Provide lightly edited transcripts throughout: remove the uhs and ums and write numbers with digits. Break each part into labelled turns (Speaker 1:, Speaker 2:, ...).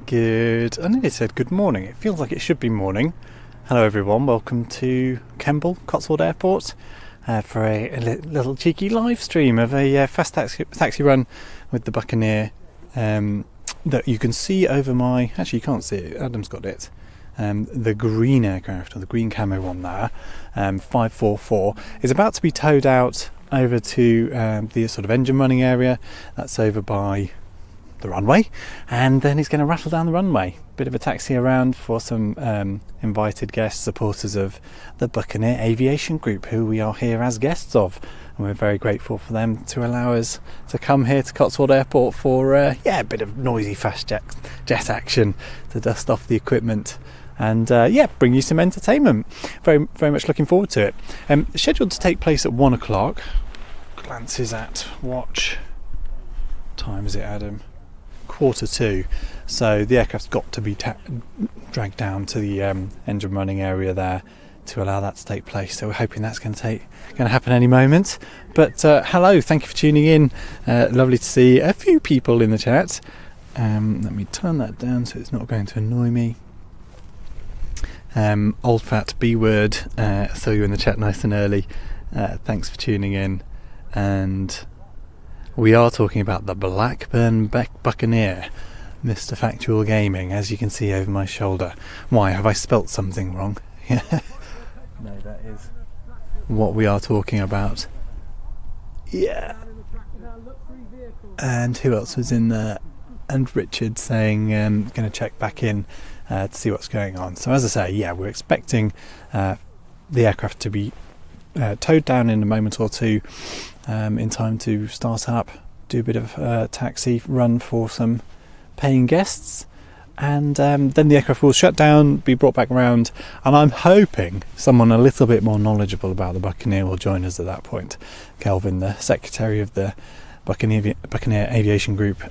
Speaker 1: Good. I nearly said good morning. It feels like it should be morning. Hello everyone, welcome to Kemble, Cotswold Airport for a little cheeky live stream of a fast taxi run with the Buccaneer that you can see over my... Actually you can't see it, Adam's got it. The green aircraft, or the green camo one there, 544, is about to be towed out over to the sort of engine running area. That's over by the runway, and then he's going to rattle down the runway. Bit of a taxi around for some invited guests, supporters of the Buccaneer Aviation Group, who we are here as guests of, and we're very grateful for them to allow us to come here to Cotswold Airport for a bit of noisy fast jet action to dust off the equipment and bring you some entertainment. Very, very much looking forward to it. Scheduled to take place at 1 o'clock. Glances at watch. What time is it, Adam? 1:45. So the aircraft's got to be dragged down to the engine running area there to allow that to take place. So we're hoping that's going to happen any moment. But hello, thank you for tuning in. Lovely to see a few people in the chat. Let me turn that down so it's not going to annoy me. Old fat B word, saw you in the chat nice and early. Thanks for tuning in. And we are talking about the Blackburn Buccaneer, Mr. Factual Gaming, as you can see over my shoulder. Why, have I spelt something wrong? No, that is what we are talking about. Yeah. And who else was in there? And Richard saying, going to check back in to see what's going on. So as I say, we're expecting the aircraft to be towed down in a moment or two, in time to start up, do a bit of taxi run for some paying guests, and then the aircraft will shut down, be brought back around, and I'm hoping someone a little bit more knowledgeable about the Buccaneer will join us at that point. Kelvin, the secretary of the Buccaneer Aviation Group,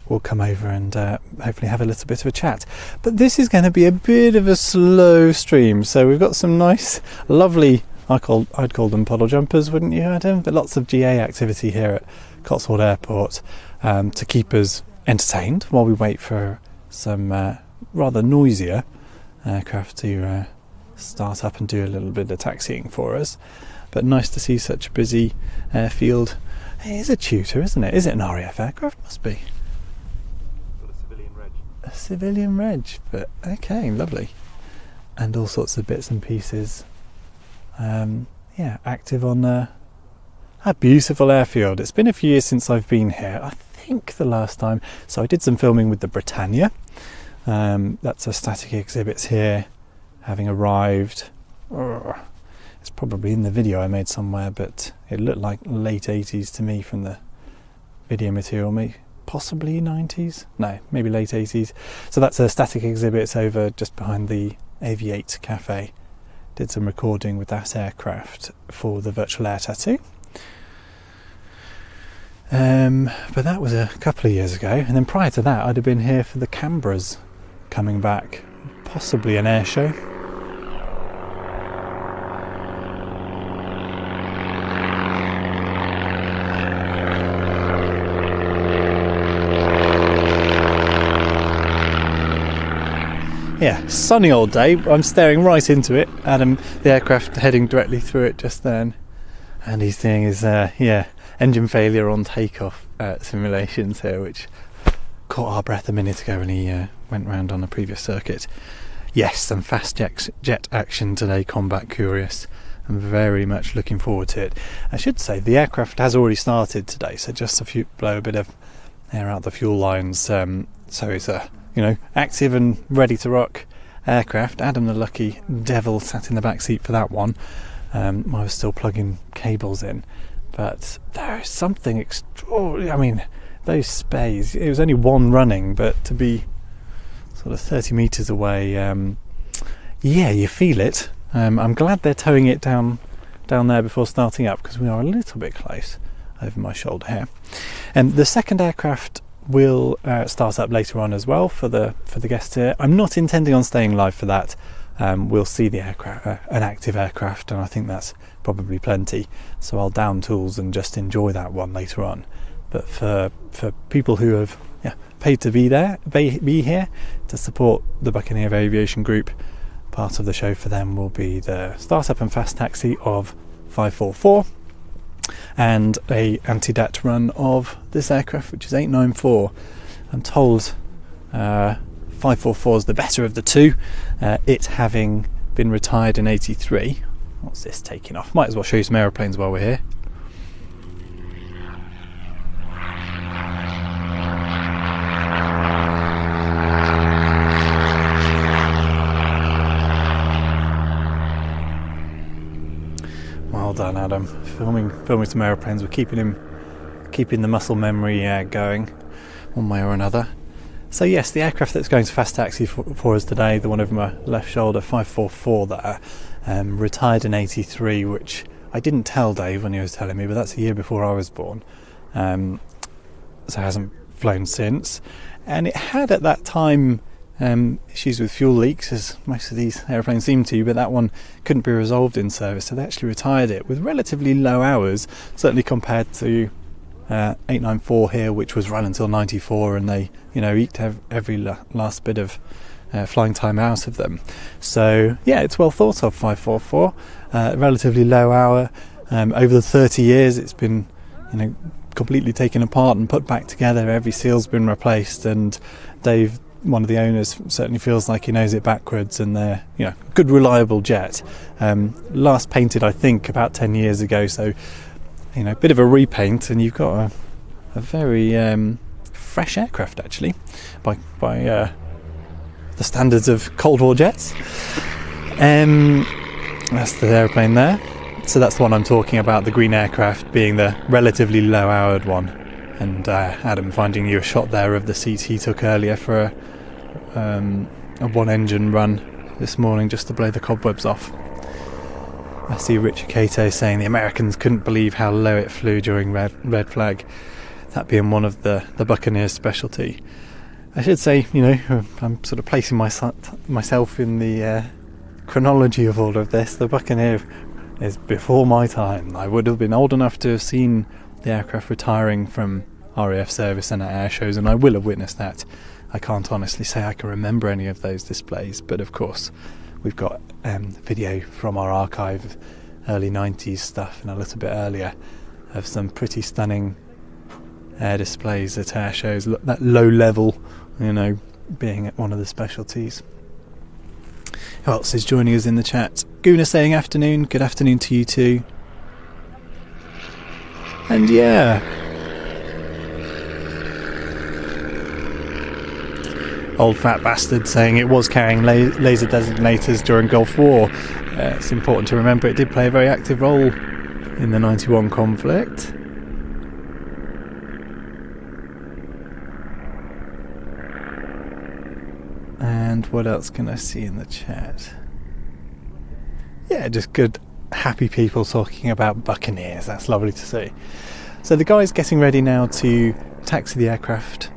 Speaker 1: will come over and hopefully have a little bit of a chat. But this is going to be a bit of a slow stream, so we've got some nice, lovely, I'd call them puddle jumpers, wouldn't you, Adam? But lots of GA activity here at Cotswold Airport to keep us entertained while we wait for some rather noisier aircraft to start up and do a little bit of taxiing for us. But nice to see such a busy airfield. It is a tutor, isn't it? Is it an RAF aircraft? Must be.
Speaker 2: Got a civilian reg.
Speaker 1: A civilian reg, but okay, lovely. And all sorts of bits and pieces. Active on a beautiful airfield. It's been a few years since I've been here. I think the last time, so I did some filming with the Britannia. That's a static exhibits here, having arrived. It's probably in the video I made somewhere, but it looked like late 80s to me from the video material. Maybe possibly 90s? No, maybe late 80s. So that's a static exhibits over just behind the Aviate Cafe. Did some recording with that aircraft for the virtual air tattoo. But that was a couple of years ago, and then prior to that I'd have been here for the Canberras coming back, possibly an air show. Sunny old day. I'm staring right into it. Adam, the aircraft, heading directly through it just then, and he's doing his engine failure on takeoff simulations here, which caught our breath a minute ago when he went round on a previous circuit. Yes, some fast jet action today, combat curious. I'm very much looking forward to it. I should say the aircraft has already started today, so just blow a bit of air out the fuel lines, so it's active and ready to rock aircraft. Adam, the lucky devil, sat in the back seat for that one. I was still plugging cables in, but there's something extraordinary. I mean, those spays, it was only one running, but to be sort of 30 metres away, you feel it. I'm glad they're towing it down there before starting up, because we are a little bit close over my shoulder here. And the second aircraft will start up later on as well for the guests here. I'm not intending on staying live for that. We'll see the aircraft, an active aircraft, and I think that's probably plenty. So I'll down tools and just enjoy that one later on. But for people who have paid to be here to support the Buccaneer Aviation Group. Part of the show for them will be the startup and fast taxi of 544 and a anti-dat run of this aircraft, which is 894. I'm told 544 is the better of the two, it having been retired in 83. What's this taking off? Might as well show you some aeroplanes while we're here. Well done, Adam. Filming some aeroplanes. We're keeping the muscle memory going, one way or another. So yes, the aircraft that's going to fast taxi for us today, the one over my left shoulder, 544 there, retired in 83, which I didn't tell Dave when he was telling me, but that's a year before I was born. So it hasn't flown since. And it had at that time issues with fuel leaks, as most of these airplanes seem to, but that one couldn't be resolved in service, so they actually retired it with relatively low hours, certainly compared to 894 here, which was run until 94, and they eked every last bit of flying time out of them. So yeah, it's well thought of, 544, relatively low hour. Over the 30 years it's been completely taken apart and put back together. Every seal's been replaced, and Dave, one of the owners, certainly feels like he knows it backwards, and they're good reliable jet. Last painted I think about 10 years ago, so a bit of a repaint, and you've got a very fresh aircraft actually by the standards of Cold War jets. That's the aeroplane there. So that's the one I'm talking about, the green aircraft being the relatively low-hourred one. And Adam finding you a shot there of the seat he took earlier for a one-engine run this morning, just to blow the cobwebs off. I see Richard Cato saying the Americans couldn't believe how low it flew during red flag, that being one of the Buccaneer's specialty. I should say, I'm sort of placing myself in the chronology of all of this. The Buccaneer is before my time. I would have been old enough to have seen the aircraft retiring from RAF service and at air shows, and I will have witnessed that. I can't honestly say I can remember any of those displays, but of course we've got video from our archive, early 90s stuff and a little bit earlier, of some pretty stunning air displays at air shows, that low level, being at one of the specialties. Who else is joining us in the chat? Guna saying afternoon. Good afternoon to you too. And yeah, old fat bastard saying it was carrying laser designators during Gulf War. It's important to remember it did play a very active role in the 91 conflict. And what else can I see in the chat? Yeah, just good, happy people talking about Buccaneers. That's lovely to see. So the guy's getting ready now to tow the aircraft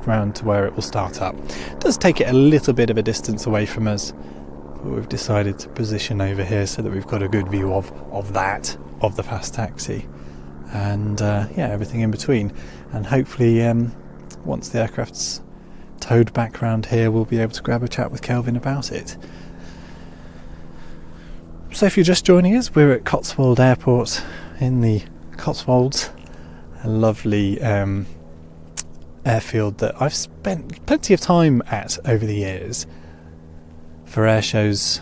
Speaker 1: round to where it will start up. It does take it a little bit of a distance away from us, but we've decided to position over here so that we've got a good view of the fast taxi, and everything in between. And hopefully once the aircraft's towed back round here, we'll be able to grab a chat with Kelvin about it. So if you're just joining us, we're at Cotswold Airport in the Cotswolds, a lovely airfield that I've spent plenty of time at over the years, for air shows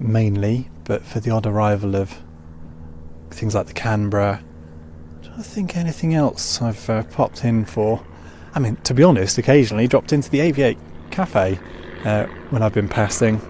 Speaker 1: mainly, but for the odd arrival of things like the Canberra. I don't think anything else I've popped in for. I mean, to be honest, occasionally dropped into the Aviate Cafe when I've been passing.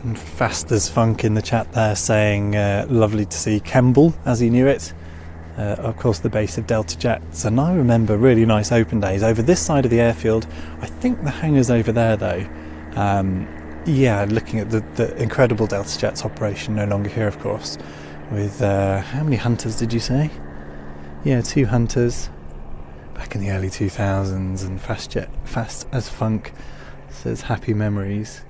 Speaker 1: And Fast as Funk in the chat there saying lovely to see Kemble as he knew it. Of course the base of Delta Jets, and I remember really nice open days over this side of the airfield. I think the hangar's over there though, yeah, looking at the incredible Delta Jets operation, no longer here, of course, with how many hunters did you say? Yeah, 2 hunters back in the early 2000s, and fast as funk says happy memories.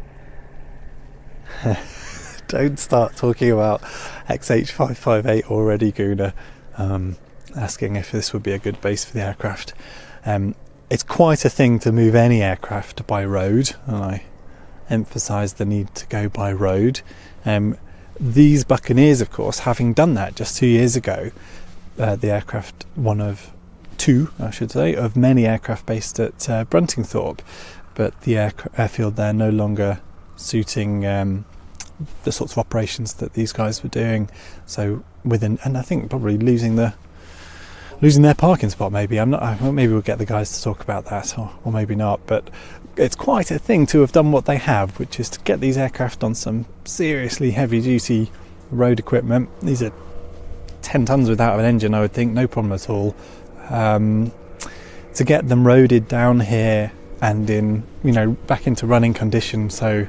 Speaker 1: Don't start talking about XH558 already, Guna. Asking if this would be a good base for the aircraft. It's quite a thing to move any aircraft by road, and I emphasise the need to go by road. These Buccaneers, of course, having done that just 2 years ago, the aircraft, one of 2, I should say, of many aircraft based at Bruntingthorpe, but the airfield there no longer suiting the sorts of operations that these guys were doing. So and I think probably losing their parking spot. Maybe maybe we'll get the guys to talk about that, or maybe not. But it's quite a thing to have done what they have, which is to get these aircraft on some seriously heavy-duty road equipment. These are 10 tons without an engine, I would think, no problem at all. To get them roaded down here and back into running condition so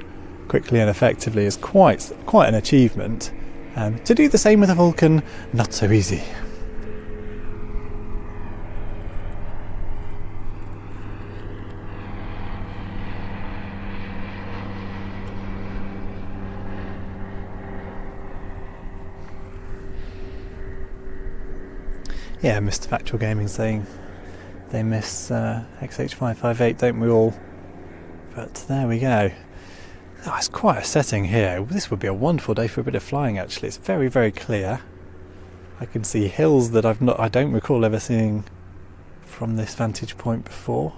Speaker 1: quickly and effectively is quite an achievement. To do the same with a Vulcan, not so easy. Yeah, Mr. Factual Gaming saying they miss XH558, don't we all? But there we go. Oh, it's quite a setting here. This would be a wonderful day for a bit of flying, actually. It's very, very clear. I can see hills that I don't recall ever seeing from this vantage point before.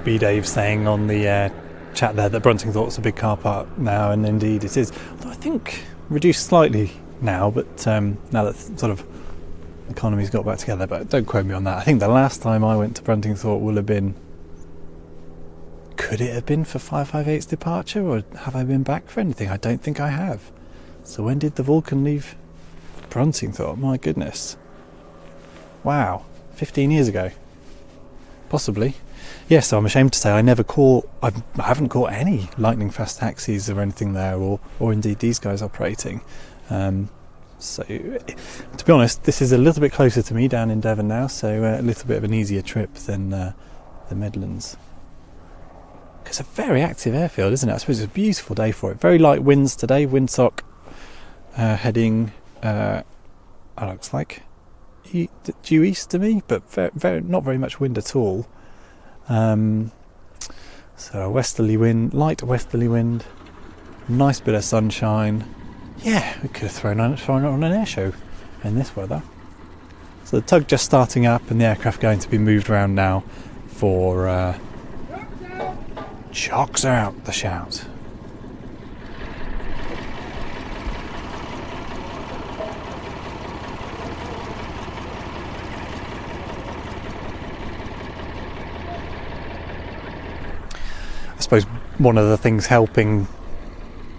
Speaker 1: B-Dave saying on the chat there that Bruntingthorpe's a big car park now, and indeed it is. Although I think reduced slightly now, but now that sort of economy's got back together. But don't quote me on that. I think the last time I went to Bruntingthorpe will have been... Could it have been for 558's departure, or have I been back for anything? I don't think I have. So when did the Vulcan leave Bruntingthorpe? My goodness. Wow. 15 years ago. Possibly. Yes, so I'm ashamed to say I haven't caught any lightning fast taxis or anything there, or indeed these guys operating. So, to be honest, this is a little bit closer to me down in Devon now, so a little bit of an easier trip than the Midlands. It's a very active airfield, isn't it? I suppose it's a beautiful day for it. Very light winds today, windsock heading, looks like due east to me, but very, not very much wind at all. So a westerly wind, light westerly wind, nice bit of sunshine. Yeah, we could have thrown on an air show in this weather. So the tug just starting up, and the aircraft going to be moved around now for chocks out the shout. I suppose one of the things helping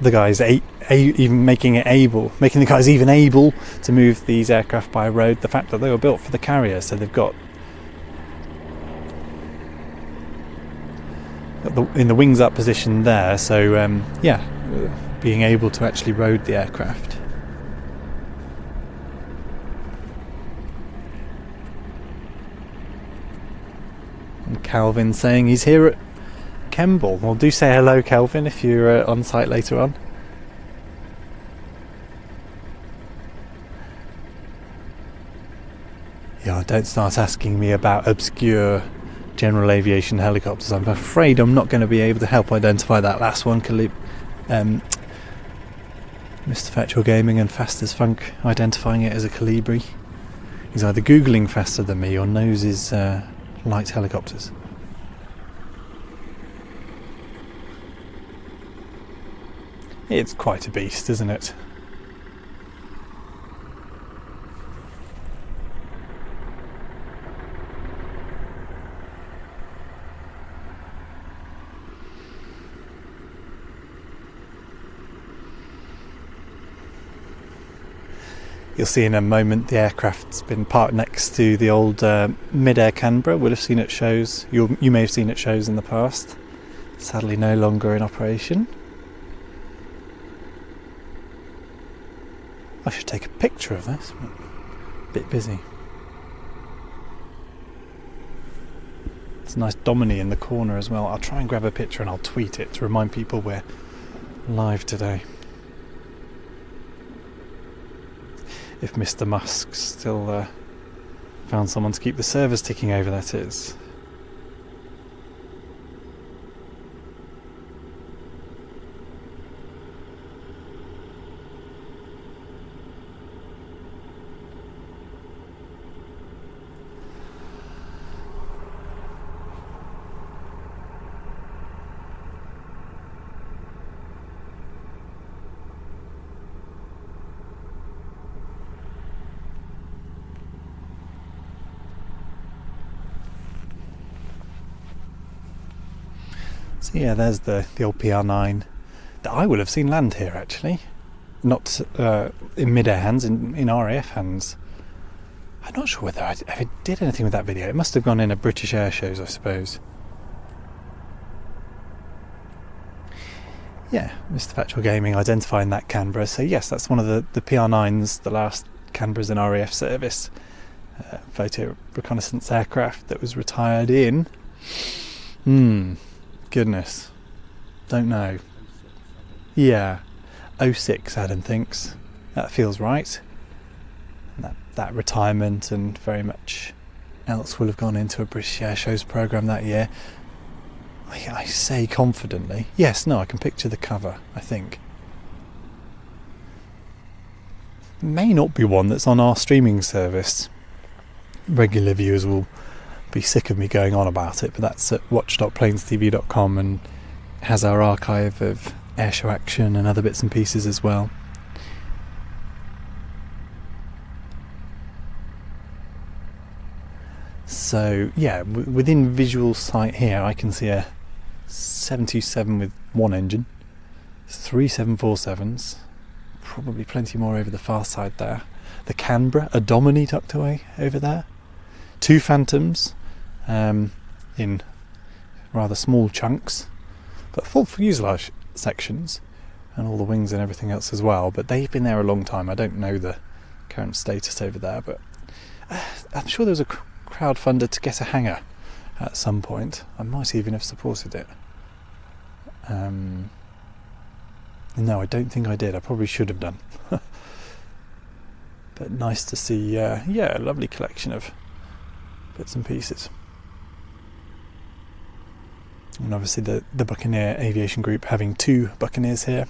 Speaker 1: the guys even making the guys even able to move these aircraft by road, the fact that they were built for the carrier, so they've got in the wings up position there, so being able to actually road the aircraft. And Calvin saying he's here at Kemble. Well, do say hello, Kelvin, if you're on site later on. Yeah, don't start asking me about obscure general aviation helicopters. I'm afraid I'm not going to be able to help identify that last one. Mr. Factual Gaming and Fast as Funk identifying it as a Calibri. He's either Googling faster than me or knows his light helicopters. It's quite a beast, isn't it? You'll see in a moment the aircraft's been parked next to the old mid-air Canberra. Would have seen it shows. You may have seen it shows in the past. Sadly no longer in operation. I should take a picture of this. A bit busy. It's a nice Domini in the corner as well. I'll try and grab a picture and I'll tweet it to remind people we're live today. If Mr. Musk still found someone to keep the servers ticking over, that is. So yeah, there's the old PR9 that I would have seen land here actually. Not in mid-air hands, in RAF hands. I'm not sure whether I ever did anything with that video. It must have gone in a British Air shows, I suppose. Yeah, Mr. Factual Gaming identifying that Canberra. So yes, that's one of the PR9s, the last Canberras in RAF service. Photo reconnaissance aircraft that was retired in... Goodness. Don't know. Yeah. 06, Adam thinks. That feels right. And that retirement and very much else will have gone into a British Air Shows programme that year. I say confidently. Yes, no, I can picture the cover, I think. May not be one that's on our streaming service. Regular viewers will be sick of me going on about it, but that's at watch.planestv.com and has our archive of airshow action and other bits and pieces as well. So yeah, within visual sight here I can see a 727 with one engine, 3 747s, probably plenty more over the far side there, the Canberra, a Domini tucked away over there, 2 Phantoms in rather small chunks, but full fuselage sections and all the wings and everything else as well, but they've been there a long time. I don't know the current status over there, but I'm sure there was a crowdfunder to get a hangar at some point. I might even have supported it. No, I don't think I did. I probably should have done. But nice to see, yeah, a lovely collection of bits and pieces. And obviously the Buccaneer Aviation Group having 2 Buccaneers here,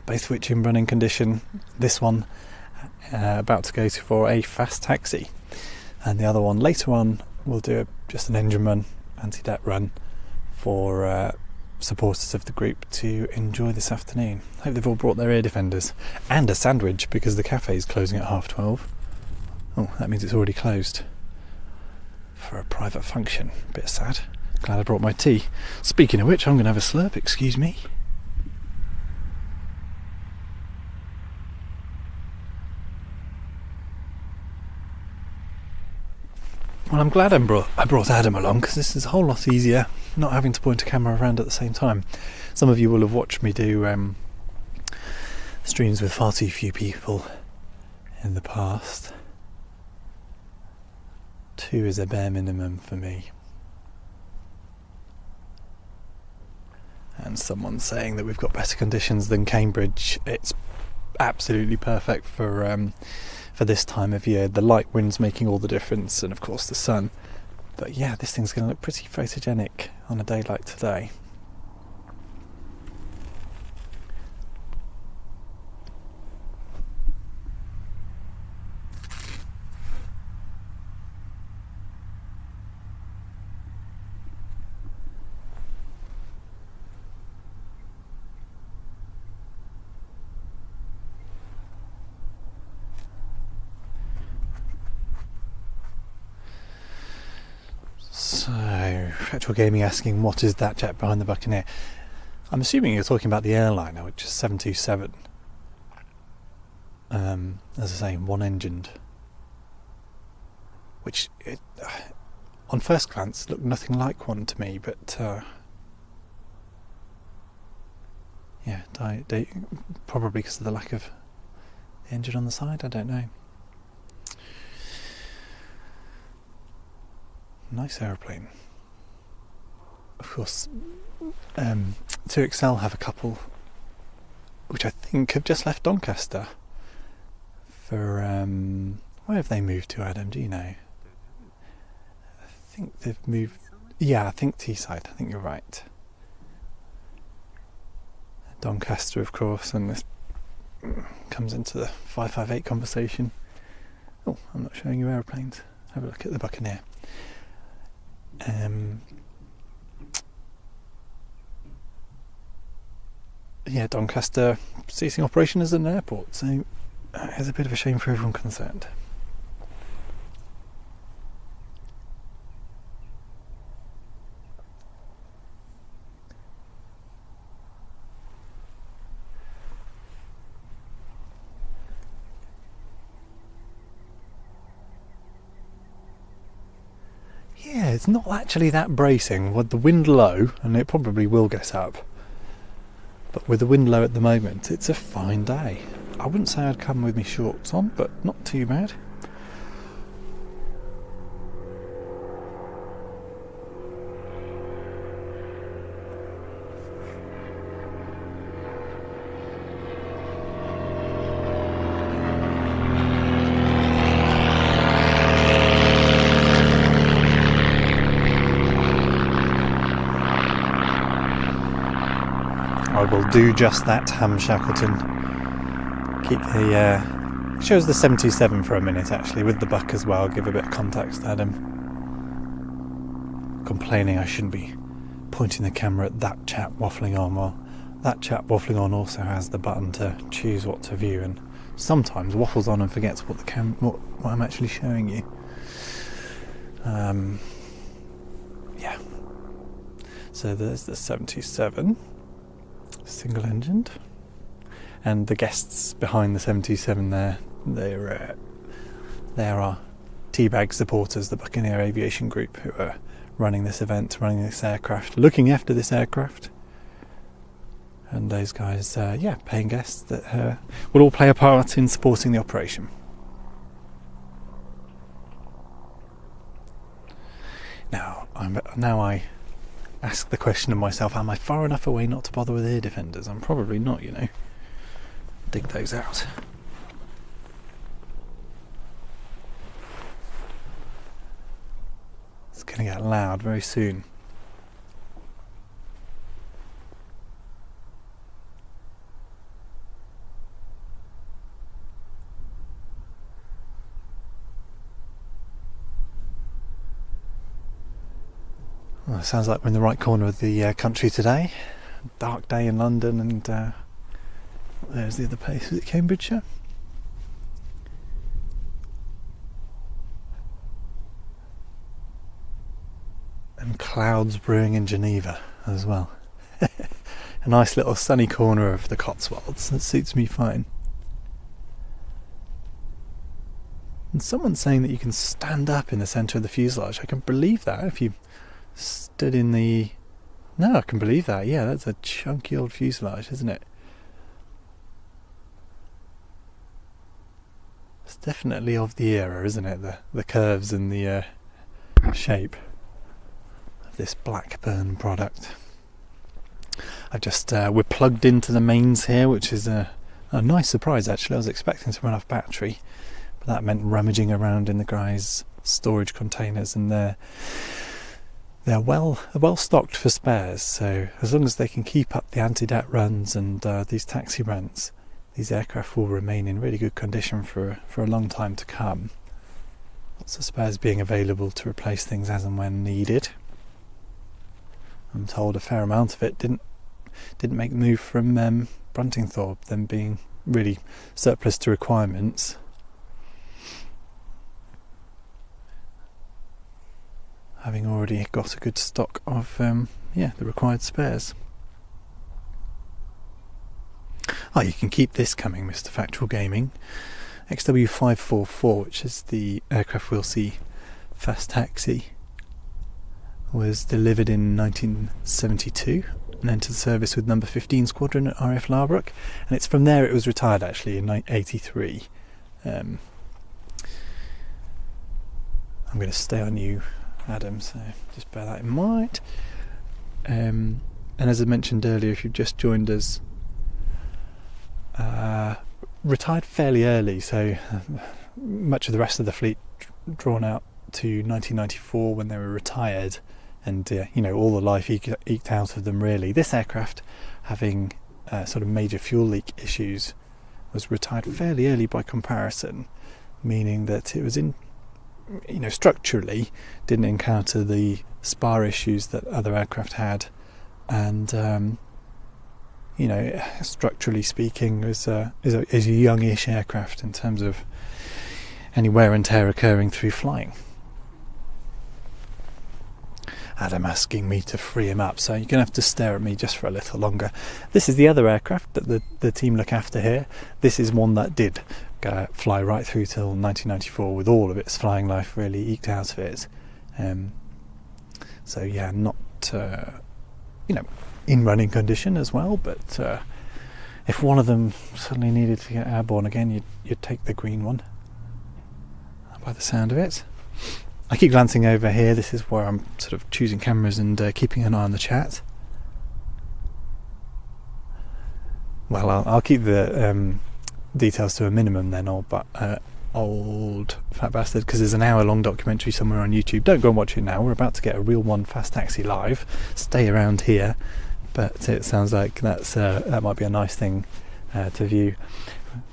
Speaker 1: both which in running condition. This one about to go for a fast taxi, and the other one later on will do just an engine run, anti-dat run for supporters of the group to enjoy this afternoon. Hope they've all brought their ear defenders and a sandwich because the cafe is closing at 12:30. Oh, that means it's already closed for a private function. Bit sad. Glad I brought my tea. Speaking of which, I'm going to have a slurp, excuse me. Well, I'm glad I brought Adam along, because this is a whole lot easier not having to point a camera around at the same time. Some of you will have watched me do streams with far too few people in the past. 2 is a bare minimum for me. And someone saying that we've got better conditions than Cambridge. It's absolutely perfect for this time of year. The light wind's making all the difference, and of course the sun. But yeah, this thing's going to look pretty photogenic on a day like today. So, Factual Gaming asking, what is that jet behind the Buccaneer? I'm assuming you're talking about the airliner, which is 727. as I say, one-engined, which on first glance looked nothing like one to me, but yeah, probably because of the lack of the engine on the side, I don't know. Nice aeroplane. Of course, 2XL have a couple which I think have just left Doncaster for where have they moved to, Adam? Do you know? I think they've moved. Yeah, I think Teesside. I think you're right. Doncaster, of course, and this comes into the 558 conversation. Oh, I'm not showing you aeroplanes. Have a look at the Buccaneer. Yeah, Doncaster ceasing operation as an airport, so it's a bit of a shame for everyone concerned. Yeah, it's not actually that bracing. With the wind low, and it probably will get up, but with the wind low at the moment, it's a fine day. I wouldn't say I'd come with me shorts on, but not too bad. I will do just that, Ham Shackleton. Keep the shows the 77 for a minute actually, with the buck as well. Give a bit of context, Adam. Complaining I shouldn't be pointing the camera at that chap waffling on. Well, that chap waffling on also has the button to choose what to view, and sometimes waffles on and forgets what what I'm actually showing you. Yeah. So there's the 77. Single engined, and the guests behind the 77 there, they are Teabag supporters, the Buccaneer Aviation Group, who are running this event, running this aircraft, looking after this aircraft, and those guys, paying guests that will all play a part in supporting the operation. Now I ask the question of myself, am I far enough away not to bother with ear defenders? I'm probably not, you know. Dig those out. It's going to get loud very soon. Well, it sounds like we're in the right corner of the country today. Dark day in London, and there's the other place. Is it Cambridgeshire? And clouds brewing in Geneva as well. A nice little sunny corner of the Cotswolds. That suits me fine. And someone's saying that you can stand up in the centre of the fuselage. I can believe that if you stood in the... No, I can believe that. Yeah, that's a chunky old fuselage, isn't it? It's definitely of the era, isn't it? The curves and the shape of this Blackburn product. I've just we're plugged into the mains here, which is a nice surprise actually. I was expecting to run off battery, but that meant rummaging around in the guys' storage containers, and they're well stocked for spares. So as long as they can keep up the anti-dat runs and these taxi runs, these aircraft will remain in really good condition for a long time to come. Lots of spares being available to replace things as and when needed. I'm told a fair amount of it didn't make the move from Bruntingthorpe, them being really surplus to requirements. Having already got a good stock of the required spares. Oh, you can keep this coming, Mr. Factual Gaming. XW544, which is the aircraft we'll see fast taxi, was delivered in 1972 and entered service with number 15 Squadron at RAF Larbrook, and it's from there it was retired actually in 1983. I'm going to stay on you, Adam, so just bear that in mind. And as I mentioned earlier, if you've just joined us, retired fairly early, so much of the rest of the fleet drawn out to 1994 when they were retired, and all the life eked out of them really. This aircraft, having sort of major fuel leak issues, was retired fairly early by comparison, meaning that it was in, structurally didn't encounter the spar issues that other aircraft had, and structurally speaking is a youngish aircraft in terms of any wear and tear occurring through flying. Adam asking me to free him up, so you're going to have to stare at me just for a little longer. This is the other aircraft that the team look after here. This is one that did fly right through till 1994 with all of its flying life really eked out of it. So yeah, not in running condition as well, but if one of them suddenly needed to get airborne again, you'd take the green one by the sound of it. I keep glancing over here. This is where I'm sort of choosing cameras and keeping an eye on the chat. Well, I'll keep the details to a minimum then, old fat bastard, because there's an hour-long documentary somewhere on YouTube. Don't go and watch it now. We're about to get a real one fast taxi live. Stay around here, but it sounds like that might be a nice thing to view.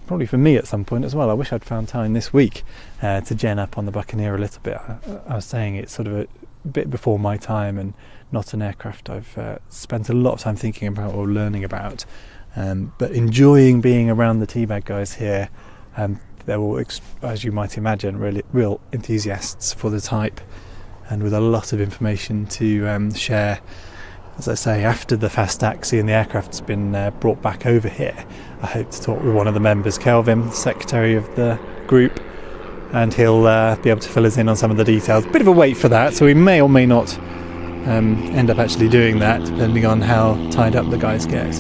Speaker 1: Probably for me at some point as well. I wish I'd found time this week to gen up on the Buccaneer a little bit. I was saying it's sort of a bit before my time and not an aircraft I've spent a lot of time thinking about or learning about, but enjoying being around the teabag guys here. They're all, as you might imagine, really real enthusiasts for the type, and with a lot of information to share. As I say, after the fast taxi and the aircraft's been brought back over here, I hope to talk with one of the members, Kelvin, secretary of the group, and he'll be able to fill us in on some of the details. Bit of a wait for that, so we may or may not end up actually doing that, depending on how tied up the guys get.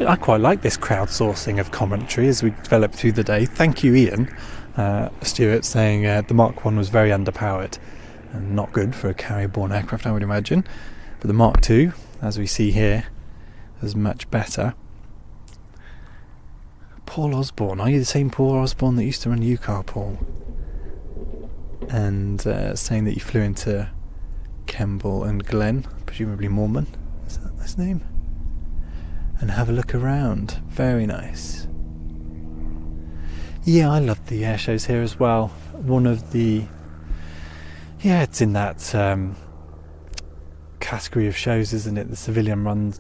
Speaker 1: I quite like this crowdsourcing of commentary as we develop through the day. Thank you, Ian. Stuart saying the Mark 1 was very underpowered and not good for a carrier-borne aircraft, I would imagine. But the Mark 2, as we see here, is much better. Paul Osborne, are you the same Paul Osborne that used to run UCAR, Paul? And saying that you flew into Kemble and Glen, presumably Mormon, is that his name? And have a look around, very nice. Yeah, I love the air shows here as well. One of the... yeah, it's in that category of shows, isn't it? The civilian-run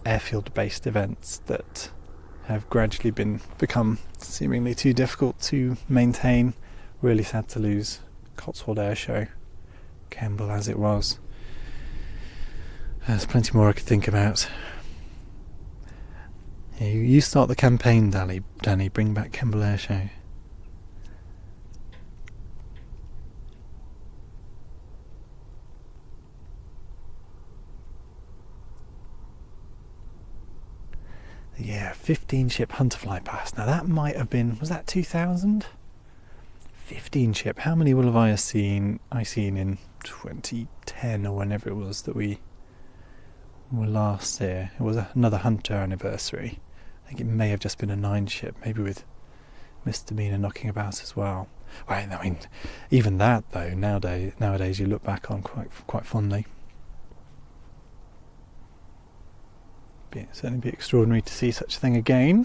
Speaker 1: airfield-based events that have gradually become seemingly too difficult to maintain. Really sad to lose Cotswold Air Show, Kemble as it was. There's plenty more I could think about. Yeah, you start the campaign, Danny. Bring back Kemble Air Show. Yeah, 15 ship Hunter fly past. Now that might have been, was that 2000? 15 ship. How many will have I seen in 2010 or whenever it was that we were last here? It was another Hunter anniversary. I think it may have just been a 9 ship, maybe with misdemeanor knocking about as well. Well, I mean, even that though, nowadays you look back on quite fondly. It'd certainly be extraordinary to see such a thing again.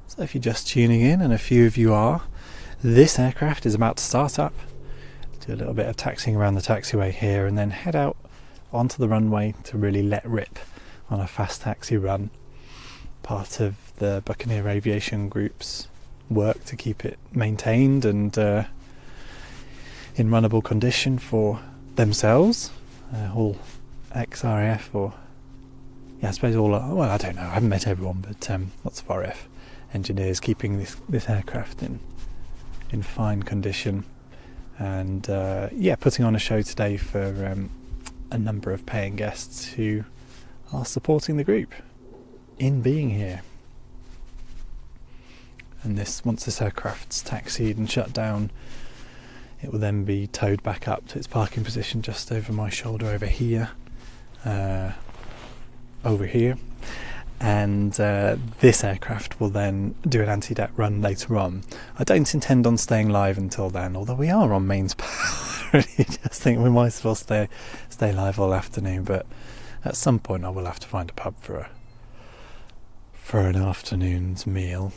Speaker 1: So if you're just tuning in, and a few of you are, this aircraft is about to start up, do a little bit of taxiing around the taxiway here, and then head out onto the runway to really let rip on a fast taxi run, part of the Buccaneer Aviation Group's work to keep it maintained and in runnable condition for themselves, all ex-RAF or I suppose all, well, I don't know, I haven't met everyone, but lots of RAF engineers keeping this aircraft in fine condition, and putting on a show today for a number of paying guests who are supporting the group in being here. And once this aircraft's taxied and shut down, it will then be towed back up to its parking position just over my shoulder over here, and this aircraft will then do an anti-DAT run later on. I don't intend on staying live until then, although we are on mains power. I really just think we might as well stay live all afternoon, but at some point I will have to find a pub for an afternoon's meal.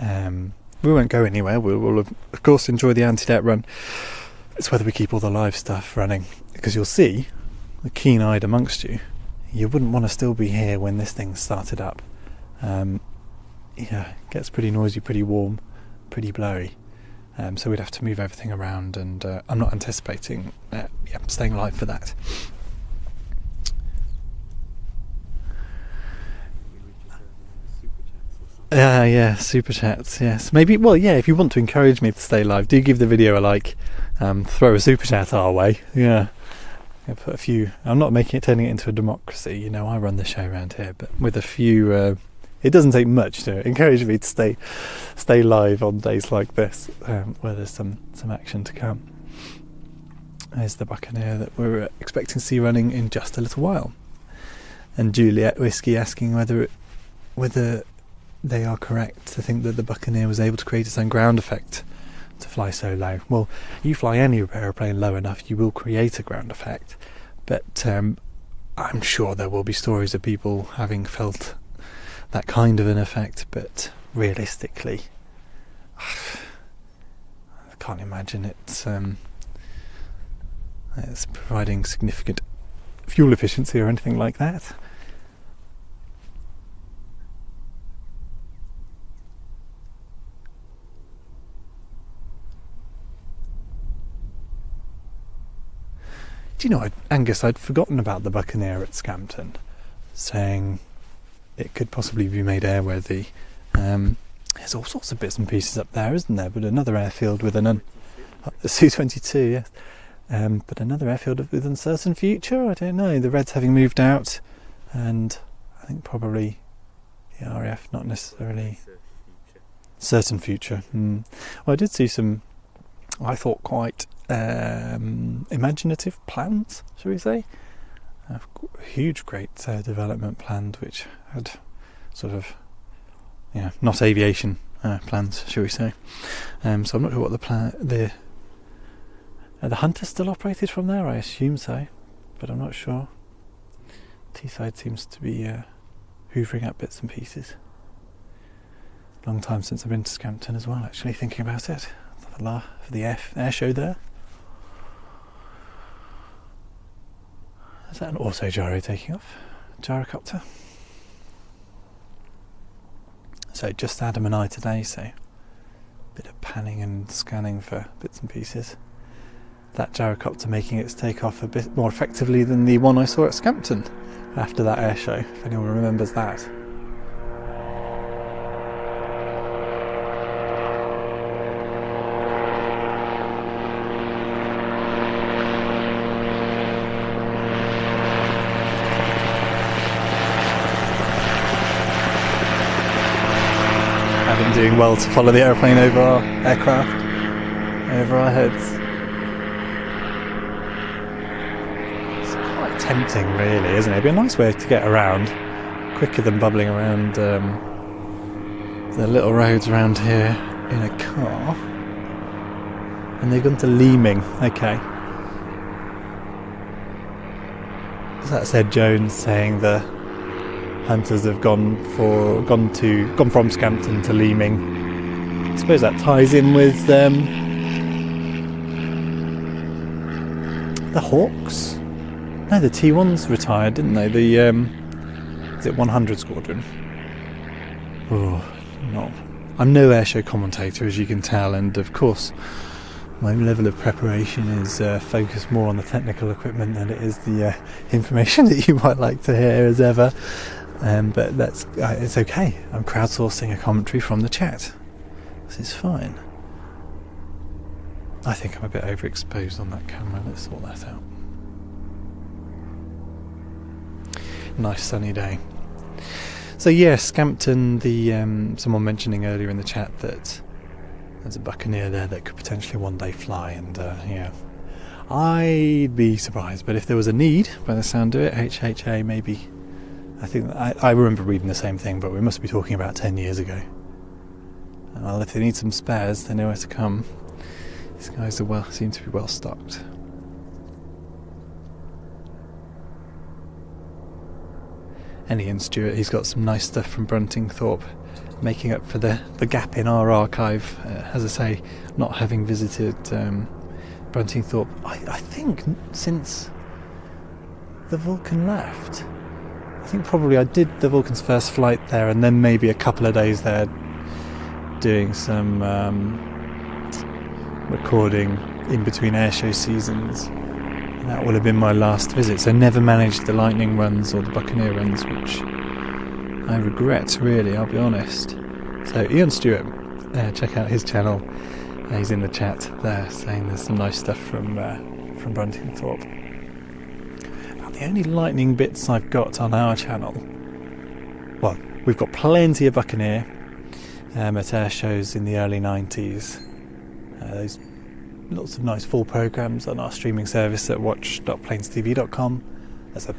Speaker 1: We won't go anywhere. We'll of course enjoy the anti-DAT run. It's whether we keep all the live stuff running, because you'll see, the keen-eyed amongst you, you wouldn't want to still be here when this thing started up. It gets pretty noisy, pretty warm, pretty blowy. So we'd have to move everything around, and I'm not anticipating staying live for that. Super chats, yes. Maybe, if you want to encourage me to stay live, do give the video a like, throw a super chat our way. I put a few. I'm not turning it into a democracy, I run the show around here, but with a few, it doesn't take much to encourage me to stay live on days like this, where there's some action to come. There's the Buccaneer that we're expecting to see running in just a little while. And Juliet Whiskey asking whether they are correct to think that the Buccaneer was able to create its own ground effect to fly so low. Well, you fly any aeroplane low enough, you will create a ground effect, but I'm sure there will be stories of people having felt that kind of an effect, but realistically I can't imagine it's providing significant fuel efficiency or anything like that. Do you know, Angus, I'd forgotten about the Buccaneer at Scampton, saying it could possibly be made airworthy. There's all sorts of bits and pieces up there, isn't there? But another airfield with the Su-22, yes. But another airfield with an uncertain future. I don't know. The Reds having moved out, and I think probably the RAF not necessarily certain future. Well, I did see some, I thought, quite imaginative plans, shall we say? A huge, great development planned, which had sort of, not aviation plans, shall we say? So I'm not sure what the Hunter still operated from there. I assume so, but I'm not sure. Teesside seems to be hoovering up bits and pieces. Long time since I've been to Scampton as well, actually, thinking about it. For the air show there. Is that an auto gyro taking off? Gyrocopter? So just Adam and I today, so a bit of panning and scanning for bits and pieces. That gyrocopter making its takeoff a bit more effectively than the one I saw at Scampton after that air show, if anyone remembers that. Doing well to follow the aeroplane over our aircraft, over our heads. It's quite tempting, really, isn't it? It'd be a nice way to get around, quicker than bubbling around the little roads around here in a car. And they've gone to Leeming, okay. So that's Ed Jones saying the Hunters have gone from Scampton to Leeming. I suppose that ties in with the Hawks. No, the T1s retired, didn't they? The is it 100 Squadron? Oh, I'm no airshow commentator, as you can tell, and of course my level of preparation is focused more on the technical equipment than it is the information that you might like to hear as ever. But it's okay. I'm crowdsourcing a commentary from the chat. This is fine. I think I'm a bit overexposed on that camera. Let's sort that out. Nice sunny day. So yeah, Scampton, someone mentioning earlier in the chat that there's a Buccaneer there that could potentially one day fly, and yeah, I'd be surprised. But if there was a need, by the sound of it, HHA maybe. I think I remember reading the same thing, but we must be talking about 10 years ago. Well, if they need some spares, they know where to come. These guys seem to be well stocked. And Ian Stewart, he's got some nice stuff from Bruntingthorpe, making up for the gap in our archive. As I say, not having visited Bruntingthorpe, I think since the Vulcan left. I think probably I did the Vulcan's first flight there, and then maybe a couple of days there doing some recording in between airshow seasons. And that would have been my last visit, so never managed the Lightning runs or the Buccaneer runs, which I regret, really, I'll be honest. So Ian Stewart, check out his channel. He's in the chat there saying there's some nice stuff from Bruntingthorpe. About the only Lightning bits I've got on our channel, well, we've got plenty of Buccaneer at air shows in the early 90s. There's lots of nice full programs on our streaming service at watch.planestv.com. That's a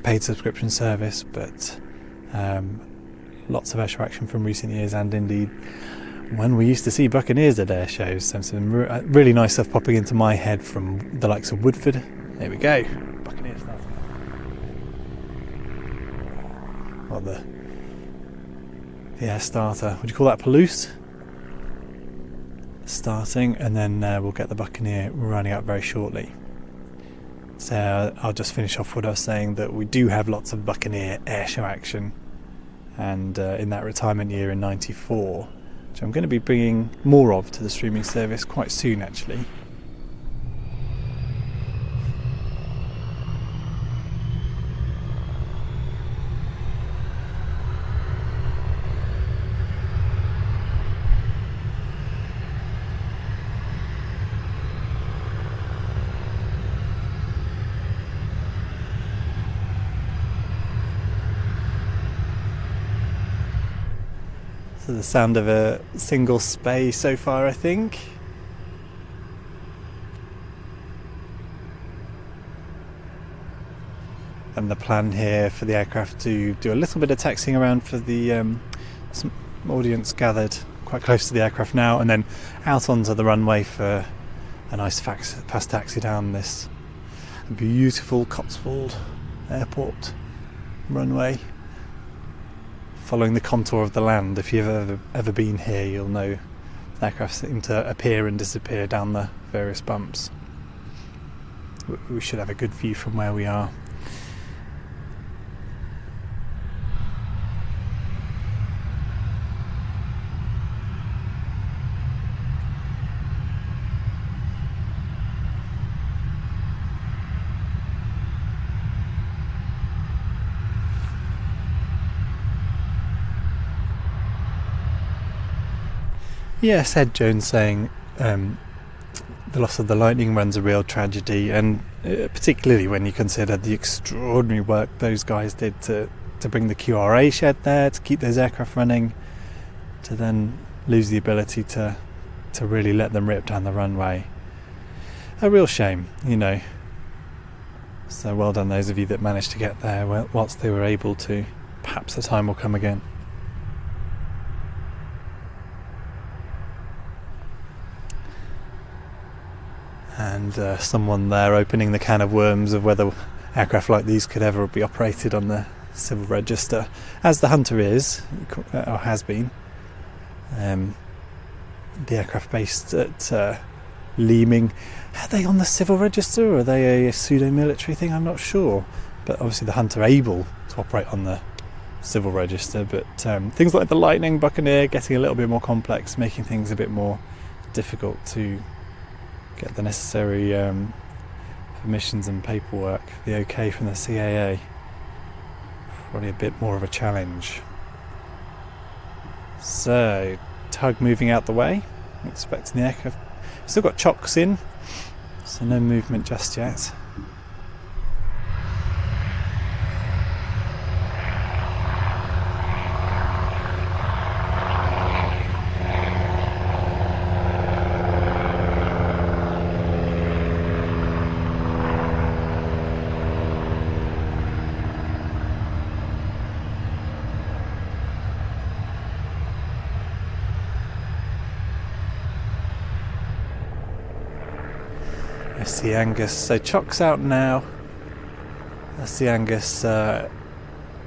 Speaker 1: paid subscription service, but lots of airshow action from recent years, and indeed when we used to see Buccaneers at air shows. Some really nice stuff popping into my head from the likes of Woodford. There we go, Buccaneers starting. Well, the air starter, would you call that Palouse? Starting, and then we'll get the Buccaneer running up very shortly. So I'll just finish off what I was saying, that we do have lots of Buccaneer airshow action, and in that retirement year in '94, which I'm going to be bringing more of to the streaming service quite soon actually. The sound of a single spay so far, I think. And the plan here for the aircraft to do a little bit of taxiing around for the some audience gathered quite close to the aircraft now, and then out onto the runway for a nice fast taxi down this beautiful Cotswold Airport runway, following the contour of the land. If you've ever been here, you'll know the aircraft seem to appear and disappear down the various bumps. We should have a good view from where we are. Yes, Ed Jones saying the loss of the Lightning run's a real tragedy, and particularly when you consider the extraordinary work those guys did to bring the QRA shed there, to keep those aircraft running, to then lose the ability to really let them rip down the runway. A real shame, you know. So well done those of you that managed to get there whilst they were able to. Perhaps the time will come again. And someone there opening the can of worms of whether aircraft like these could ever be operated on the civil register, as the Hunter is, or has been. The aircraft based at Leeming, are they on the civil register, or are they a pseudo-military thing? I'm not sure. But obviously the Hunter able to operate on the civil register, but things like the Lightning, Buccaneer getting a little bit more complex, making things a bit more difficult to get the necessary permissions and paperwork, the OK from the CAA. Probably a bit more of a challenge. So, tug moving out the way, expecting the aircraft. Still got chocks in, so no movement just yet. I see Angus, so chock's out now. I see Angus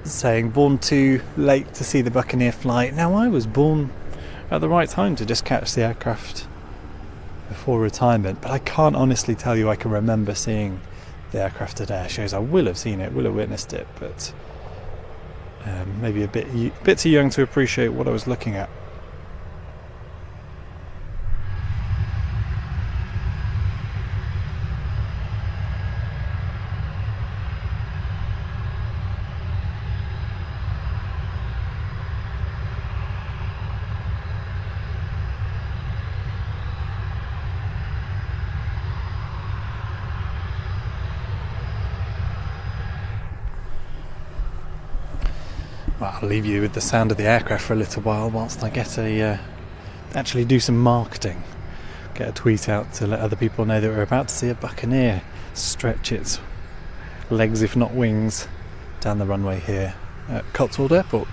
Speaker 1: saying born too late to see the Buccaneer flight. Now I was born at the right time to just catch the aircraft before retirement, but I can't honestly tell you I can remember seeing the aircraft at air shows. I will have seen it, will have witnessed it, but maybe a bit too young to appreciate what I was looking at. Well, I'll leave you with the sound of the aircraft for a little while whilst I get actually do some marketing. Get a tweet out to let other people know that we're about to see a Buccaneer stretch its legs, if not wings, down the runway here at Cotswold Airport.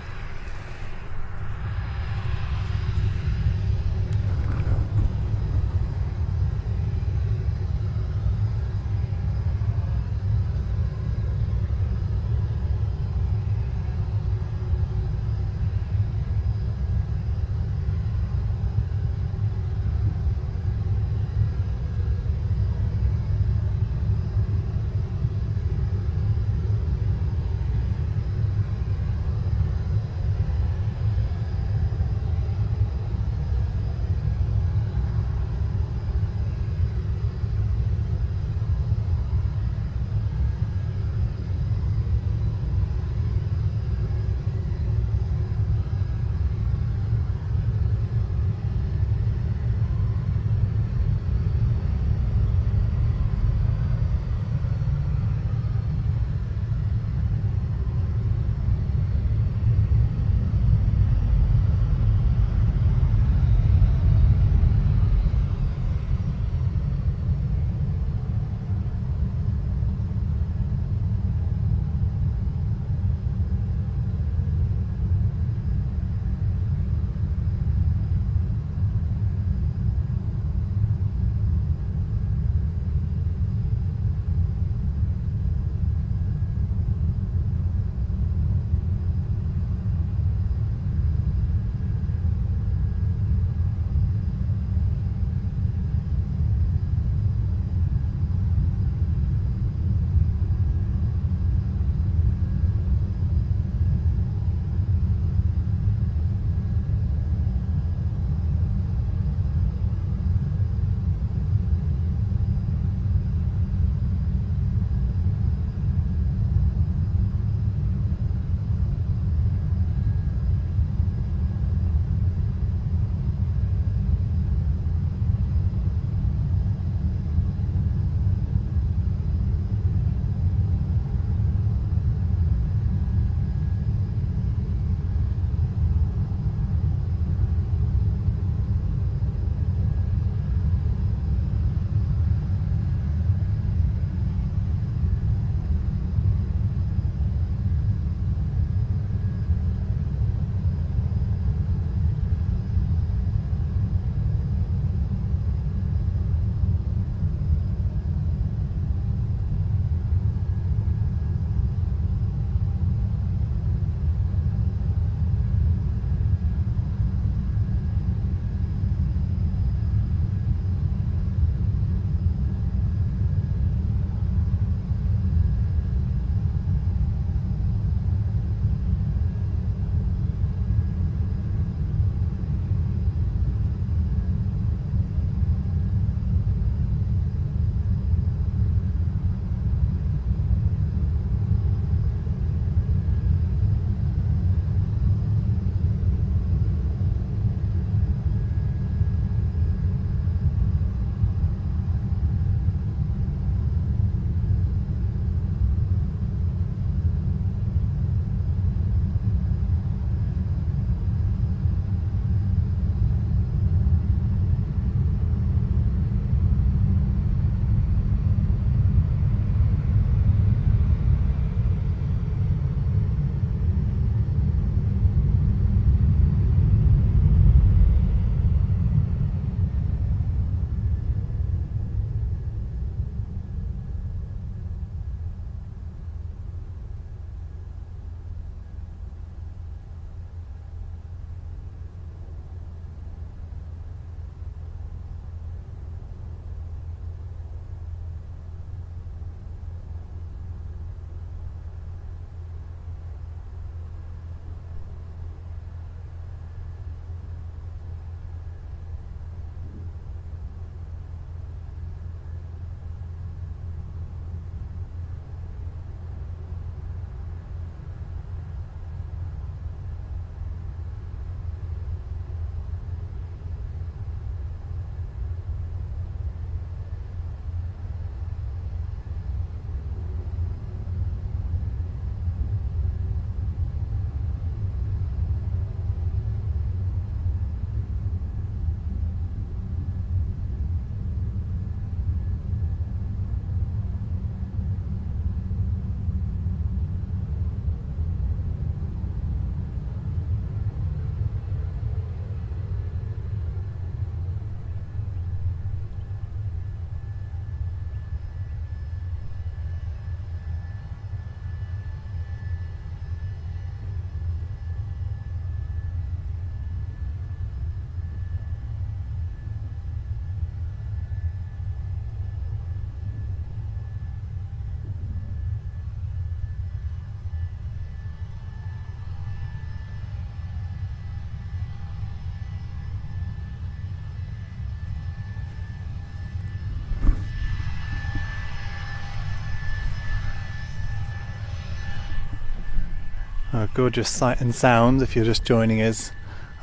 Speaker 1: A gorgeous sight and sound. If you're just joining us,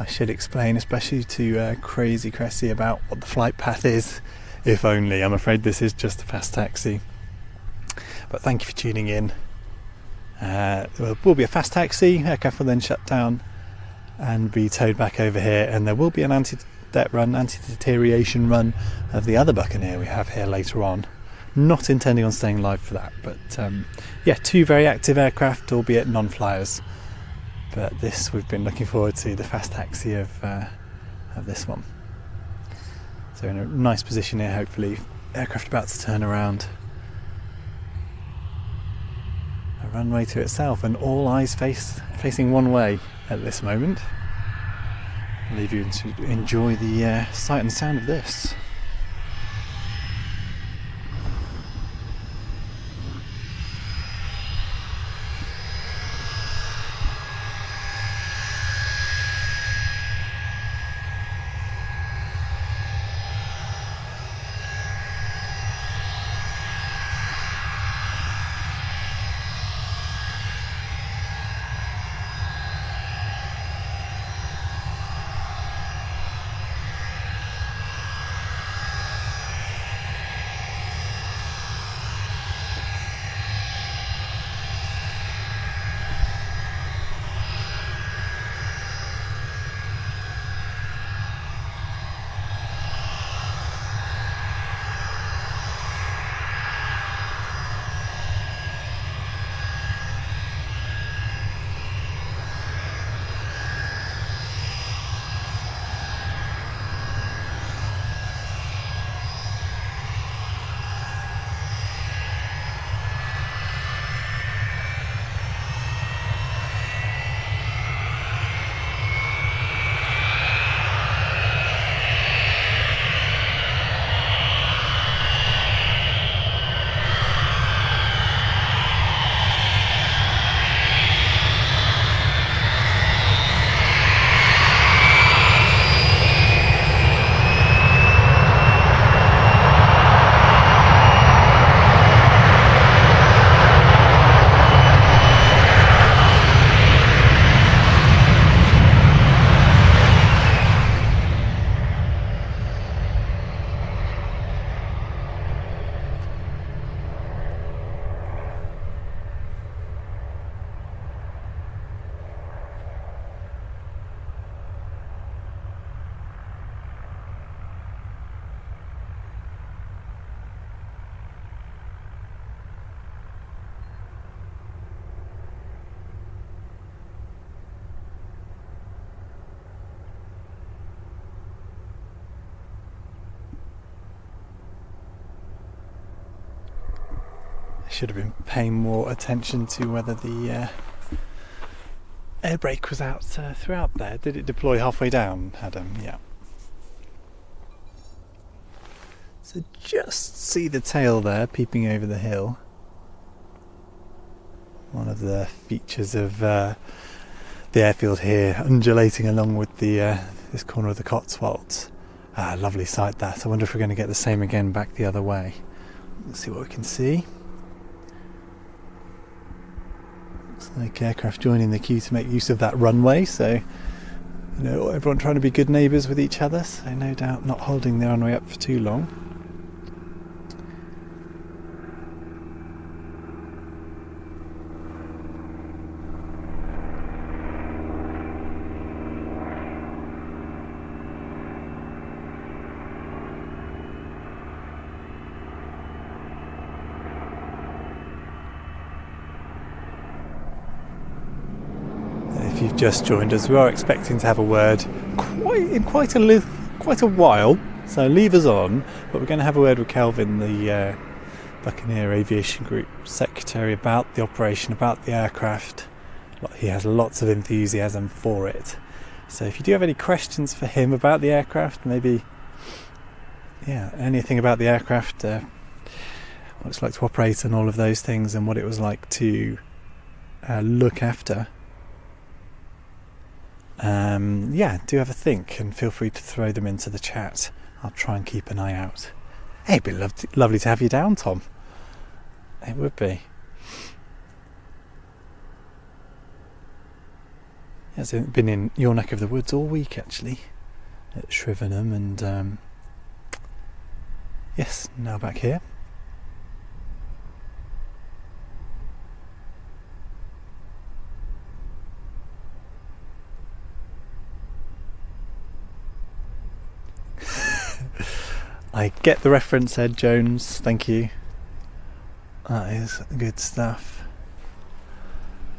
Speaker 1: I should explain, especially to Crazy Cressy, about what the flight path is. If only. I'm afraid this is just a fast taxi. But thank you for tuning in. There will be a fast taxi. Aircraft will then shut down and be towed back over here, and there will be an anti-deterioration run of the other Buccaneer we have here later on. Not intending on staying live for that, but two very active aircraft, albeit non-flyers. But this, we've been looking forward to the fast taxi of this one. So in a nice position here, hopefully. Aircraft about to turn around. A runway to itself, and all eyes facing one way at this moment. I'll leave you to enjoy the sight and sound of this. Should have been paying more attention to whether the air brake was out throughout there. Did it deploy halfway down, Adam? Yeah. So just see the tail there peeping over the hill. One of the features of the airfield here, undulating along with the this corner of the Cotswolds. Lovely sight that. I wonder if we're going to get the same again back the other way. Let's see what we can see. Looks like aircraft joining the queue to make use of that runway, so everyone trying to be good neighbours with each other, so no doubt not holding the runway up for too long. If you've just joined us, we are expecting to have a word in quite a while, so leave us on, but we're going to have a word with Kelvin, the Buccaneer Aviation Group secretary, about the operation, about the aircraft. He has lots of enthusiasm for it, so if you do have any questions for him about the aircraft, maybe anything about the aircraft, what it's like to operate and all of those things, and what it was like to look after, do have a think, and feel free to throw them into the chat. I'll try and keep an eye out. Hey, it'd be lovely to have you down, Tom. It would be. It's been in your neck of the woods all week actually, at Shrivenham, and yes, now back here. I get the reference, Ed Jones, thank you. That is good stuff.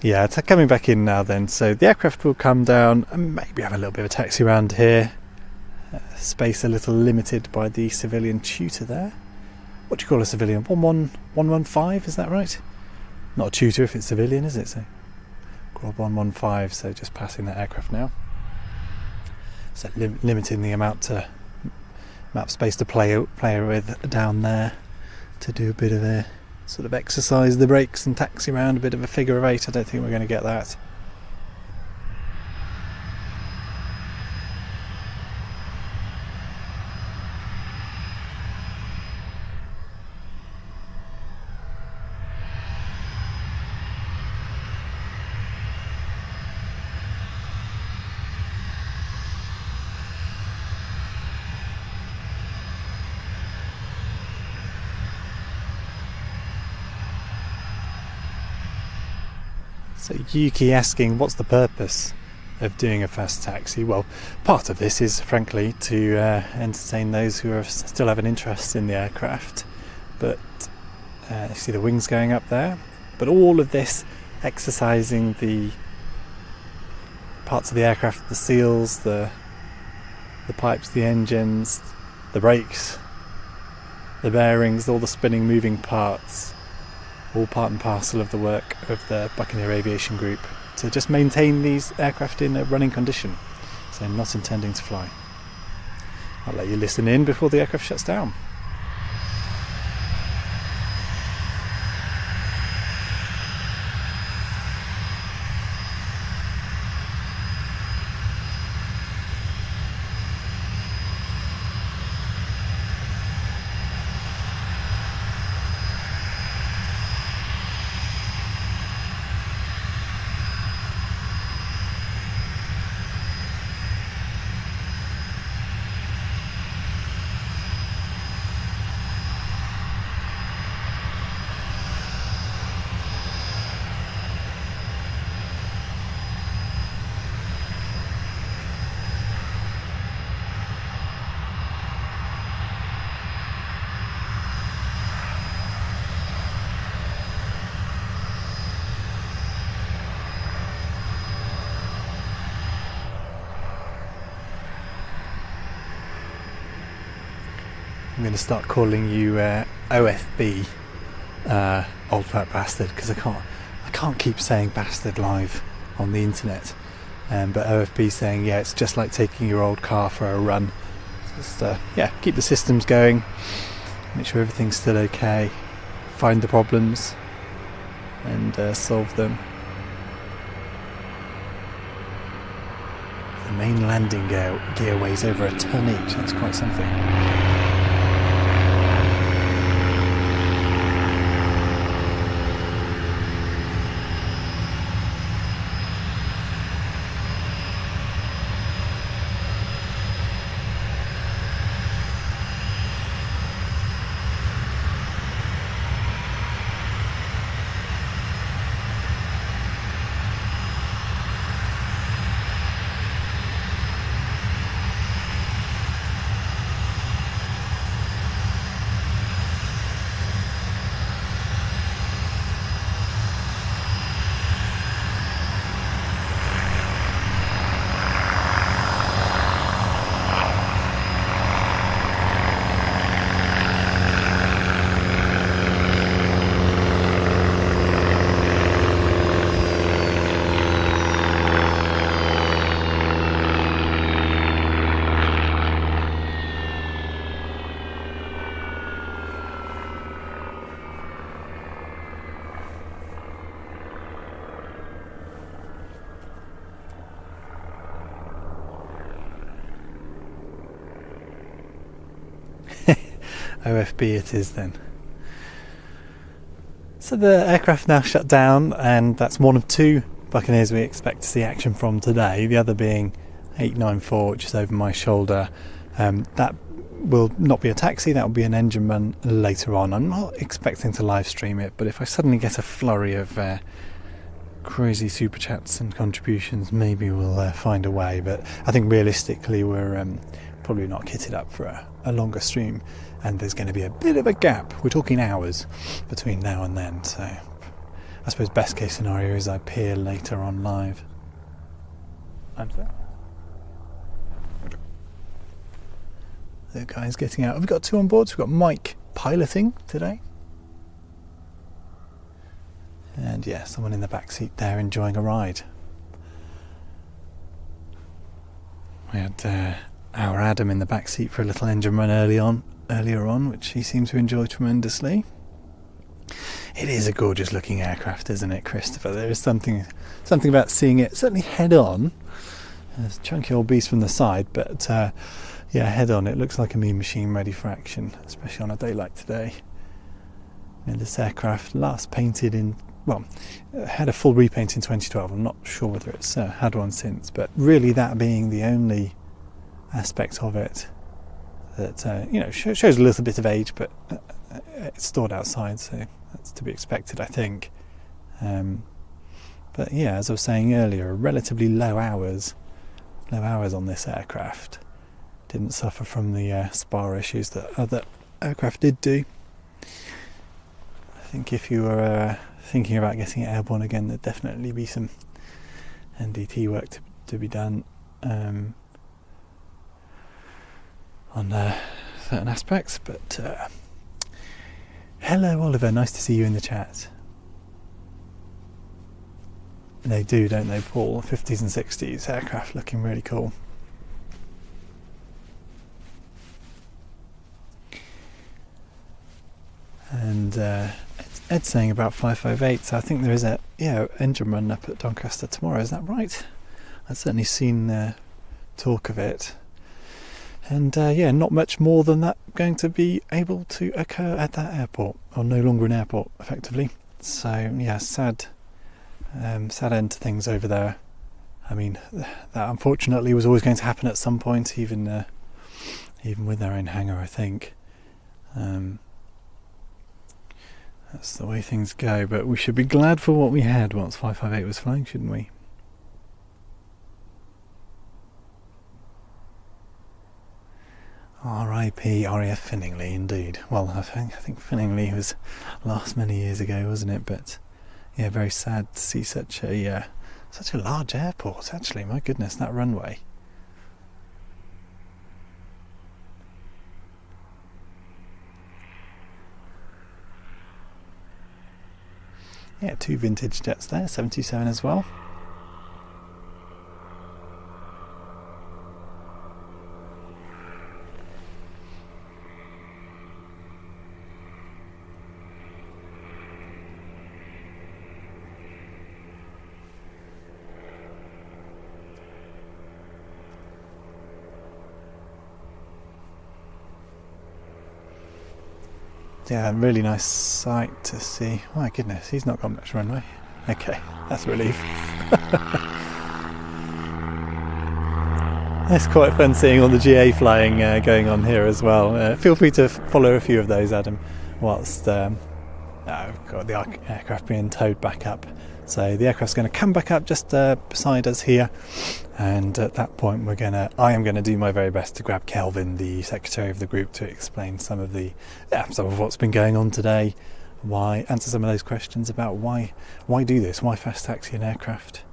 Speaker 1: Yeah, it's coming back in now then, so the aircraft will come down and maybe have a little bit of a taxi around here. Space a little limited by the civilian tutor there. What do you call a civilian? 115, is that right? Not a tutor if it's civilian, is it? So called 115, so just passing that aircraft now. So limiting the amount of space to play with down there, to do a bit of a sort of exercise the brakes and taxi around, a bit of a figure of eight. I don't think we're going to get that. So Yuki asking, what's the purpose of doing a fast taxi? Well, part of this is frankly to entertain those who still have an interest in the aircraft, but you see the wings going up there, but all of this exercising the parts of the aircraft, the seals, the pipes, the engines, the brakes, the bearings, all the spinning moving parts, all part and parcel of the work of the Buccaneer Aviation Group to just maintain these aircraft in a running condition, so not intending to fly. I'll let you listen in before the aircraft shuts down. I'm going to start calling you OFB, old fat bastard, because I can't keep saying bastard live on the internet. But OFB saying, yeah, it's just like taking your old car for a run. Just keep the systems going, make sure everything's still okay, find the problems and solve them. The main landing gear weighs over a ton each. That's quite something. OFB it is then. So the aircraft now shut down, and that's one of two Buccaneers we expect to see action from today, the other being 894, which is over my shoulder. That will not be a taxi, that will be an engine run later on. I'm not expecting to live stream it, but if I suddenly get a flurry of crazy super chats and contributions, maybe we'll find a way. But I think realistically we're probably not kitted up for a longer stream, and there's going to be a bit of a gap. We're talking hours between now and then, so I suppose best case scenario is I appear later on live. I'm sorry. The guy's getting out. We've got 2 on board. So we've got Mike piloting today. And yeah, someone in the back seat there enjoying a ride. We had our Adam in the back seat for a little engine run earlier on, which he seemed to enjoy tremendously. It is a gorgeous looking aircraft, isn't it, Christopher? There is something about seeing it, certainly head on. There's a chunky old beast from the side, but yeah, head on, it looks like a mean machine ready for action, especially on a day like today. This aircraft last painted in, had a full repaint in 2012. I'm not sure whether it's had one since, but really that being the only aspect of it that shows a little bit of age, but it's stored outside, so that's to be expected, I think. But yeah, as I was saying earlier, relatively low hours on this aircraft. Didn't suffer from the spar issues that other aircraft did do. I think if you were thinking about getting it airborne again, there'd definitely be some NDT work to be done on certain aspects. But hello, Oliver. Nice to see you in the chat. They do, don't they, Paul? 50s and 60s aircraft looking really cool. And Ed's saying about 558, so I think there is a engine run up at Doncaster tomorrow, is that right? I've certainly seen talk of it. And not much more than that going to be able to occur at that airport, or no longer an airport, effectively. So yeah, sad end to things over there. I mean, that unfortunately was always going to happen at some point, even with their own hangar, I think. That's the way things go, but we should be glad for what we had once 558 was flying, shouldn't we? R.I.P. RAF Finningley, indeed. Well, I think Finningley was last many years ago, wasn't it? But yeah, very sad to see such a large airport. Actually, my goodness, that runway. Yeah, 2 vintage jets there, 727 as well. Yeah, really nice sight to see. My goodness, he's not got much runway. Okay, that's a relief. It's quite fun seeing all the GA flying going on here as well. Feel free to follow a few of those, Adam, whilst we've got the aircraft being towed back up. So the aircraft's going to come back up just beside us here, and at that point I am going to do my very best to grab Kelvin, the secretary of the group, to explain some of what's been going on today, answer some of those questions about why do this, why fast taxi an aircraft,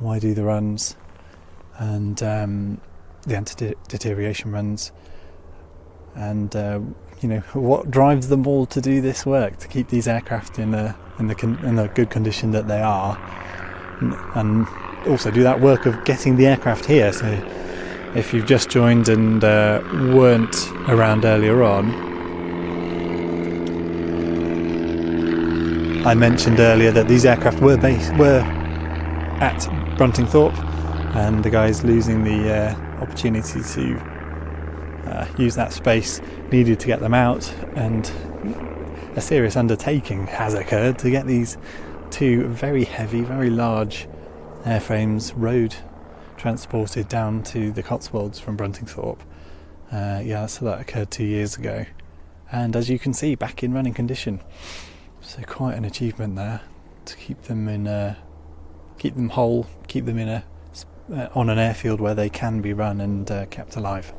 Speaker 1: why do the runs, and the anti-deterioration runs, and what drives them all to do this work, to keep these aircraft in the good condition that they are, and also do that work of getting the aircraft here. So if you've just joined and weren't around earlier on, I mentioned earlier that these aircraft were at Bruntingthorpe, and the guys losing the opportunity to use that space needed to get them out, and a serious undertaking has occurred to get these 2 very heavy, very large airframes road transported down to the Cotswolds from Bruntingthorpe. So that occurred 2 years ago, and as you can see, back in running condition. So quite an achievement there to keep them whole, keep them on an airfield where they can be run and kept alive.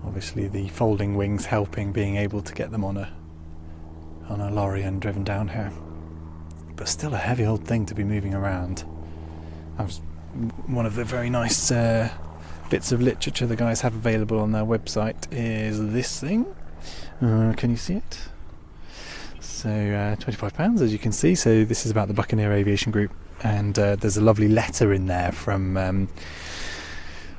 Speaker 1: Obviously, the folding wings helping, being able to get them on a lorry and driven down here. But still a heavy old thing to be moving around. One of the very nice bits of literature the guys have available on their website is this thing. Can you see it? So £25, as you can see. So this is about the Buccaneer Aviation Group, and there's a lovely letter in there from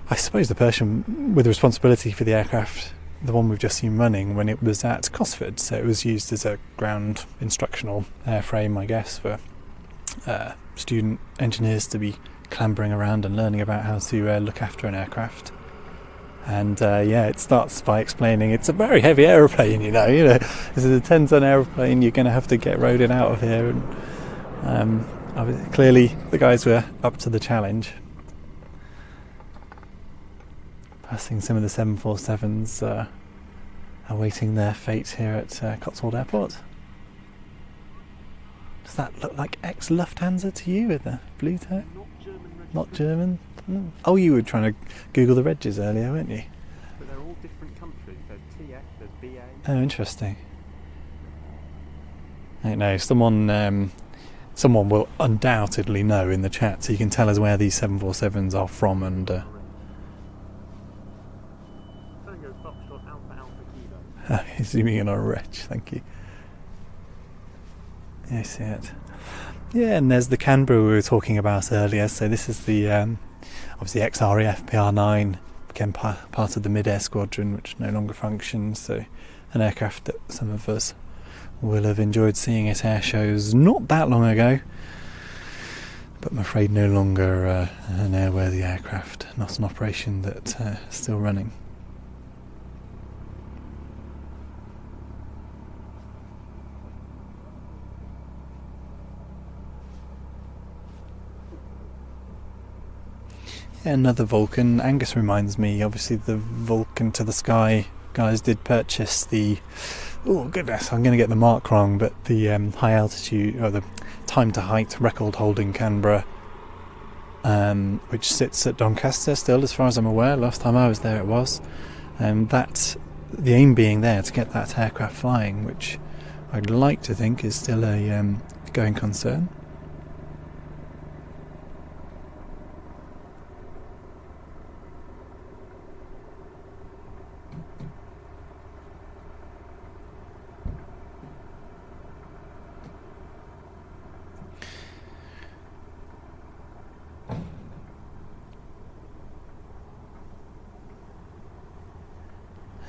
Speaker 1: I suppose the person with responsibility for the aircraft, the one we've just seen running, when it was at Cotswold. So it was used as a ground instructional airframe, I guess, for student engineers to be clambering around and learning about how to look after an aircraft. And it starts by explaining it's a very heavy aeroplane, this is a 10-ton aeroplane, you're going to have to get rowed out of here. And clearly the guys were up to the challenge. Passing some of the 747s awaiting their fate here at Cotswold Airport. Does that look like ex-Lufthansa to you with the blue tag? Not German? Oh, you were trying to Google the regs earlier, weren't you?
Speaker 2: But they're all different countries. There's TF, there's BA.
Speaker 1: Oh, interesting. I don't know. Someone will undoubtedly know in the chat, so you can tell us where these 747s are from and...
Speaker 2: Tango Foxtrot Alpha Alpha Kilo.
Speaker 1: zooming in on a reg, thank you. Yeah, I see it. Yeah, and there's the Canberra we were talking about earlier. So this is the obviously ex-RAF PR9, became part of the mid-air squadron, which no longer functions. So an aircraft that some of us will have enjoyed seeing at air shows not that long ago, but I'm afraid no longer an airworthy aircraft, not an operation that's still running. Another Vulcan. Angus reminds me, obviously the Vulcan to the Sky guys did purchase the, oh goodness, I'm going to get the mark wrong, but the high altitude, or the time to height record holding Canberra, which sits at Doncaster still, as far as I'm aware. Last time I was there it was. That, the aim being there to get that aircraft flying, which I'd like to think is still a going concern.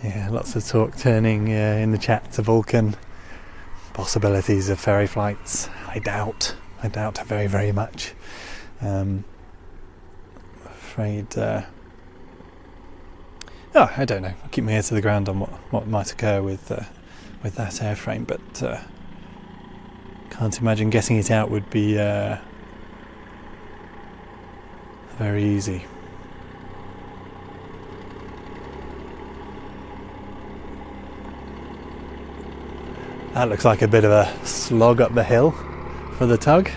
Speaker 1: Yeah, lots of talk turning in the chat to Vulcan. Possibilities of ferry flights. I doubt very, very much. Afraid. I don't know. I'll keep my ear to the ground on what might occur with that airframe, but can't imagine getting it out would be very easy. That looks like a bit of a slog up the hill for the tug.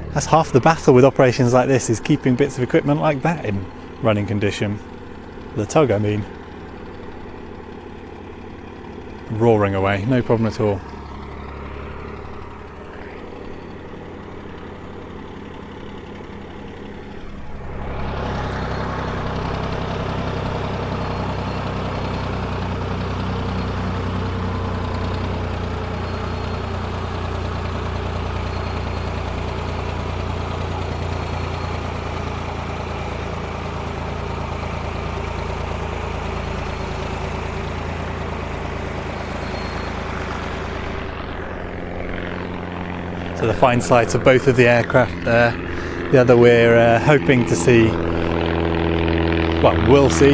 Speaker 1: That's half the battle with operations like this, is keeping bits of equipment like that in running condition. The tug, I mean. Roaring away, no problem at all. So the fine sight of both of the aircraft there. The other we're hoping to see, well, we'll see,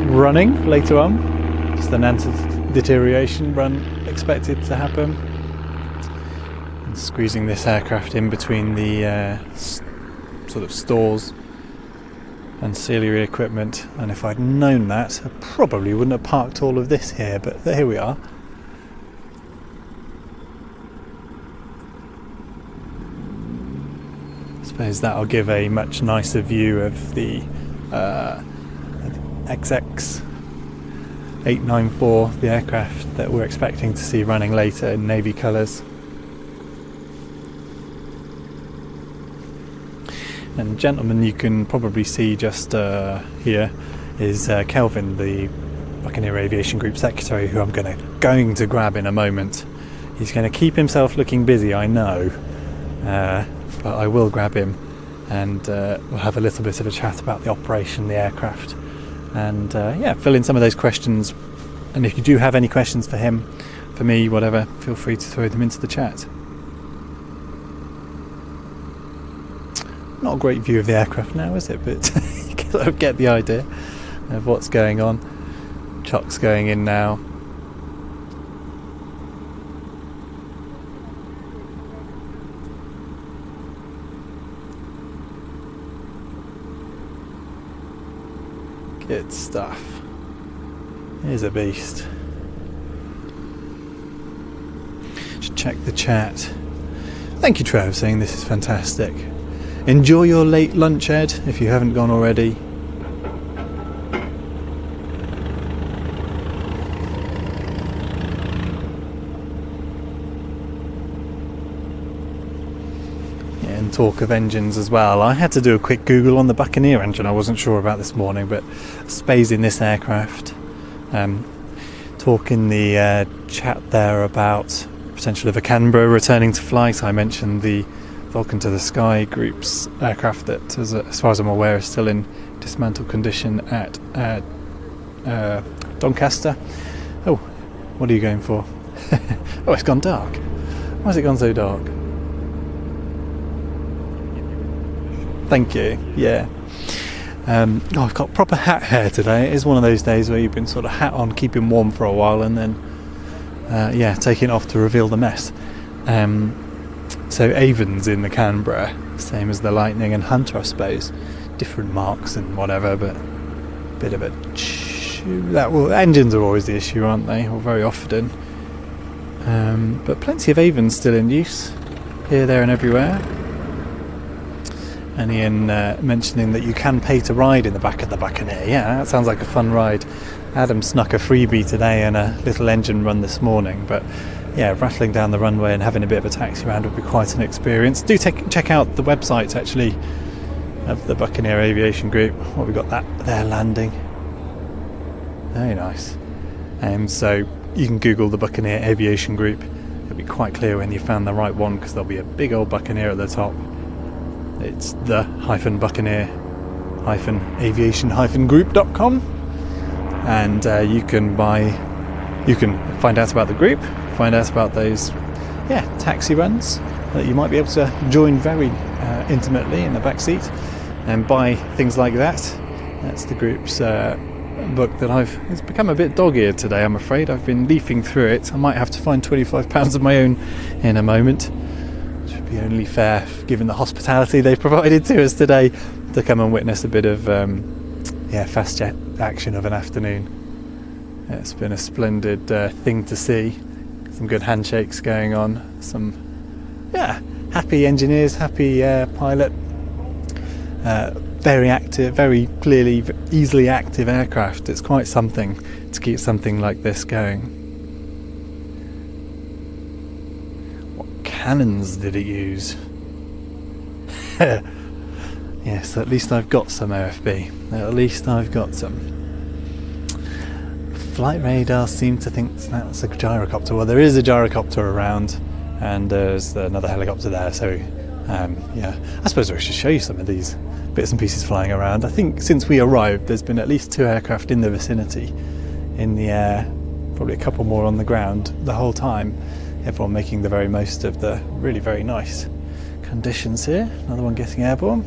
Speaker 1: running later on. Just an anti-deterioration run expected to happen. And squeezing this aircraft in between the sort of stores and ancillary equipment, and if I'd known that, I probably wouldn't have parked all of this here, but here we are. I suppose that'll give a much nicer view of the XX894, the aircraft that we're expecting to see running later in navy colours. And gentlemen, you can probably see just here is Kelvin, the Buccaneer Aviation Group secretary, who I'm going to grab in a moment. He's going to keep himself looking busy, I know, but I will grab him, and we'll have a little bit of a chat about the operation, the aircraft, and fill in some of those questions. And if you do have any questions for him, for me, whatever, feel free to throw them into the chat. Not a great view of the aircraft now, is it? But you can sort of get the idea of what's going on. Chock's going in now. Good stuff. Here's a beast. Just check the chat. Thank you, Trev, saying this is fantastic. Enjoy your late lunch, Ed, if you haven't gone already. Yeah, and talk of engines as well. I had to do a quick Google on the Buccaneer engine. I wasn't sure about this morning, but space in this aircraft. Talk in the chat there about potential of a Canberra returning to flight. I mentioned the Vulcan to the Sky Group's aircraft that, as far as I'm aware, is still in dismantled condition at Doncaster. Oh, what are you going for? Oh, it's gone dark. Why has it gone so dark? Thank you. Yeah. I've got proper hat hair today. It is one of those days where you've been sort of hat on, keeping warm for a while, and then taking it off to reveal the mess. So Avon's in the Canberra, same as the Lightning and Hunter, I suppose. Different marks and whatever, but a bit of a engines are always the issue, aren't they? Or very often. But plenty of Avons still in use, here, there, and everywhere. And Ian mentioning that you can pay to ride in the back of the Buccaneer. Yeah, that sounds like a fun ride. Adam snuck a freebie today and a little engine run this morning, but yeah, rattling down the runway and having a bit of a taxi around would be quite an experience. Do check out the website, actually, of the Buccaneer Aviation Group. What we got that there landing. Very nice. So you can Google the Buccaneer Aviation Group. It'll be quite clear when you found the right one, because there'll be a big old Buccaneer at the top. It's the Buccaneer-aviation-group.com, and you can find out about the group, find out about those taxi runs that you might be able to join very intimately in the back seat, and buy things like that. That's the group's book that it's become a bit dog-eared today, I'm afraid. I've been leafing through it. I might have to find £25 of my own in a moment. Should be only fair, given the hospitality they've provided to us today, to come and witness a bit of fast jet action of an afternoon. It's been a splendid thing to see. Some good handshakes going on. Some happy engineers, happy pilot. Very active, very clearly, easily active aircraft. It's quite something to keep something like this going. Cannons did it use? Yes, at least I've got some OFB. At least I've got some. Flight radar seem to think that's a gyrocopter. Well, there is a gyrocopter around, and there's another helicopter there, so I suppose I should show you some of these bits and pieces flying around. I think since we arrived, there's been at least 2 aircraft in the vicinity, in the air, probably a couple more on the ground the whole time. Everyone making the very most of the really very nice conditions here. Another one getting airborne.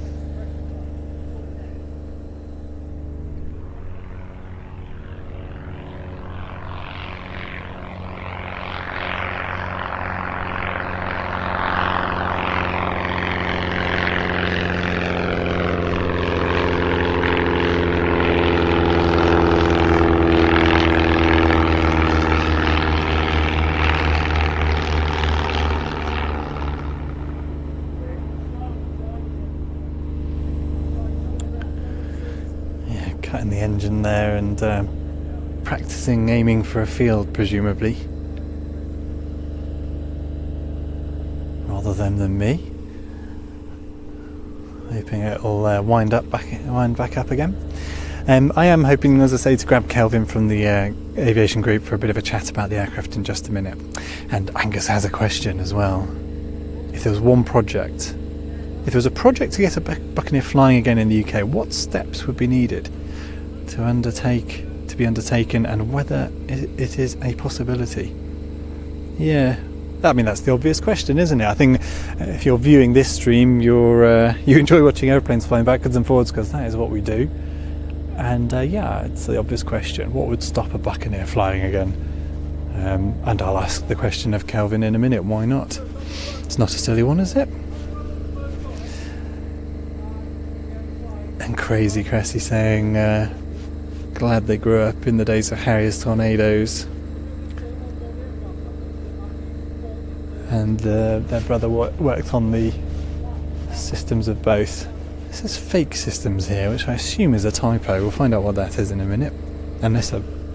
Speaker 1: there and practicing aiming for a field, presumably, rather than me. Hoping it'll wind back up again. I am hoping, as I say, to grab Kelvin from the aviation group for a bit of a chat about the aircraft in just a minute. And Angus has a question as well. If there was one project, if there was a project to get a Buccaneer flying again in the UK, what steps would be needed to be undertaken, and whether it is a possibility? Yeah, I mean, that's the obvious question, isn't it? I think if you're viewing this stream, you enjoy watching airplanes flying backwards and forwards, because that is what we do. And yeah, it's the obvious question: what would stop a Buccaneer flying again? And I'll ask the question of Kelvin in a minute. Why not? It's not a silly one, is it? And Crazy Cressy saying, glad they grew up in the days of Harriers tornadoes. And their brother worked on the systems of both. This is fake systems here, which I assume is a typo. We'll find out what that is in a minute, unless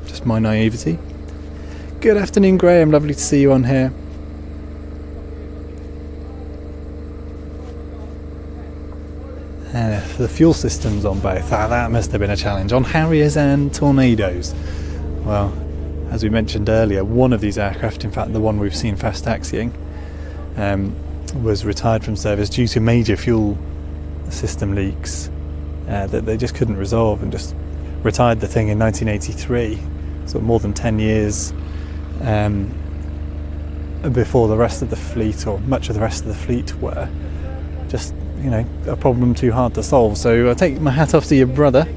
Speaker 1: just my naivety. Good afternoon, Graham. Lovely to see you on here. The fuel systems on both. That must have been a challenge. On Harriers and Tornadoes. Well, as we mentioned earlier, one of these aircraft, in fact the one we've seen fast taxiing, was retired from service due to major fuel system leaks that they just couldn't resolve, and just retired the thing in 1983, so more than 10 years before the rest of the fleet, or much of the rest of the fleet, were just, a problem too hard to solve. So I take my hat off to your brother,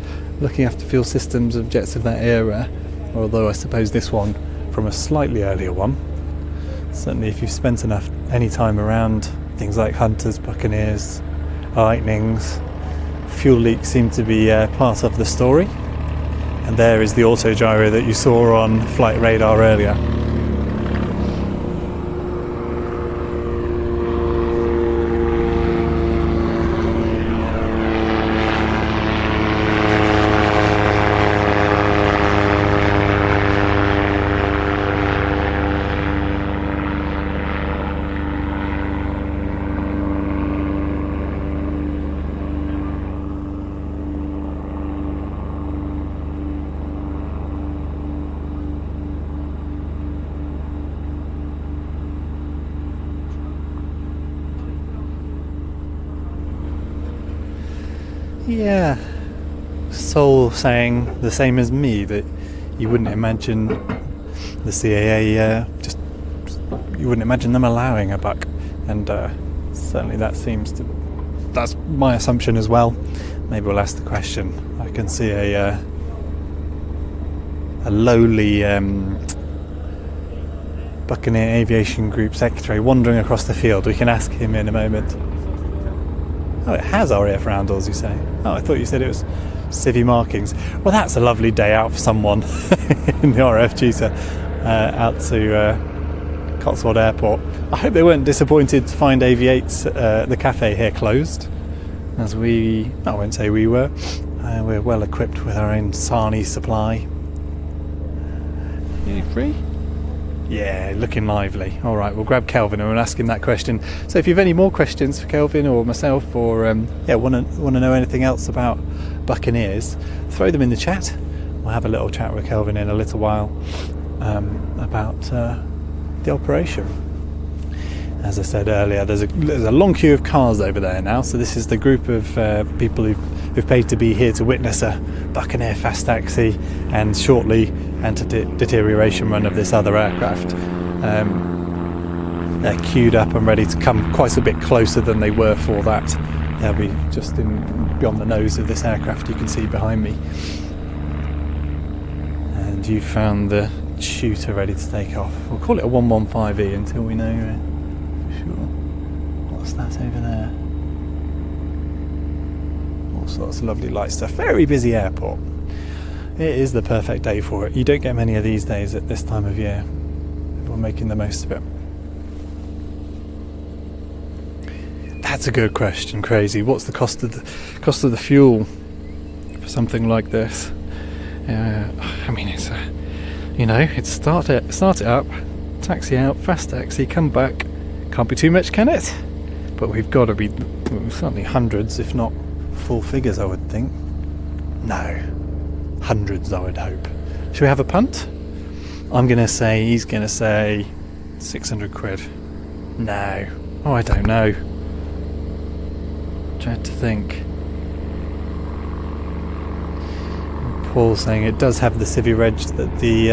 Speaker 1: looking after fuel systems of jets of that era, although I suppose this one from a slightly earlier one. Certainly if you've spent any time around things like Hunters, Buccaneers, Lightnings, fuel leaks seem to be part of the story. And there is the autogyro that you saw on flight radar earlier. Yeah, Soul saying the same as me, that you wouldn't imagine the CAA you wouldn't imagine them allowing a buck, and certainly that's my assumption as well. Maybe we'll ask the question. I can see a lowly Buccaneer Aviation Group secretary wandering across the field. We can ask him in a moment. Oh, it has RAF roundels, you say? Oh, I thought you said it was civvy markings. Well, that's a lovely day out for someone in the RAF tutor out to Cotswold Airport. I hope they weren't disappointed to find Aviate, the cafe here, closed, as I won't say we were. We're well equipped with our own sarnie supply. You free? Yeah, looking lively. All right, we'll grab Kelvin and we'll ask him that question. So if you have any more questions for Kelvin or myself, or want to know anything else about Buccaneers, throw them in the chat. We'll have a little chat with Kelvin in a little while about the operation. As I said earlier, there's a long queue of cars over there now. So this is the group of people who've paid to be here to witness a Buccaneer fast taxi and shortly anti-deterioration run of this other aircraft. They're queued up and ready to come quite a bit closer than they were for that. They'll be just beyond the nose of this aircraft you can see behind me. And you found the shooter ready to take off. We'll call it a 115E until we know for sure. What's that over there? All sorts of lovely light stuff. Very busy airport. It is the perfect day for it. You don't get many of these days at this time of year. Everyone making the most of it. That's a good question, Crazy. What's the cost of the fuel for something like this? I mean, it's it's start it up, taxi out, fast taxi, come back. Can't be too much, can it? But we've got to be certainly hundreds, if not full figures, I would think. No, hundreds, I would hope. Should we have a punt? He's going to say 600 quid. No. Oh, I don't know. Dread to think. Paul saying it does have the Civi Reg that the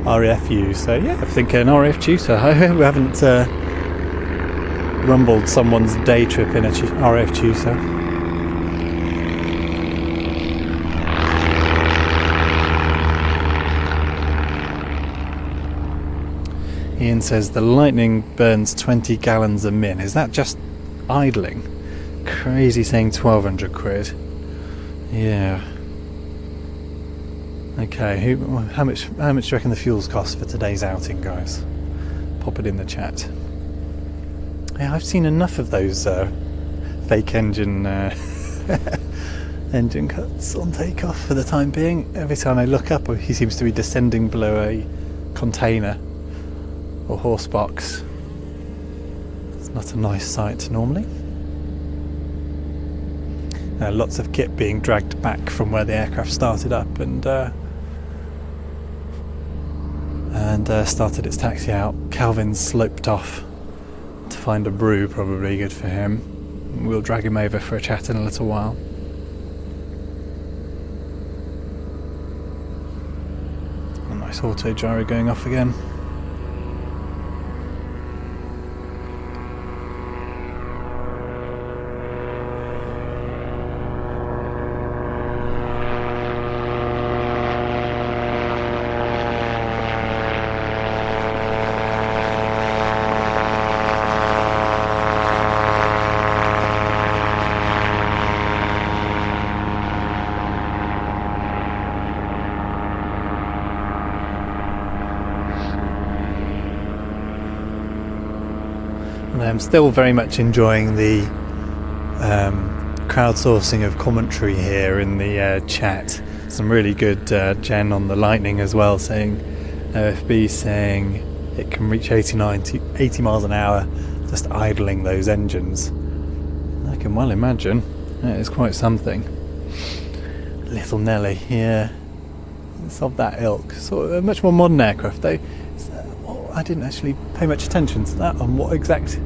Speaker 1: RAF use. So yeah, I think an RAF tutor. I hope we haven't rumbled someone's day trip in a RAF tutor. Ian says the Lightning burns 20 gallons a min. Is that just idling? Crazy saying 1,200 quid. Yeah. Okay, how much do you reckon the fuels cost for today's outing, guys? Pop it in the chat. Yeah, I've seen enough of those fake engine engine cuts on takeoff for the time being. Every time I look up, he seems to be descending below a container or horse box. It's not a nice sight normally. Lots of kit being dragged back from where the aircraft started up and started its taxi out. Calvin's sloped off to find a brew, probably good for him. We'll drag him over for a chat in a little while. A nice auto gyro going off again. I'm still very much enjoying the crowdsourcing of commentary here in the chat. Some really good Jen on the Lightning as well, saying OFB saying it can reach 80 miles an hour just idling those engines. I can well imagine. It's quite something. Little Nelly, yeah. It's of that ilk. Sort of a much more modern aircraft though. I didn't actually pay much attention to that on what exact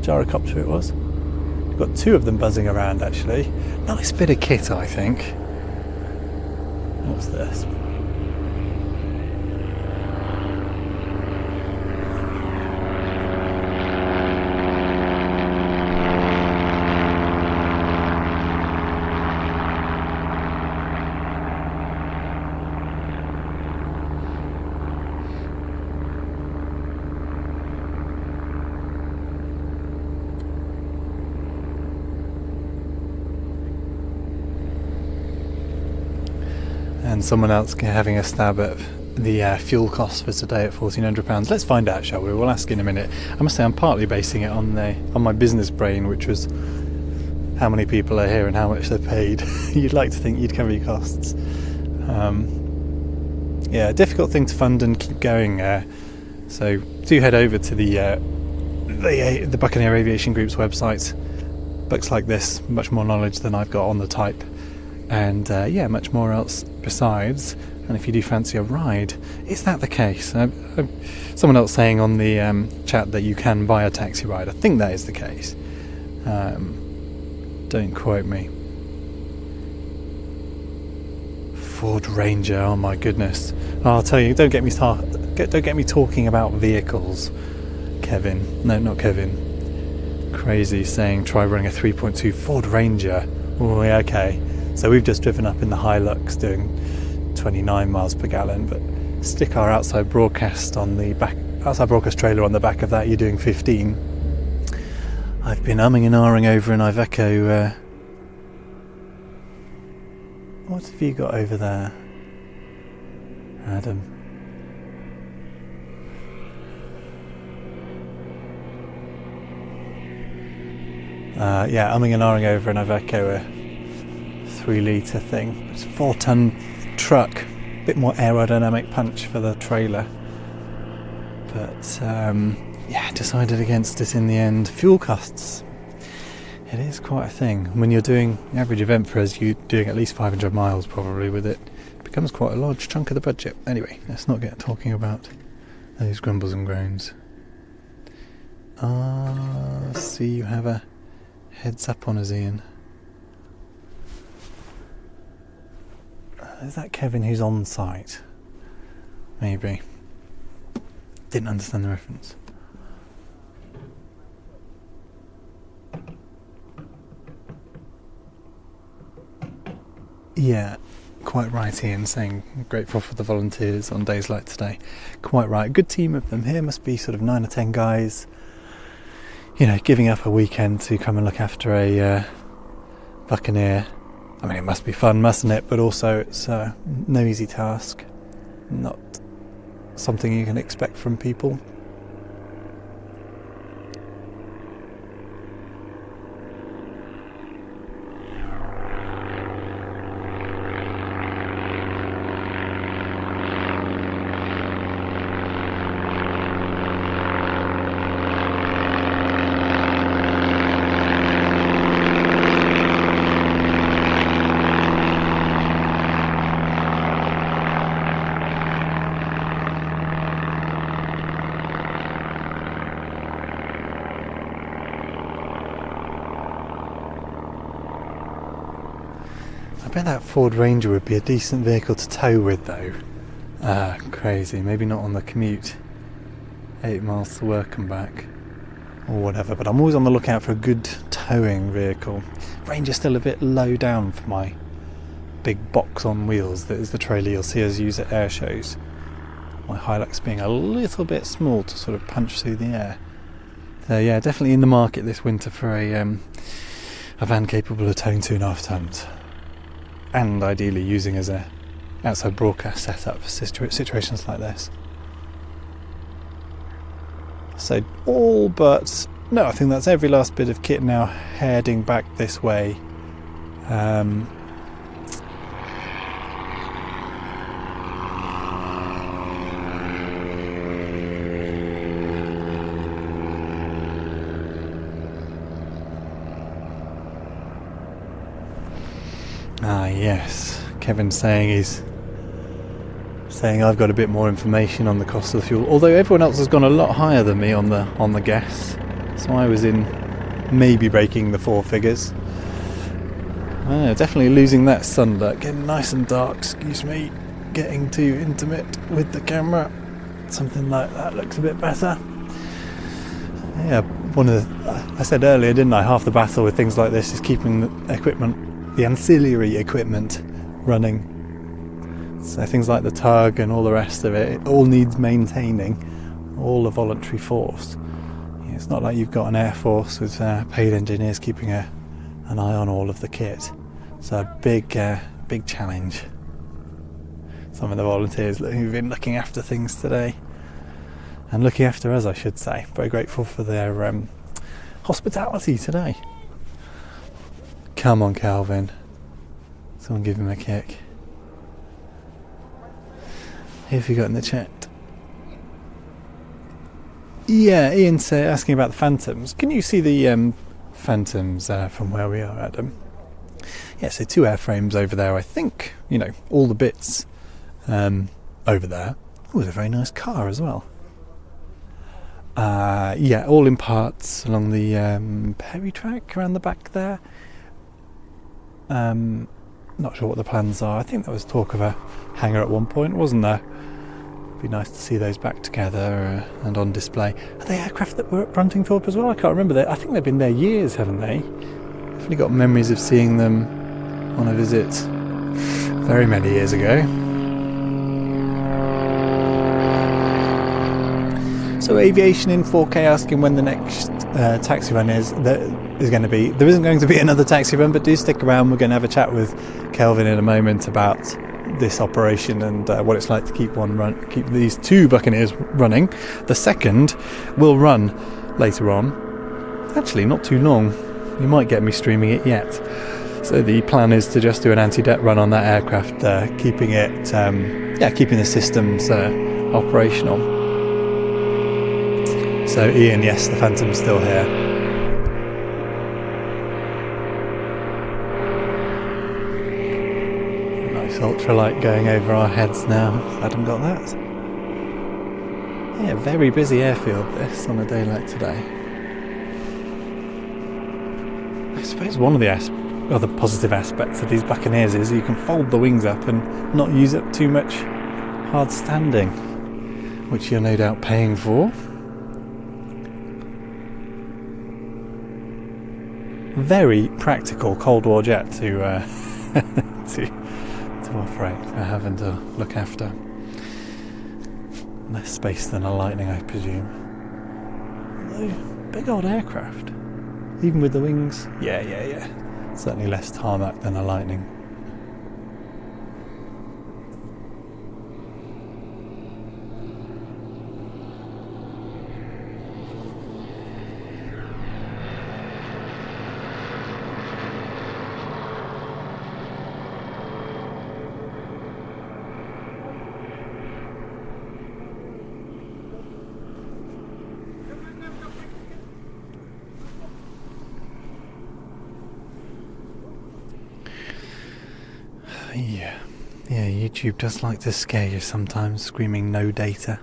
Speaker 1: gyrocopter it was. We've got two of them buzzing around actually. Nice bit of kit, I think. What's this? And someone else having a stab at the fuel costs for today at £1,400. Let's find out, shall we? We'll ask in a minute. I must say I'm partly basing it on my business brain, which was how many people are here and how much they're paid. You'd like to think you'd cover your costs. Yeah, difficult thing to fund and keep going. So do head over to the Buccaneer Aviation Group's website. Books like this, much more knowledge than I've got on the type. And yeah, much more else besides. And if you do fancy a ride, is that the case? Someone else saying on the chat that you can buy a taxi ride. I think that is the case. Don't quote me. Ford Ranger, oh my goodness. Oh, I'll tell you, don't get me talking about vehicles, Kevin. No, not Kevin. Crazy saying try running a 3.2 Ford Ranger. Oh, yeah, okay. So we've just driven up in the Hilux doing 29 miles per gallon, but stick our outside broadcast trailer on the back of that, you're doing 15. I've been umming and ahhing over an Iveco. What have you got over there, Adam? Yeah, umming and ahhing over an Iveco 3 litre thing. It's 4 ton truck, a bit more aerodynamic punch for the trailer. But decided against it in the end. Fuel costs. It is quite a thing. When you're doing the average event for us, you're doing at least 500 miles probably with it. It becomes quite a large chunk of the budget. Anyway, let's not get talking about those grumbles and groans. See, you have a heads up on us, Ian. Is that Kevin who's on site? Maybe. Didn't understand the reference. Yeah, quite right, Ian, saying grateful for the volunteers on days like today. Quite right. Good team of them here. Must be sort of 9 or 10 guys, giving up a weekend to come and look after a Buccaneer. I mean, it must be fun, mustn't it? But also it's no easy task. Not something you can expect from people. I bet that Ford Ranger would be a decent vehicle to tow with, though. Crazy. Maybe not on the commute. 8 miles to work and back, or whatever. But I'm always on the lookout for a good towing vehicle. Ranger's still a bit low down for my big box on wheels that is the trailer you'll see us use at air shows. My Hilux being a little bit small to sort of punch through the air. So yeah, definitely in the market this winter for a van capable of towing 2.5 tons. And ideally using as a outside broadcast setup for situations like this. So all but... no, I think that's every last bit of kit now heading back this way. Yes, Kevin's saying I've got a bit more information on the cost of the fuel, although everyone else has gone a lot higher than me on the gas, so I was in maybe breaking the 4 figures. Definitely losing that sunlight, getting nice and dark, excuse me, getting too intimate with the camera. Something like that looks a bit better. Yeah, I said earlier, didn't I, half the battle with things like this is keeping the equipment, the ancillary equipment, running. So things like the tug and all the rest of it all needs maintaining, all a voluntary force. It's not like you've got an air force with paid engineers keeping an eye on all of the kit. So a big challenge. Some of the volunteers who've been looking after things today, and looking after us, I should say. Very grateful for their hospitality today. Come on, Calvin. Someone give him a kick. Who have you got in the chat? Yeah, Ian's asking about the Phantoms. Can you see the Phantoms from where we are, Adam? Yeah, so 2 airframes over there, I think. All the bits over there. Oh, it's a very nice car as well. Yeah, all in parts along the Perry track around the back there. Not sure what the plans are. I think there was talk of a hangar at one point, wasn't there? Be nice to see those back together and on display. Are they aircraft that were at Bruntingthorpe as well? I can't remember. I think they've been there years, haven't they? Definitely got memories of seeing them on a visit very many years ago. So Aviation in 4K asking when the next taxi run is going to be. There isn't going to be another taxi run, but do stick around. We're going to have a chat with Kelvin in a moment about this operation and what it's like to keep these 2 Buccaneers running. The second will run later on. Actually, not too long. You might get me streaming it yet. So the plan is to just do an anti-debt run on that aircraft, keeping it, keeping the systems operational. So Ian, yes, the Phantom's still here. Nice ultralight going over our heads now. Adam got that. Yeah, very busy airfield this on a day like today. I suppose one of the other positive aspects of these Buccaneers is you can fold the wings up and not use up too much hard standing, which you're no doubt paying for. Very practical Cold War jet to to operate for having to look after. Less space than a Lightning, I presume. Although, big old aircraft. Even with the wings, yeah. Certainly less tarmac than a Lightning. Yeah, YouTube does like to scare you sometimes, screaming no data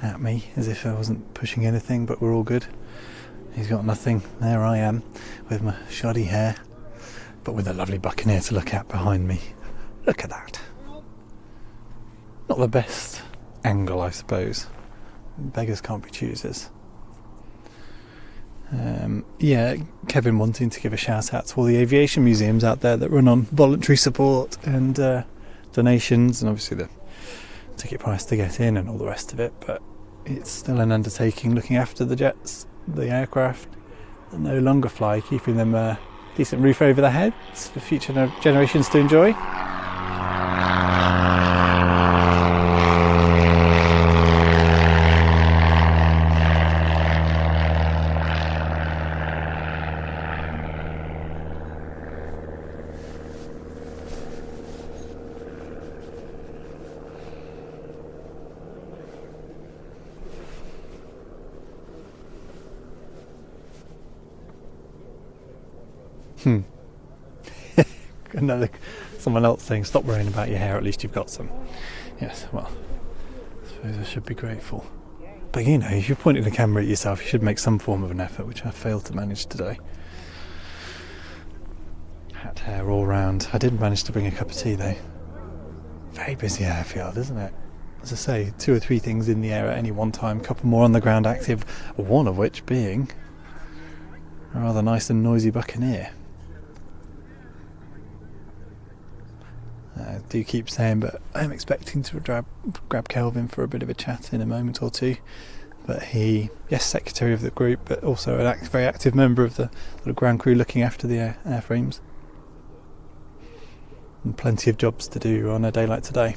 Speaker 1: at me as if I wasn't pushing anything, but we're all good. He's got nothing. There I am with my shoddy hair, but with a lovely Buccaneer to look at behind me. Look at that. Not the best angle, I suppose. Beggars can't be choosers. Kevin wanting to give a shout out to all the aviation museums out there that run on voluntary support and donations, and obviously the ticket price to get in and all the rest of it, but it's still an undertaking looking after the jets, the aircraft that no longer fly, keeping them a decent roof over their heads for future generations to enjoy. Someone else saying, stop worrying about your hair, at least you've got some. Yes, well, I suppose I should be grateful. But you know, if you're pointing the camera at yourself, you should make some form of an effort, which I failed to manage today. Hat hair all round. I did manage to bring a cup of tea though. Very busy airfield, isn't it? As I say, 2 or 3 things in the air at any one time, a couple more on the ground active, one of which being a rather nice and noisy Buccaneer. I do keep saying, but I'm expecting to grab Kelvin for a bit of a chat in a moment or two. But he, yes, secretary of the group, but also a very active member of the sort of ground crew looking after the airframes. And plenty of jobs to do on a day like today.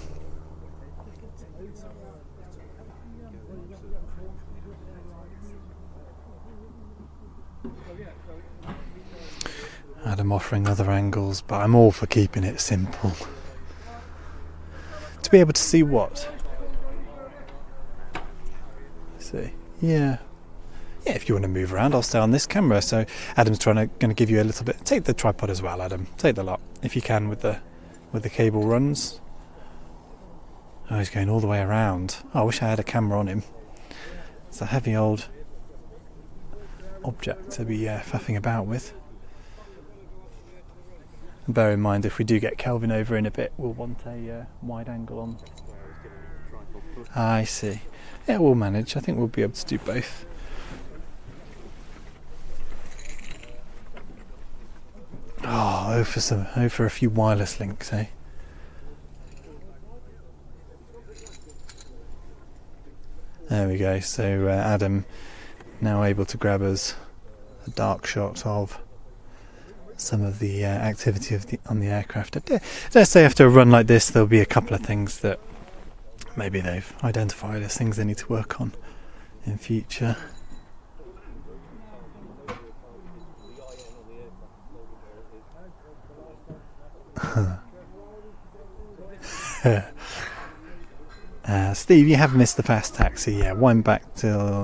Speaker 1: Adam offering other angles, but I'm all for keeping it simple. To be able to see what? See, yeah, if you want to move around, I'll stay on this camera. So Adam's going to give you a little bit. Take the tripod as well, Adam. Take the lot if you can with the cable runs. Oh, he's going all the way around. Oh, I wish I had a camera on him. It's a heavy old object to be faffing about with. Bear in mind, if we do get Kelvin over in a bit, we'll want a wide angle on. I see. Yeah, we'll manage. I think we'll be able to do both. Oh, for a few wireless links, eh? There we go. So Adam now able to grab us a dark shot of some of the activity on the aircraft. Let's say after a run like this, there'll be a couple of things that maybe they've identified as things they need to work on in future. Steve, you have missed the fast taxi. Yeah, wind back till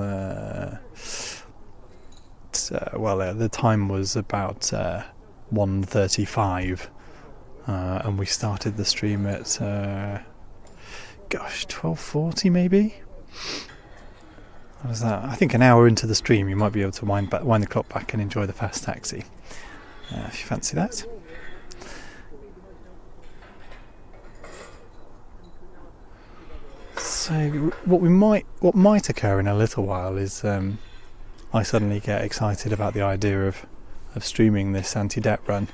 Speaker 1: the time was about 1:35, and we started the stream at 12:40 maybe. What was that? I think an hour into the stream you might be able to wind the clock back and enjoy the fast taxi, if you fancy that. So what might occur in a little while is I suddenly get excited about the idea of streaming this anti-debt run.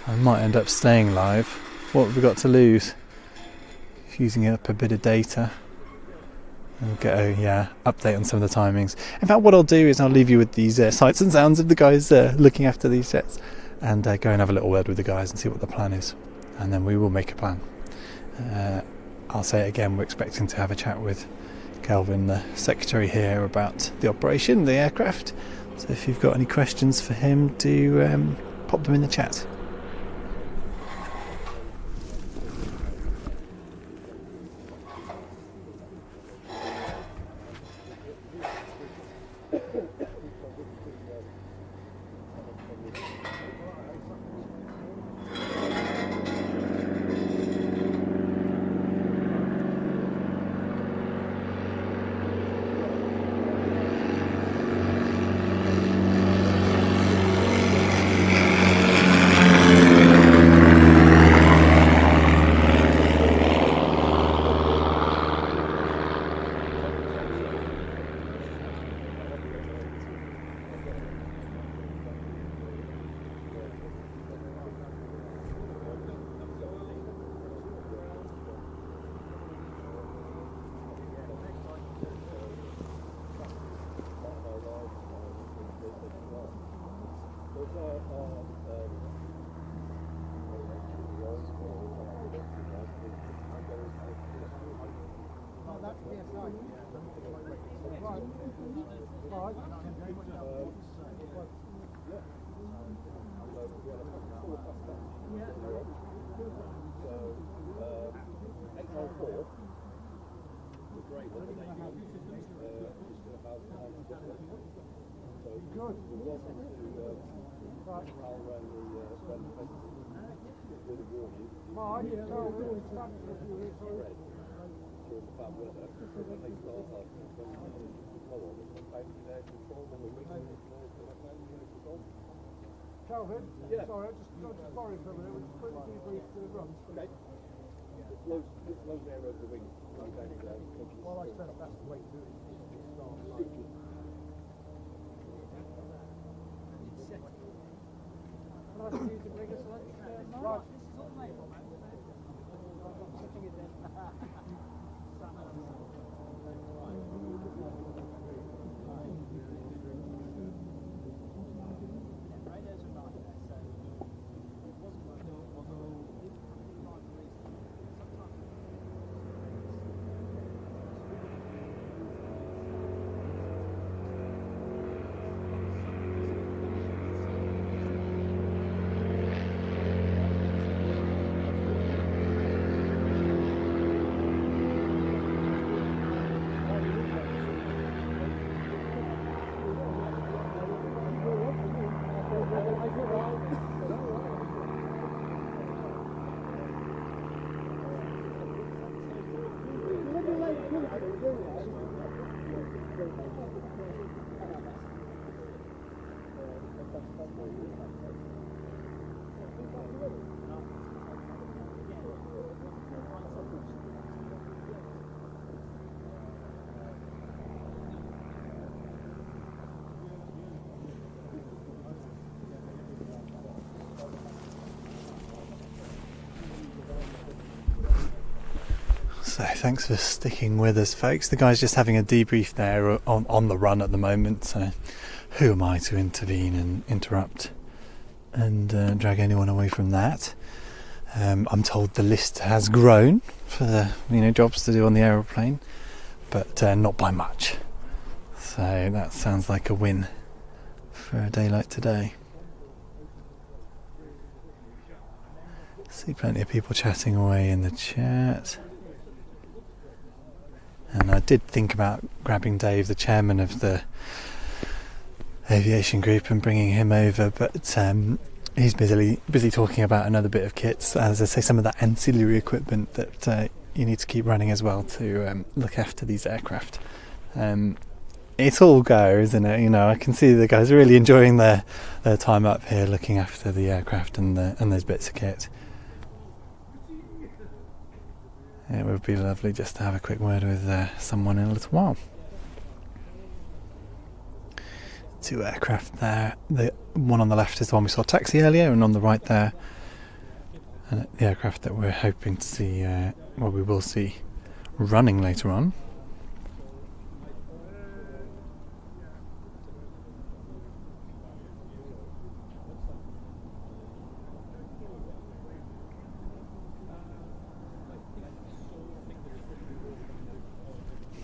Speaker 1: I might end up staying live. What have we got to lose? Using up a bit of data. We'll get a update on some of the timings. In fact, what I'll do is I'll leave you with these sights and sounds of the guys looking after these jets, and go and have a little word with the guys and see what the plan is, and then we will make a plan. I'll say it again, we're expecting to have a chat with Kelvin, the secretary here, about the operation, the aircraft. So if you've got any questions for him, do pop them in the chat.
Speaker 2: Calvin? Yeah. Sorry, I just borrowed from a minute. We'll just put the debrief to the runs. Okay. Loads there over the wing. Well, I said that's the way to do it. Can I ask you to bring us lunch? Right. This is all made, man. Sitting it in.
Speaker 1: So thanks for sticking with us, folks. The guy's just having a debrief there on the run at the moment, so who am I to intervene and interrupt and drag anyone away from that? I'm told the list has grown for the jobs to do on the aeroplane, but not by much. So that sounds like a win for a day like today. See plenty of people chatting away in the chat. And I did think about grabbing Dave, the chairman of the aviation group, and bringing him over, but he's busy talking about another bit of kits, as I say, some of that ancillary equipment that you need to keep running as well to look after these aircraft. It's all go, isn't it? You know, I can see the guys really enjoying their time up here looking after the aircraft and those bits of kit. It would be lovely just to have a quick word with someone in a little while. 2 aircraft there. The one on the left is the one we saw taxi earlier, and on the right there, the aircraft that we're hoping to see, we will see running later on.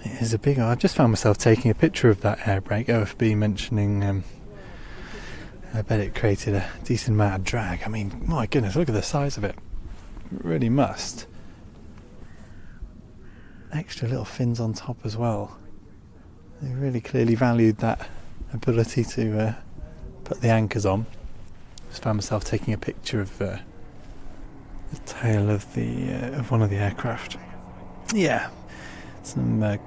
Speaker 1: It is a big. I've just found myself taking a picture of that air brake. OFB mentioning, I bet it created a decent amount of drag. I mean, my goodness, look at the size of it. It really must. Extra little fins on top as well. They really clearly valued that ability to put the anchors on. Just found myself taking a picture of the tail of of one of the aircraft. Yeah, some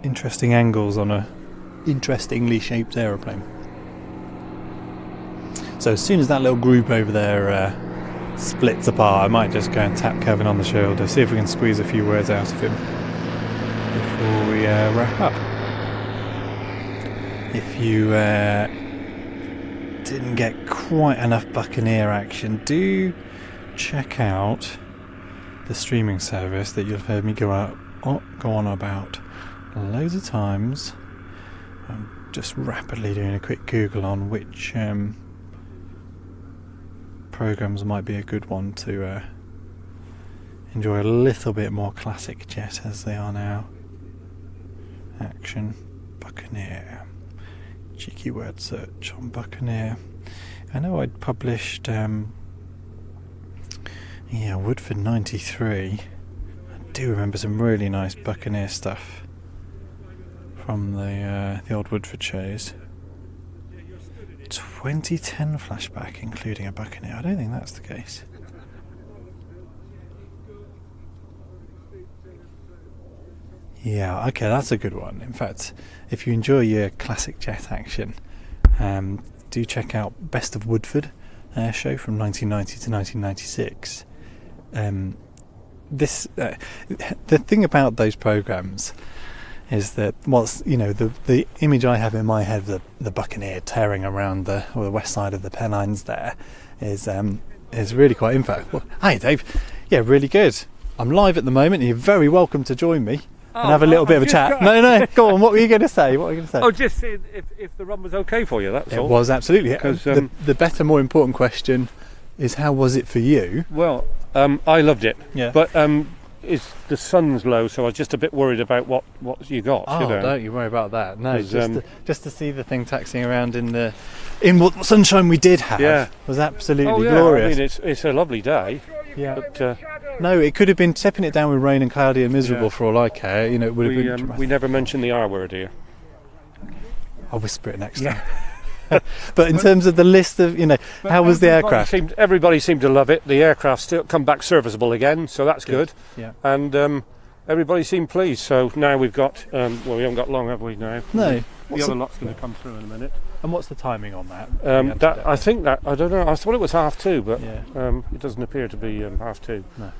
Speaker 1: interesting angles on a interestingly shaped aeroplane. So as soon as that little group over there splits apart, I might just go and tap Kevin on the shoulder, see if we can squeeze a few words out of him before we wrap up. If you didn't get quite enough Buccaneer action, do check out the streaming service that you've heard me go on about loads of times. I'm just rapidly doing a quick Google on which programs might be a good one to enjoy a little bit more classic jet as they are now. Action Buccaneer. Cheeky word search on Buccaneer. I know I'd published Woodford 93. I do remember some really nice Buccaneer stuff from the old Woodford shows. 2010 flashback including a Buccaneer. I don't think that's the case. Yeah, okay, that's a good one. In fact, if you enjoy your classic jet action, do check out Best of Woodford Air Show from 1990 to 1996. The thing about those programs is that the image I have in my head of the Buccaneer tearing around the west side of the Pennines there is really quite. In fact, hi Dave, yeah, really good. I'm live at the moment, and you're very welcome to join me and have a little bit of a chat. No, go on. What were you going to say?
Speaker 3: Oh, just seeing if the run was okay for you. That's all.
Speaker 1: It was absolutely. The better, more important question is, how was it for you?
Speaker 3: Well, I loved it.
Speaker 1: Yeah.
Speaker 3: But the sun's low, so I was just a bit worried about what you got.
Speaker 1: Oh, don't you worry about that. No, just to see the thing taxiing around in what sunshine we did have was absolutely glorious.
Speaker 3: I mean, it's a lovely day.
Speaker 1: Yeah.
Speaker 3: But,
Speaker 1: no, it could have been tipping it down with rain and cloudy and miserable for all I care. It would have been.
Speaker 3: We never mentioned the R word here.
Speaker 1: I'll whisper it next time. But in terms of the list of, how was the aircraft?
Speaker 3: Everybody seemed to love it. The aircraft still come back serviceable again, so that's good.
Speaker 1: Yeah.
Speaker 3: And everybody seemed pleased. So now we've got, we haven't got long, have we now?
Speaker 1: No.
Speaker 3: The other lot's going to come through in a minute.
Speaker 1: And what's the timing on that?
Speaker 3: I don't know. I thought it was 2:30, but it doesn't appear to be 2:30.
Speaker 1: No.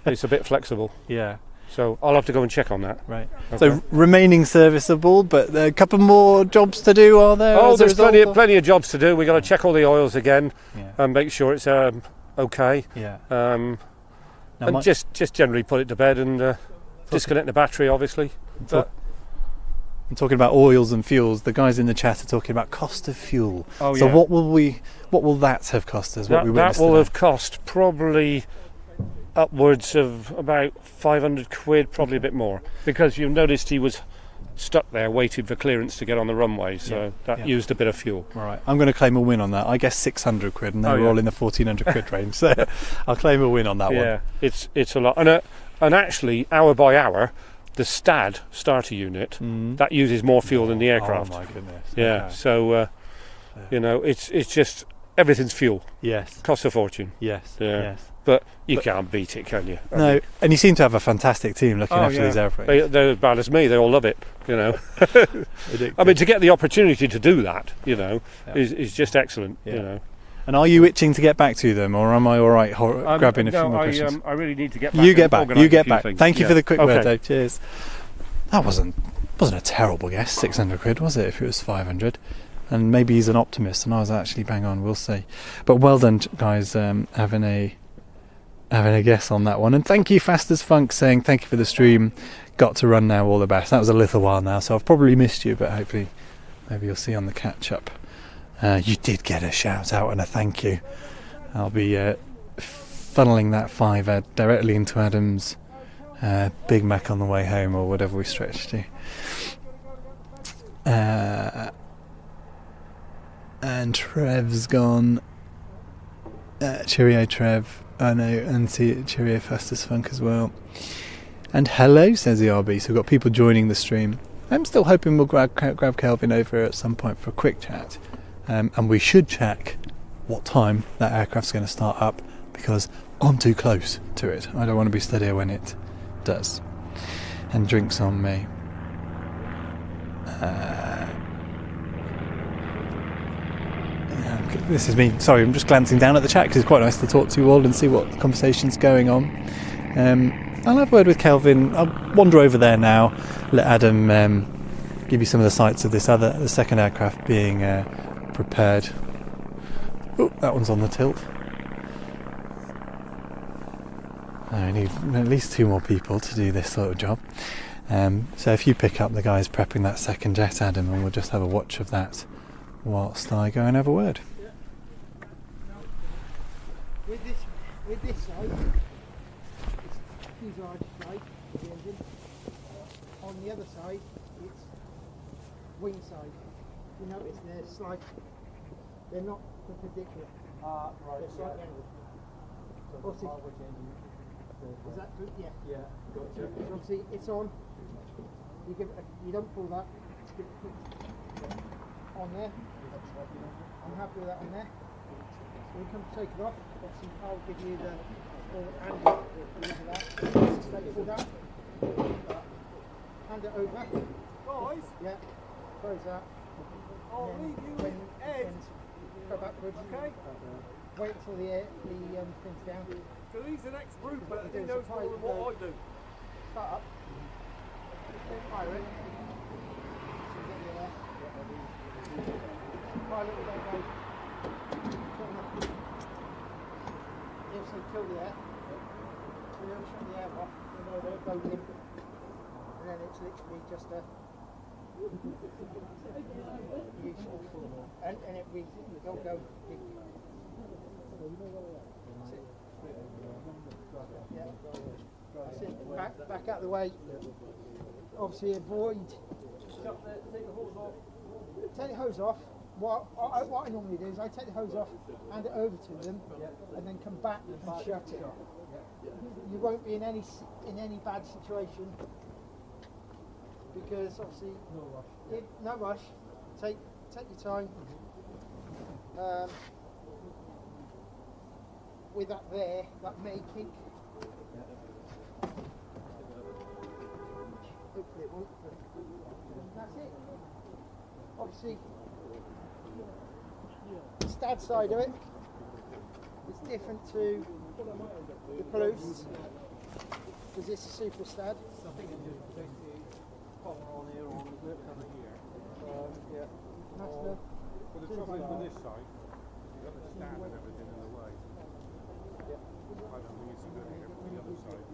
Speaker 3: It's a bit flexible.
Speaker 1: Yeah.
Speaker 3: So I'll have to go and check on that.
Speaker 1: Right.
Speaker 3: Okay.
Speaker 1: So remaining serviceable, but a couple more jobs to do, are there?
Speaker 3: Oh, there's plenty of jobs to do. We've got to check all the oils again and make sure it's okay.
Speaker 1: Yeah.
Speaker 3: And just generally put it to bed and disconnect the battery, obviously.
Speaker 1: I'm talking about oils and fuels. The guys in the chat are talking about cost of fuel.
Speaker 3: Oh,
Speaker 1: so what will that have cost us?
Speaker 3: That will have cost probably upwards of about 500 quid, probably a bit more, because you noticed he was stuck there, waited for clearance to get on the runway. So that used a bit of fuel.
Speaker 1: All right, I'm going to claim a win on that. I guess 600 quid, and they were all in the 1400 quid range. So I'll claim a win on that one.
Speaker 3: Yeah, it's a lot. And actually, hour by hour, the STAD starter unit that uses more fuel than the aircraft.
Speaker 1: Oh my goodness.
Speaker 3: Yeah. Okay. So it's just everything's fuel.
Speaker 1: Yes.
Speaker 3: Costs a fortune.
Speaker 1: Yes.
Speaker 3: Yeah.
Speaker 1: Yes.
Speaker 3: But you can't beat it, can you?
Speaker 1: No, and you seem to have a fantastic team looking after these airplanes.
Speaker 3: They're as bad as me. They all love it, I mean, to get the opportunity to do that, is just excellent,
Speaker 1: And are you itching to get back to them, or am I all right grabbing a few more questions?
Speaker 3: I really need to get back.
Speaker 1: You get back. You get back. Thank you for the quick word,
Speaker 3: Okay.
Speaker 1: Dave. Cheers. That wasn't a terrible guess. 600 quid, was it? If it was 500, and maybe he's an optimist, and I was actually bang on. We'll see. But well done, guys, having a guess on that one. And thank you, Fast as Funk, saying thank you for the stream. Got to run now. All the best. That was a little while now, so I've probably missed you, but hopefully, maybe you'll see on the catch up. You did get a shout out and a thank you. I'll be funneling that £5 directly into Adam's Big Mac on the way home, or whatever we stretch to. And Trev's gone. Cheerio, Trev. I know, and cheerio, Fast as Funk as well. And hello, says the RB. So we've got people joining the stream. I'm still hoping we'll grab Kelvin over at some point for a quick chat. And we should check what time that aircraft's going to start up, because I'm too close to it. I don't want to be stood here when it does. And drinks on me. This is me. Sorry, I'm just glancing down at the chat because it's quite nice to talk to you all and see what conversation's going on. I'll have a word with Kelvin. I'll wander over there now. Let Adam give you some of the sights of the second aircraft being prepared. Oh, that one's on the tilt. I need at least 2 more people to do this sort of job. So if you pick up the guys prepping that second jet, Adam, and we'll just have a watch of that whilst I go and have a word.
Speaker 2: With this side, it's fuselage side, the engine. On the other side, it's wing side. You notice they're not perpendicular. Right. They're slightly angled. Is that good? Yeah. Yeah. Gotcha. So obviously it's on. You don't pull that. Just give it a quick on there. I'm happy with that on there. When you come to take it off, obviously I'll give you the angle of that. Pull down. Hand it over.
Speaker 4: Guys?
Speaker 2: Yeah. Close that.
Speaker 4: I'll leave you with Ed.
Speaker 2: Go backwards.
Speaker 4: Okay.
Speaker 2: Wait until the thing's down.
Speaker 4: So he's an ex-roofer, he knows more than what I do.
Speaker 2: Start up. Fire it. Fire a little bit down. You'll see kill the air. So you'll shut the air off, and they'll go in. And then it's literally just a useful. And they'll go big. Yeah. That's it. Back out of the way. Obviously avoid. Take the hose off. What I normally do is I take the hose off, hand it over to them, and then come back and shut it. You won't be in any bad situation, because obviously no rush. Take your time. With that there, that may kink. Hopefully it won't. That's it. Obviously, the STAD side of it is different to the Palouse, because it's a super STAD. Yeah. That's the.
Speaker 4: But the trouble is with this side, you've got the stand and everything in the way. I don't think it's good here, but the other side,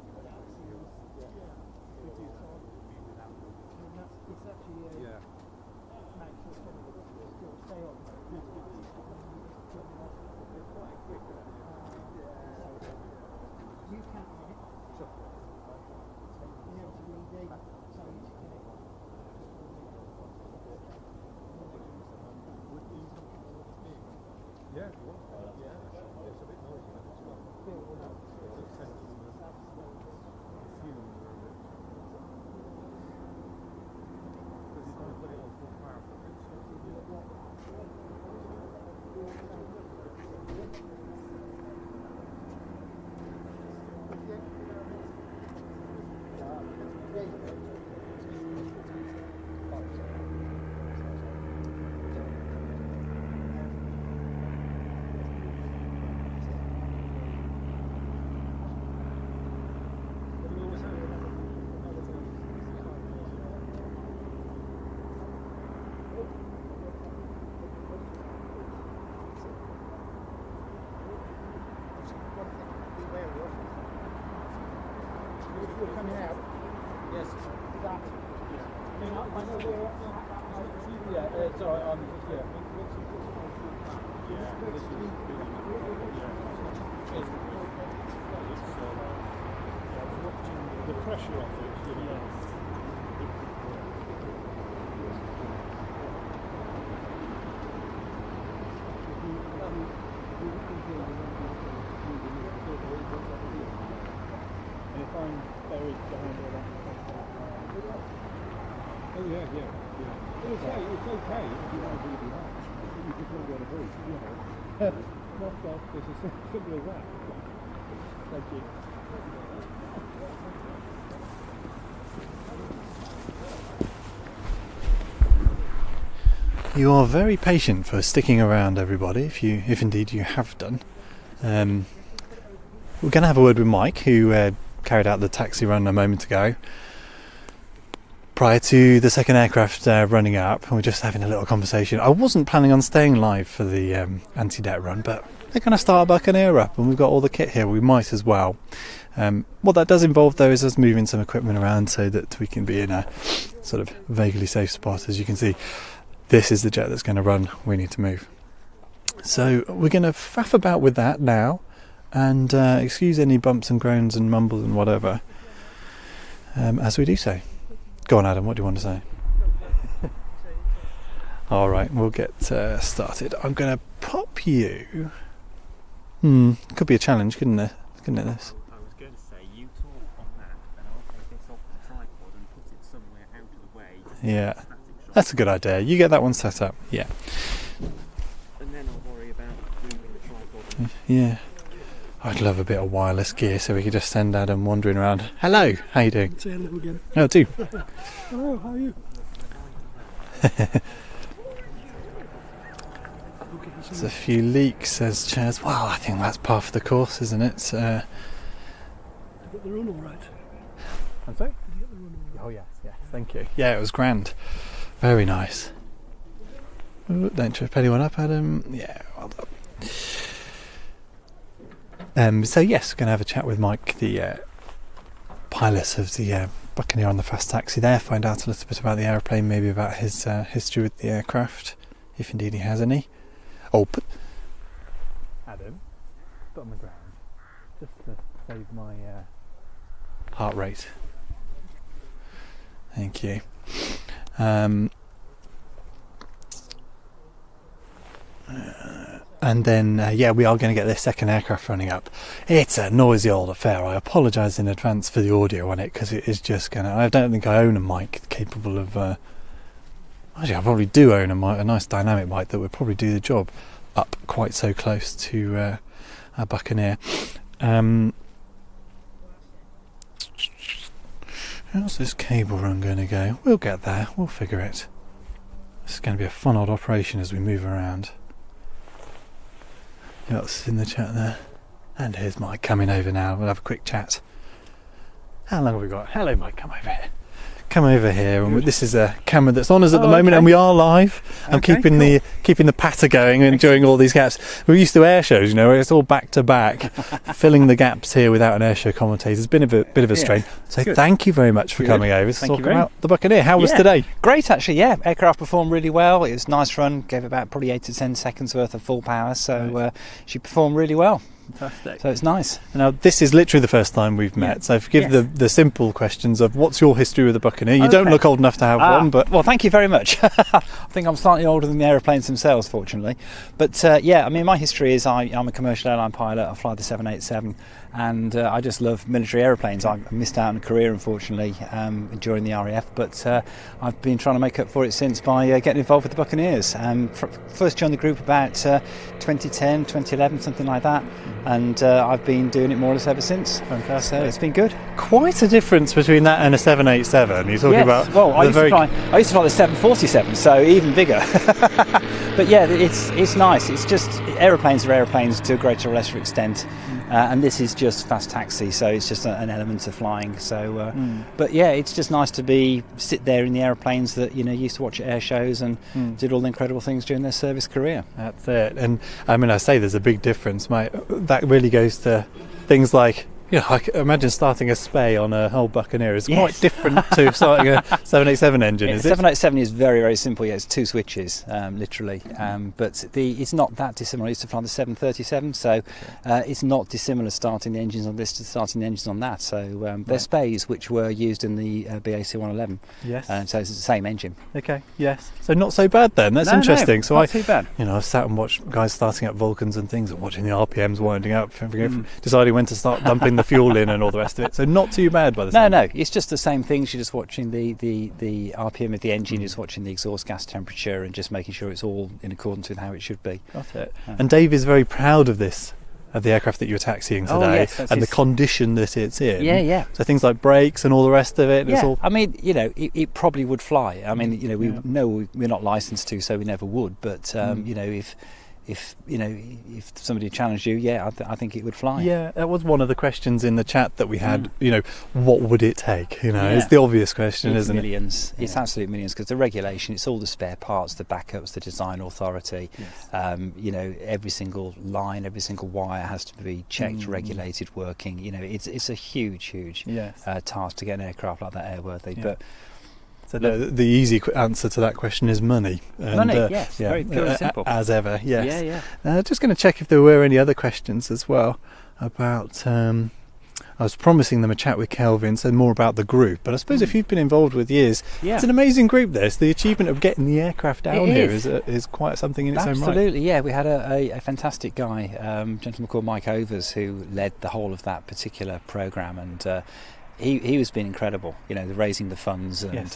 Speaker 2: It's actually
Speaker 4: yeah.
Speaker 2: makes it still stay on. You can on it. Inevitably they so you can
Speaker 4: careful. Yeah, it's a bit noisy as well. The scent and the fumes are a bit. Because you've got to put it on full power for it.
Speaker 2: If you're coming out,
Speaker 5: Yes.
Speaker 2: that. I mean, I know where.
Speaker 5: Yeah, it's alright. Yeah.
Speaker 4: Yeah, this is really, I was watching the pressure of it, you know.
Speaker 5: And if I'm buried behind all that.
Speaker 4: Oh yeah. It's okay if you want to breathe out. You just don't want to breathe, you know. It's as simple as that.
Speaker 5: Thank you.
Speaker 1: You are very patient for sticking around, everybody, if indeed you have done. We're going to have a word with Mike, who carried out the taxi run a moment ago prior to the second aircraft running up, and we're just having a little conversation. I wasn't planning on staying live for the anti-debt run, but they're going to start a Buccaneer up, and we've got all the kit here. We might as well. What that does involve, though, is us moving some equipment around so that we can be in a sort of vaguely safe spot. As you can see, this is the jet that's going to run. We need to move. So we're going to faff about with that now, and excuse any bumps and groans and mumbles and whatever as we do so. Go on, Adam, what do you want to say? Alright, we'll get started. I'm going to pop you... could be a challenge, couldn't it? This?
Speaker 6: I was going to say, you talk on that, and I'll take this off the tripod and put it somewhere out of the way. Just
Speaker 1: Yeah,
Speaker 6: static shot.
Speaker 1: that's a good idea. You get that one set up. Yeah.
Speaker 6: And then I'll worry about moving the tripod.
Speaker 1: Yeah. I'd love a bit of wireless gear so we could just send Adam wandering around. Hello, how you doing?
Speaker 4: Say hello again.
Speaker 1: Oh, do.
Speaker 4: Hello, how are you?
Speaker 1: There's a few leaks, says Chaz. Well, I think that's part of the course, isn't it?
Speaker 4: You got the run all right?
Speaker 1: I'm sorry?
Speaker 4: Did you get the run all right?
Speaker 1: Oh, yes, thank you. Yeah, it was grand. Very nice. Ooh, don't trip anyone up, Adam. Yeah, well done. So yes, we're going to have a chat with Mike, the pilot of the Buccaneer on the fast taxi there, find out a little bit about the aeroplane, maybe about his history with the aircraft, if indeed he has any. Oh, Adam, put on the ground, just to save my heart rate. Thank you. And then, we are going to get this second aircraft running up. It's a noisy old affair. I apologise in advance for the audio on it, because it is just going to... I don't think I own a mic capable of... actually, I probably do own a nice dynamic mic that would probably do the job up quite so close to a Buccaneer. How's this cable run going to go? We'll get there. We'll figure it. This is going to be a fun odd operation as we move around. What's in the chat there? And here's Mike coming over now. We'll have a quick chat. How long have we got? Hello, Mike. Come over here. Come over here. And this is a camera that's on us at the moment, and we are live. I'm keeping the patter going and during all these gaps. We're used to air shows, you know, where it's all back to back, filling the gaps here without an air show commentator. It's been a bit of a strain. So thank you very much for coming over to talk about the Buccaneer. How was today?
Speaker 7: Great, actually. Yeah, aircraft performed really well. It was a nice run. Gave about probably 8 to 10 seconds worth of full power. So she performed really well.
Speaker 1: Fantastic.
Speaker 7: So it's nice.
Speaker 1: Now, this is literally the first time we've met, so forgive
Speaker 7: Yes.
Speaker 1: the simple questions of what's your history with the Buccaneer. You don't
Speaker 7: Okay.
Speaker 1: look old enough to have one, but
Speaker 7: Well, thank you very much. I think I'm slightly older than the aeroplanes themselves, fortunately. But yeah, I mean, my history is I'm a commercial airline pilot. I fly the 787, and I just love military aeroplanes. I missed out on a career, unfortunately, during the RAF, but I've been trying to make up for it since by getting involved with the Buccaneers. First joined the group about 2010, 2011, something like that, and I've been doing it more or less ever since.
Speaker 1: Fantastic.
Speaker 7: So it's been good.
Speaker 1: quite a difference between that and a 787. You're talking
Speaker 7: Yes.
Speaker 1: about
Speaker 7: Well, I
Speaker 1: the
Speaker 7: used to fly the 747, so even bigger. But yeah, it's nice. It's just aeroplanes are aeroplanes to a greater or lesser extent, and this is just fast taxi, so it's just an element of flying. So, but yeah, it's just nice to sit there in the aeroplanes that used to watch at air shows and did all the incredible things during their service career.
Speaker 1: That's it. And I mean, I say there's a big difference, mate. That really goes to things like, I can imagine starting a spay on a whole Buccaneer is quite different to starting a 787 engine, is it?
Speaker 7: 787 is very, very simple. Yeah, it's two switches, literally. But it's not that dissimilar. I used to fly the 737, so it's not dissimilar starting the engines on this to starting the engines on that. So they're spays which were used in the BAC 111.
Speaker 1: Yes.
Speaker 7: So it's the same engine.
Speaker 1: Okay. Yes. So not so bad then. That's
Speaker 7: No,
Speaker 1: interesting. So
Speaker 7: not too bad.
Speaker 1: I've sat and watched guys starting up Vulcans and things, and watching the RPMs winding up, deciding when to start dumping the fuel in and all the rest of it. So not too bad by the time.
Speaker 7: No, it's just the same things. You're just watching the RPM of the engine, you're just watching the exhaust gas temperature and just making sure it's all in accordance with how it should be.
Speaker 1: That's it. And Dave is very proud of this, of the aircraft that you're taxiing today,
Speaker 7: yes, that's
Speaker 1: and the
Speaker 7: his-
Speaker 1: condition that it's in.
Speaker 7: Yeah.
Speaker 1: So things like brakes and all the rest of it. It's all.
Speaker 7: I mean, it probably would fly. I mean, we know we're not licensed to, so we never would. But if somebody challenged you, I think it would fly.
Speaker 1: Yeah, that was one of the questions in the chat that we had. What would it take? It's the obvious question,
Speaker 7: It's
Speaker 1: isn't
Speaker 7: millions. It's absolute millions, because the regulation, it's all the spare parts, the backups, the design authority. Every single line, every single wire has to be checked, regulated, working. It's a huge task to get an aircraft like that airworthy. But
Speaker 1: So the easy answer to that question is money. And,
Speaker 7: money, yes, very pure and simple.
Speaker 1: As ever, yes.
Speaker 7: Yeah.
Speaker 1: Just going to check if there were any other questions as well about. I was promising them a chat with Kelvin, so more about the group. But I suppose if you've been involved with years, it's an amazing group. This the achievement of getting the aircraft down here is quite something in its own right.
Speaker 7: Absolutely, yeah. We had a fantastic guy, gentleman called Mike Overs, who led the whole of that particular programme, and he has been incredible. The raising the funds, and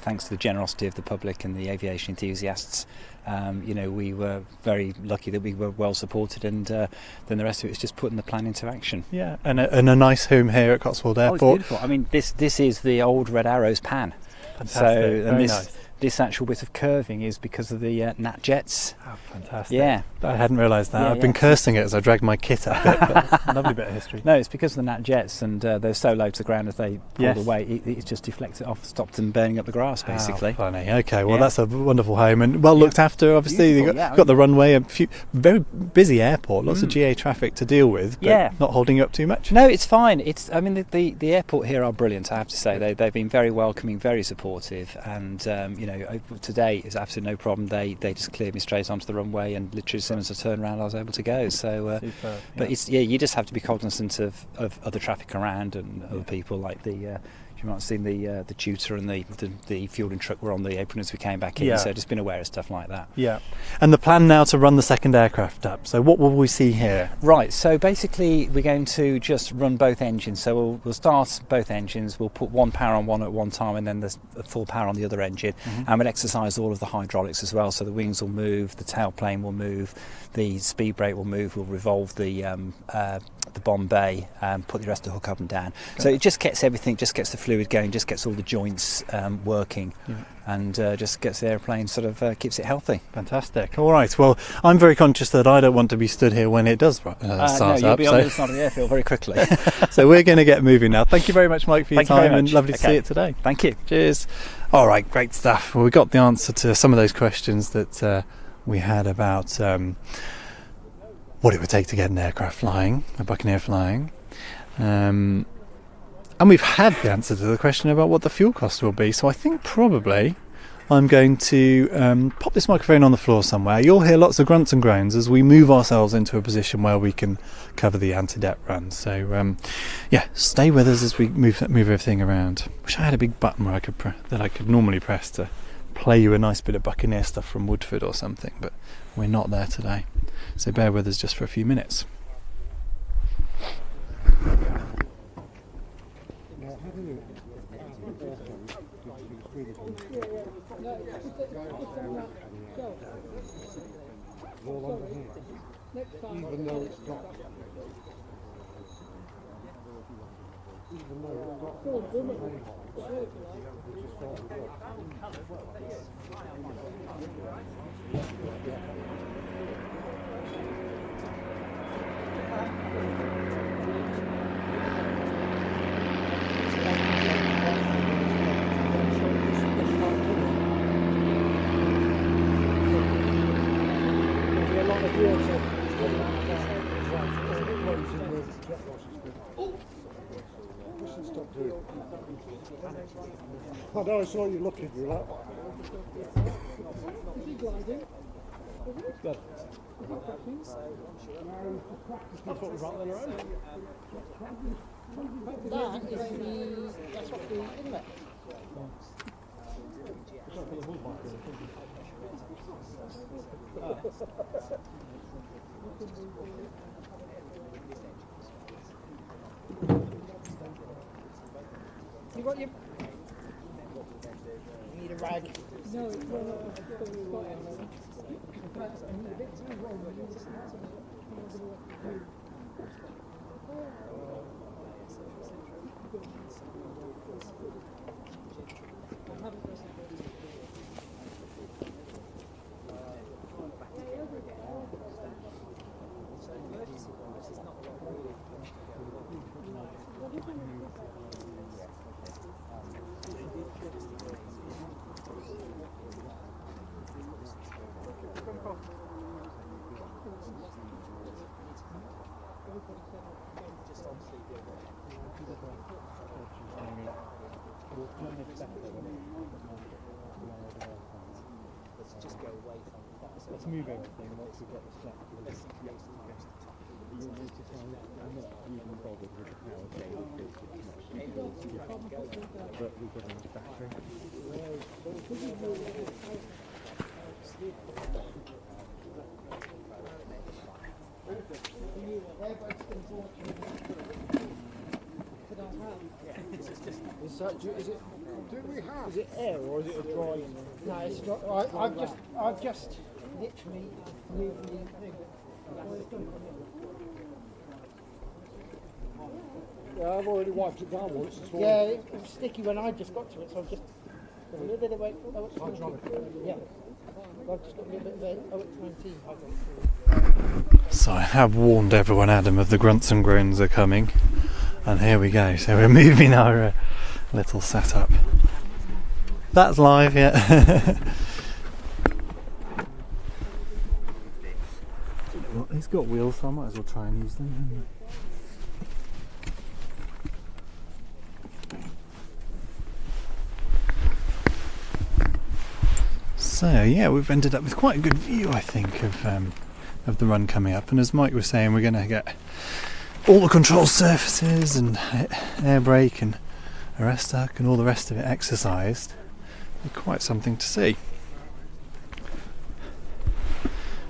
Speaker 7: thanks to the generosity of the public and the aviation enthusiasts, we were very lucky that we were well supported, and then the rest of it is just putting the plan into action.
Speaker 1: Yeah, and a nice home here at Cotswold Airport.
Speaker 7: Oh, it's beautiful. I mean, this is the old Red Arrows pan.
Speaker 1: Fantastic. Very nice.
Speaker 7: This actual bit of curving is because of the Nat jets.
Speaker 1: Oh, fantastic.
Speaker 7: Yeah.
Speaker 1: I hadn't realised that.
Speaker 7: Yeah,
Speaker 1: I've been cursing it as I dragged my kit up it, but lovely bit of history.
Speaker 7: No, it's because of the Nat jets, and they're so low to the ground as they pulled away, it just deflects it off, stopped them burning up the grass, basically.
Speaker 1: How funny. Okay, well that's a wonderful home and well looked after. Obviously, you've got the runway, a few very busy airport, lots of GA traffic to deal with, but not holding you up too much.
Speaker 7: No, it's fine. I mean, the airport here are brilliant, I have to say. They've been very welcoming, very supportive, and today is absolutely no problem. They just cleared me straight onto the runway, and literally as soon as I turned around I was able to go. So
Speaker 1: Superb,
Speaker 7: but you just have to be cognizant of other traffic around and other people, like you might have seen the tutor and the fueling truck were on the apron as we came back in, so just been aware of stuff like that.
Speaker 1: Yeah. And the plan now to run the second aircraft up, so what will we see here?
Speaker 7: Right, so basically we're going to just run both engines. So we'll start both engines, we'll put one power on one at one time, and then there's full power on the other engine, and we'll exercise all of the hydraulics as well. So the wings will move, the tailplane will move, the speed brake will move, we'll revolve the bomb bay, put the rest of the hook up and down. So it just gets everything, just gets the fluid going, just gets all the joints working, and just gets the airplane keeps it healthy.
Speaker 1: Fantastic. All right, well, I'm very conscious that I don't want to be stood here when it does start
Speaker 7: no, you'll
Speaker 1: up.
Speaker 7: be on the other side of the airfield very quickly.
Speaker 1: So we're going to get moving now. Thank you very much, Mike, for your
Speaker 7: Thank you very
Speaker 1: time, and
Speaker 7: much.
Speaker 1: lovely to
Speaker 7: Okay.
Speaker 1: see it today.
Speaker 7: Thank you.
Speaker 1: Cheers. All right, great stuff. Well, we got the answer to some of those questions that we had about what it would take to get an aircraft flying, a Buccaneer flying. And we've had the answer to the question about what the fuel cost will be. So I think probably I'm going to pop this microphone on the floor somewhere. You'll hear lots of grunts and groans as we move ourselves into a position where we can cover the anti-depth run. So yeah, stay with us as we move everything around. Wish I had a big button where I could normally press to play you a nice bit of Buccaneer stuff from Woodford or something, but we're not there today. So bear with us just for a few minutes.
Speaker 2: Even though it's got I know, I saw you looking through that. Is he gliding? Good. That's what we've got then around. That's what the inlet. You got your... You need a rag? No, let's move everything once we've got the slack. You'll notice I'm not even bothered with the power cable because it's not but we've got enough battery. Is it air or is it a dry? No, it's not. I've just literally moved the thing. Yeah, I've already wiped it down once. Yeah, it was sticky when I just got to it, so I've just a little bit of weight. Yeah. I've just got a little bit of 19.
Speaker 1: So I have warned everyone, Adam, of the grunts and groans are coming, and here we go. So we're moving our little setup. That's live, yeah. It's got wheels, so I might as well try and use them. So yeah, we've ended up with quite a good view, I think, of the run coming up. And as Mike was saying, we're going to get all the control surfaces and air brake and arrest duct and all the rest of it exercised. Quite something to see.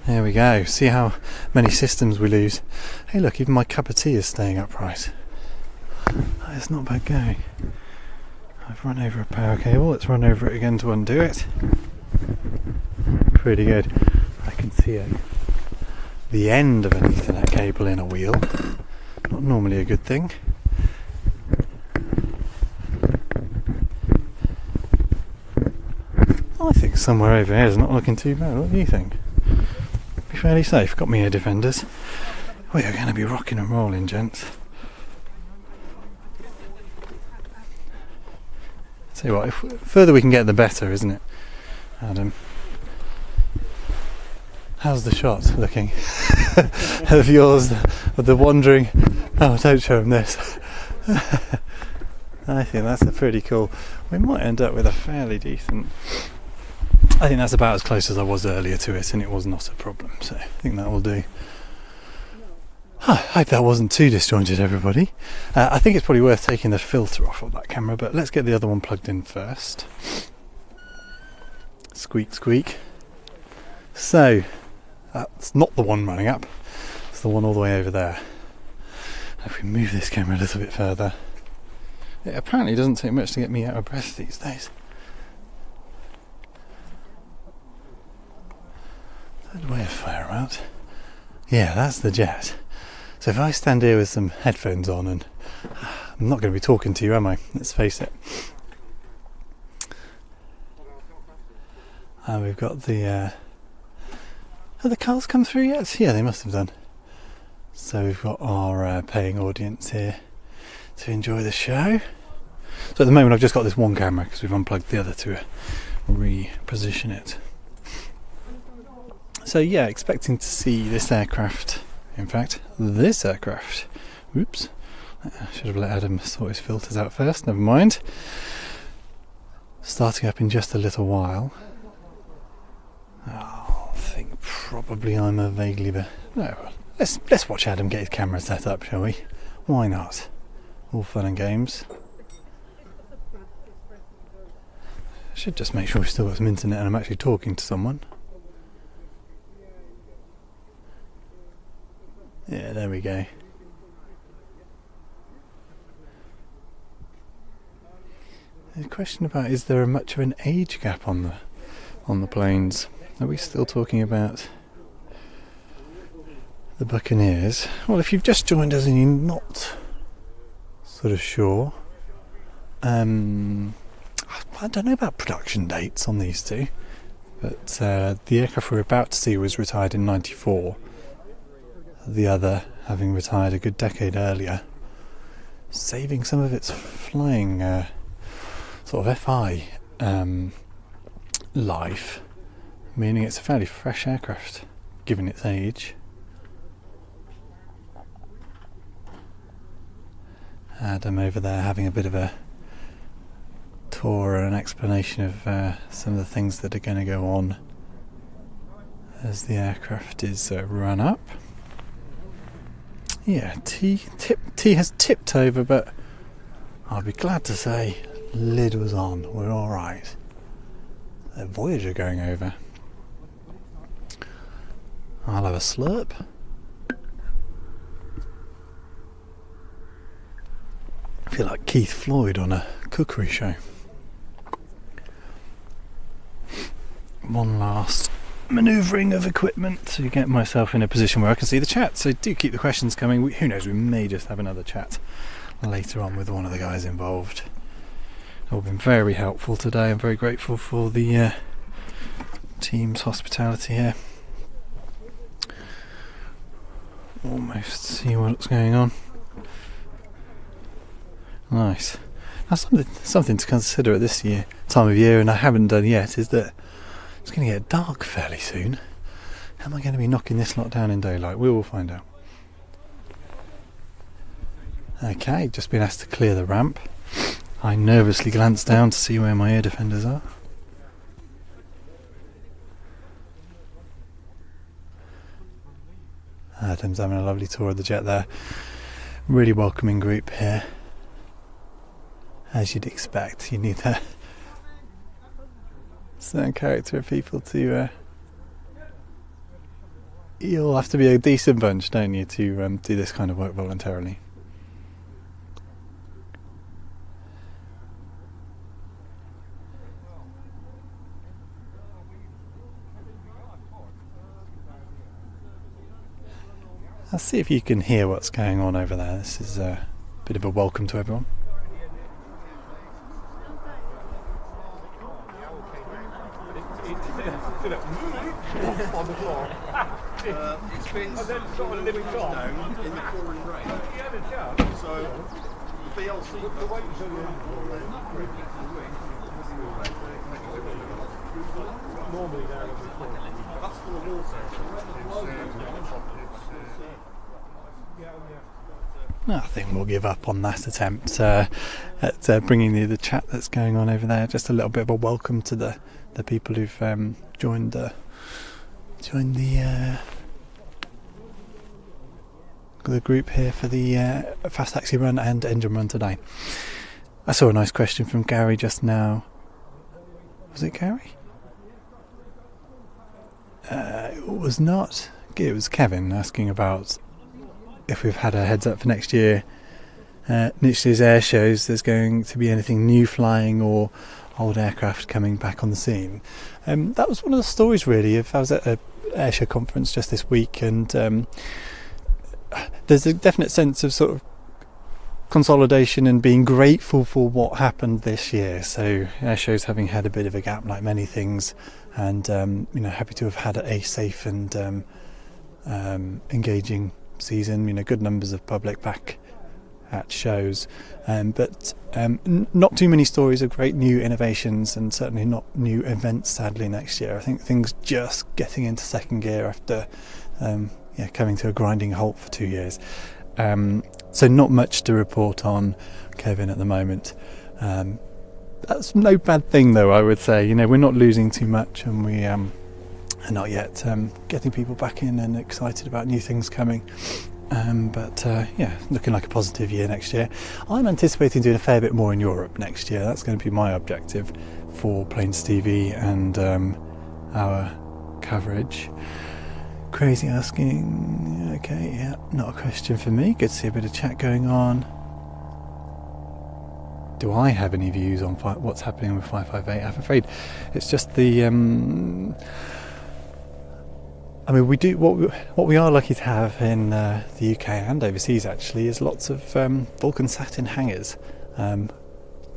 Speaker 1: There we go. See how many systems we lose. Hey look, even my cup of tea is staying upright. It's not bad going. I've run over a power cable. Let's run over it again to undo it. Pretty good. I can see it. The end of an Ethernet cable in a wheel. Not normally a good thing. I think somewhere over here is not looking too bad. What do you think? Be fairly safe. Got me ear defenders. We are going to be rocking and rolling, gents. Tell you what, if further we can get, the better, isn't it, Adam? How's the shot looking? Of yours, of the wandering. Oh, don't show him this. I think that's a pretty cool. We might end up with a fairly decent I think that's about as close as I was earlier to it, and it was not a problem, so I think that will do. I hope that wasn't too disjointed, everybody. I think it's probably worth taking the filter off of that camera, but let's get the other one plugged in first. Squeak, squeak. So, that's not the one running up, it's the one all the way over there. If we move this camera a little bit further, it apparently doesn't take much to get me out of breath these days. Third way of fire out. Yeah, that's the jet. So if I stand here with some headphones on, and I'm not going to be talking to you, am I? Let's face it. And we've got the... have the cars come through yet? Yeah, they must have done. So we've got our paying audience here to enjoy the show. So at the moment I've just got this one camera because we've unplugged the other to reposition it. So yeah, expecting to see this aircraft. In fact, this aircraft. Oops. I should have let Adam sort his filters out first, never mind. Starting up in just a little while. Oh, I think probably I'm a vaguely... No, well, let's watch Adam get his camera set up, shall we? Why not? All fun and games. I should just make sure we've still got some internet and I'm actually talking to someone. Yeah, there we go. There's a question about, is there much of an age gap on the planes? Are we still talking about the Buccaneers? Well, if you've just joined us and you're not sort of sure, I don't know about production dates on these two, but the aircraft we're about to see was retired in '94. The other having retired a good decade earlier, saving some of its flying sort of FI life, meaning it's a fairly fresh aircraft given its age. Adam over there having a bit of a tour and an explanation of some of the things that are going to go on as the aircraft is run up. Yeah, T has tipped over, but I'll be glad to say lid was on. We're all right. A Voyager going over. I'll have a slurp. I feel like Keith Floyd on a cookery show. One last manoeuvring of equipment to get myself in a position where I can see the chat, so do keep the questions coming. Who knows, we may just have another chat later on with one of the guys involved. They've all been very helpful today. I'm very grateful for the team's hospitality here. Almost see what's going on. Nice. That's something to consider at this time of year, and I haven't done yet, is that it's going to get dark fairly soon. How am I going to be knocking this lot down in daylight? We will find out. Okay, just been asked to clear the ramp. I nervously glance down to see where my air defenders are. Adam's having a lovely tour of the jet there. Really welcoming group here. As you'd expect, you need a certain character of people to... you'll have to be a decent bunch, don't you, to do this kind of work voluntarily. I'll see if you can hear what's going on over there. This is a bit of a welcome to everyone.
Speaker 4: On the floor. It's been sort of living down in the pouring rain. So the BLC normally down that's full of water.
Speaker 1: I think we'll give up on that attempt at bringing the chat that's going on over there. Just a little bit of a welcome to the people who've joined the group here for the fast taxi run and engine run today. I saw a nice question from Gary just now. Was it Gary? It was not. It was Kevin asking about if we've had a heads up for next year. Next year's air shows, there's going to be anything new flying or old aircraft coming back on the scene. That was one of the stories really. I was at an air show conference just this week, and there's a definite sense of sort of consolidation and being grateful for what happened this year. So air shows having had a bit of a gap like many things, and happy to have had a safe and engaging season. Good numbers of public back at shows, but not too many stories of great new innovations, and certainly not new events sadly next year. I think things just getting into second gear after coming to a grinding halt for 2 years. So not much to report on, Kevin, at the moment. That's no bad thing though, I would say. We're not losing too much, and we are not yet getting people back in and excited about new things coming. But looking like a positive year next year. I'm anticipating doing a fair bit more in Europe next year. That's going to be my objective for Planes TV and our coverage. Crazy asking, okay, yeah, not a question for me. Good to see a bit of chat going on. Do I have any views on what's happening with 558? I'm afraid it's just the... we do what we are lucky to have in the UK and overseas actually is lots of Vulcan satin hangars.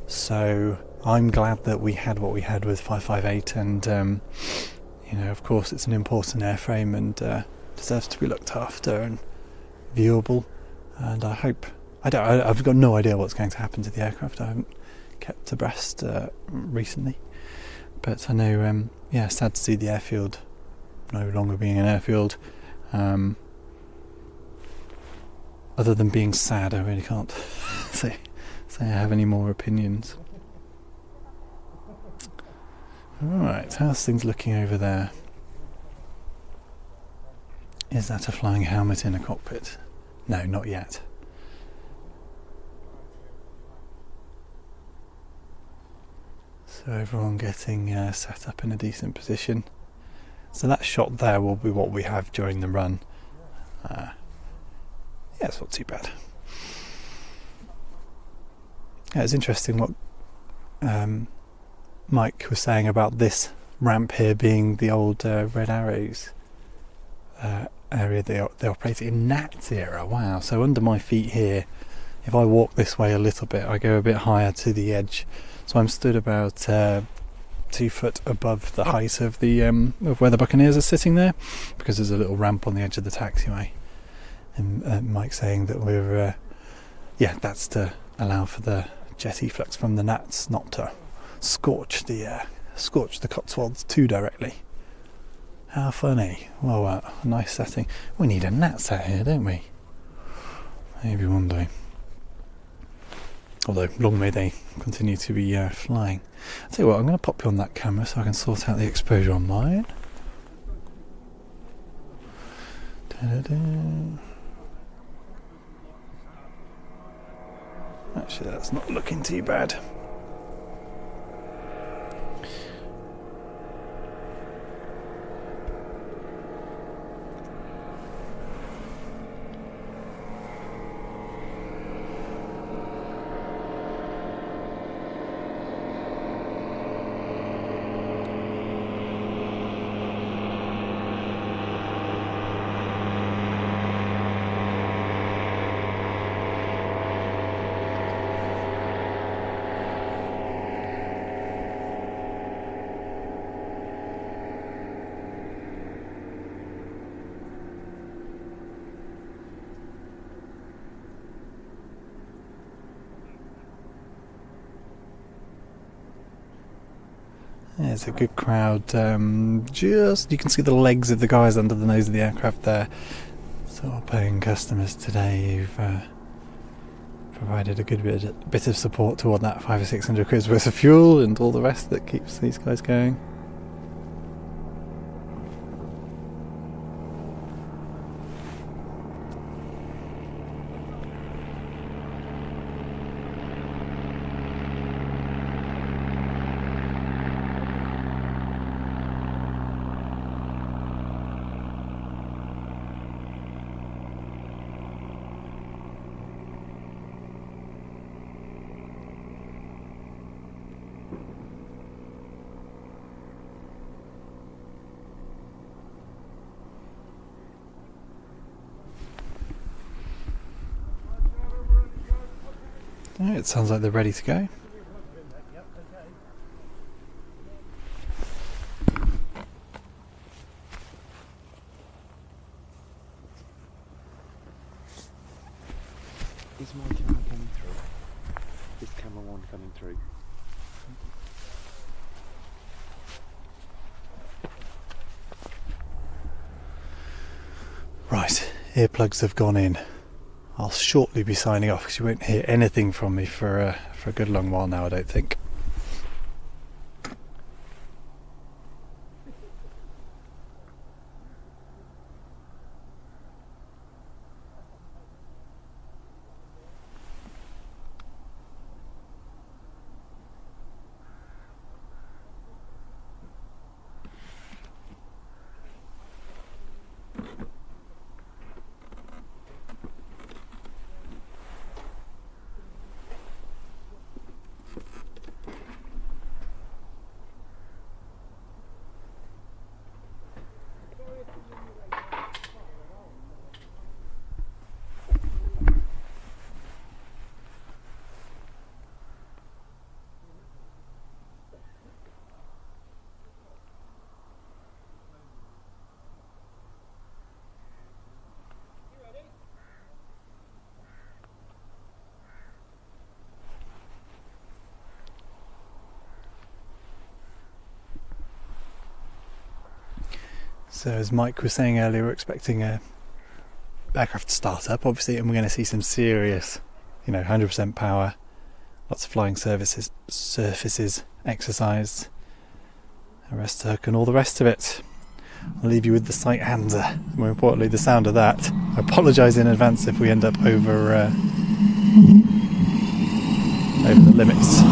Speaker 1: So I'm glad that we had what we had with 558, and of course it's an important airframe and deserves to be looked after and viewable. And I hope I've got no idea what's going to happen to the aircraft. I haven't kept abreast recently, but I know sad to see the airfield no longer being an airfield. Other than being sad, I really can't say I have any more opinions. Alright, how's things looking over there? Is that a flying helmet in a cockpit? No, not yet. So everyone getting set up in a decent position. So that shot there will be what we have during the run. It's not too bad. It's interesting what Mike was saying about this ramp here being the old Red Arrows area they operated in Nat's era. Wow, so under my feet here, if I walk this way a little bit, I go a bit higher to the edge. So I'm stood about 2 foot above the height of the of where the Buccaneers are sitting there, because there's a little ramp on the edge of the taxiway. And Mike's saying that we're that's to allow for the jet efflux from the Nats not to scorch the Cotswolds too directly. How funny! Well, a nice setting. We need a Nats out here, don't we? Maybe one day. Although long may they continue to be flying. I'll tell you what, I'm going to pop you on that camera so I can sort out the exposure on mine. Actually, that's not looking too bad. There's a good crowd. Just you can see the legs of the guys under the nose of the aircraft there. So we're paying customers today who've provided a good bit of support toward that 500 or 600 quid worth of fuel and all the rest that keeps these guys going. Oh, it sounds like they're ready to go.
Speaker 6: Is my camera coming through? Is camera 1 coming through?
Speaker 1: Right, earplugs have gone in. I'll shortly be signing off because you won't hear anything from me for a good long while now, I don't think. So as Mike was saying earlier, we're expecting a aircraft to start up, obviously, and we're going to see some serious, 100% power, lots of flying surfaces exercised, a rest hook and all the rest of it. I'll leave you with the sight and, more importantly, the sound of that. I apologise in advance if we end up over the limits.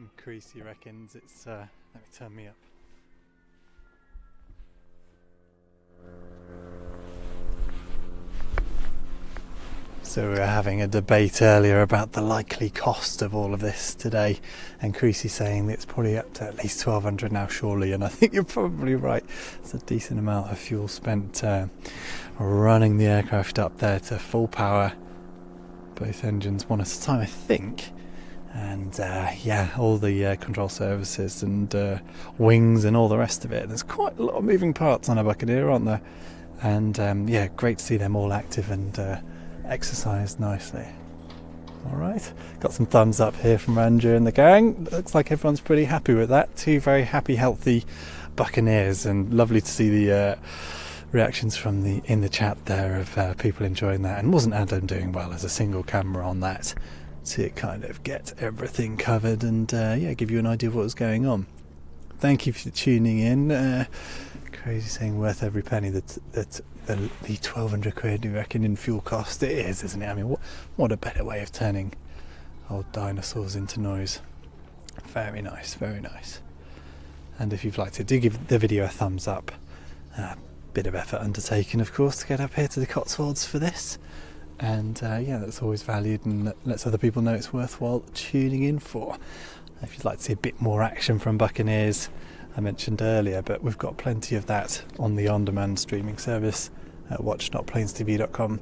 Speaker 1: And Creasy reckons it's, let me turn me up. So we were having a debate earlier about the likely cost of all of this today, and Creasy saying that it's probably up to at least 1,200 now surely, and I think you're probably right. It's a decent amount of fuel spent running the aircraft up there to full power, both engines one at a time I think, and yeah, all the control services and wings and all the rest of it. There's quite a lot of moving parts on a Buccaneer, aren't there? And yeah, great to see them all active and exercised nicely. Alright, got some thumbs up here from Andrew and the gang. Looks like everyone's pretty happy with that. Two very happy, healthy Buccaneers, and lovely to see the reactions from in the chat there of people enjoying that. And wasn't Adam doing well as a single camera on that to kind of get everything covered and yeah, give you an idea of what was going on. Thank you for tuning in. Crazy saying worth every penny. That the 1,200 quid, you reckon, in fuel cost? It is, isn't it? I mean, what a better way of turning old dinosaurs into noise. Very nice, very nice. And if you've liked it, do give the video a thumbs up. Bit of effort undertaken, of course, to get up here to the Cotswolds for this. And yeah, that's always valued and lets other people know it's worthwhile tuning in for. If you'd like to see a bit more action from Buccaneers, I mentioned earlier, but we've got plenty of that on the on-demand streaming service at watch.planestv.com.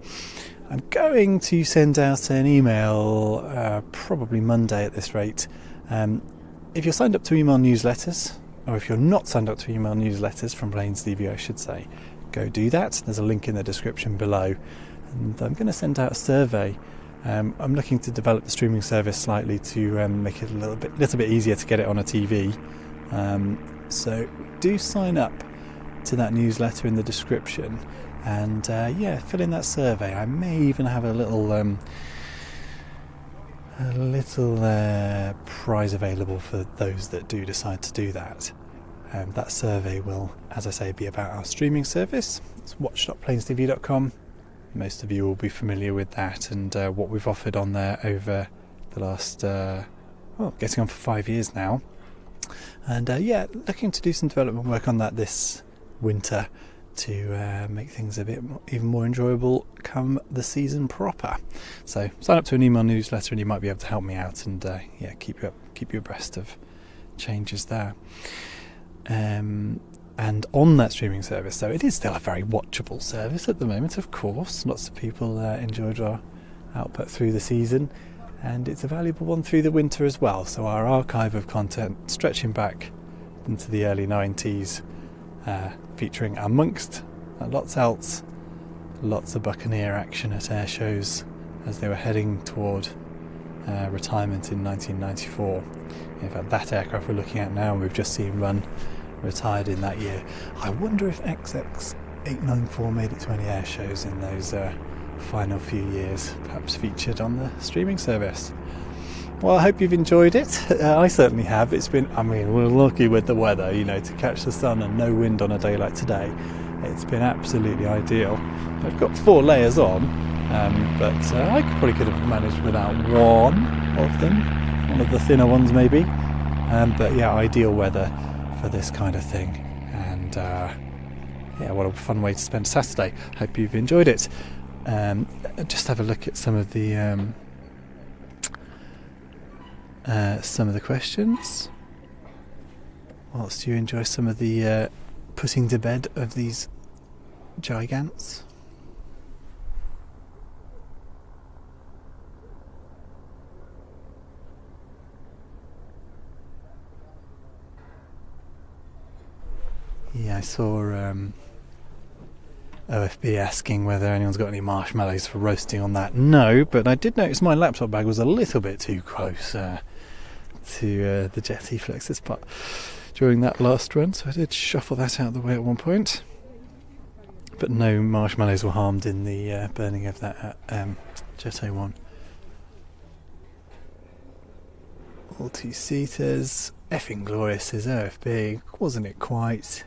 Speaker 1: I'm going to send out an email probably Monday at this rate. If you're signed up to email newsletters, or if you're not signed up to email newsletters from Plains TV, I should say, go do that. There's a link in the description below. And I'm going to send out a survey. I'm looking to develop the streaming service slightly to make it a little bit easier to get it on a TV. So do sign up to that newsletter in the description, and yeah, fill in that survey. I may even have a little prize available for those that do decide to do that. That survey will, as I say, be about our streaming service. It's watch.planestv.com. Most of you will be familiar with that and what we've offered on there over the last, getting on for 5 years now. And yeah, looking to do some development work on that this winter to make things a bit even more enjoyable come the season proper. So sign up to an email newsletter and you might be able to help me out and yeah, keep you abreast of changes there. And on that streaming service, so it is still a very watchable service at the moment, of course. Lots of people enjoyed our output through the season, and it's a valuable one through the winter as well. So our archive of content stretching back into the early 90s, featuring amongst lots else, lots of Buccaneer action at air shows as they were heading toward retirement in 1994. In fact, that aircraft we're looking at now, we've just seen run, retired in that year. I wonder if XX894 made it to any air shows in those final few years, perhaps featured on the streaming service. Well, I hope you've enjoyed it. I certainly have. It's been, I mean, we're lucky with the weather, you know, to catch the sun and no wind on a day like today. It's been absolutely ideal. I've got 4 layers on, but I probably could have managed without one of them, one of the thinner ones maybe. But yeah, ideal weather for this kind of thing. And yeah, what a fun way to spend Saturday. Hope you've enjoyed it. Just have a look at some of the questions whilst you enjoy some of the putting to bed of these gigants. Yeah, I saw OFB asking whether anyone's got any marshmallows for roasting on that. No, but I did notice my laptop bag was a little bit too close to the jet E-Flex's part during that last run, so I did shuffle that out of the way at one point. But no marshmallows were harmed in the burning of that Jet A1. All 2-seaters. Effing glorious is OFB, wasn't it quite?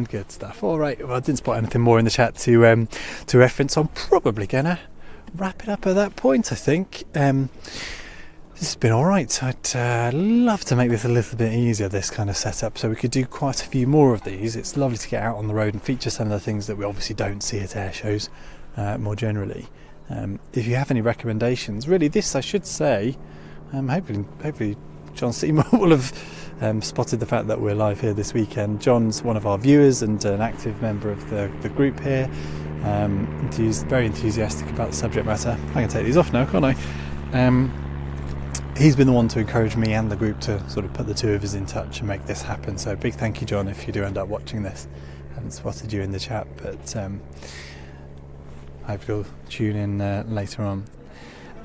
Speaker 1: man. Good stuff. All right. Well, I didn't spot anything more in the chat to reference. So I'm probably gonna wrap it up at that point. I think. This has been alright. I'd love to make this a little bit easier, this kind of setup, so we could do quite a few more of these. It's lovely to get out on the road and feature some of the things that we obviously don't see at air shows more generally. If you have any recommendations, really this I should say, hopefully John Seymour will have spotted the fact that we're live here this weekend. John's one of our viewers and an active member of the group here, very enthusiastic about the subject matter. I can take these off now, can't I? He's been the one to encourage me and the group to sort of put the two of us in touch and make this happen. So big thank you, John, if you do end up watching this. I haven't spotted you in the chat, but I hope you'll tune in later on.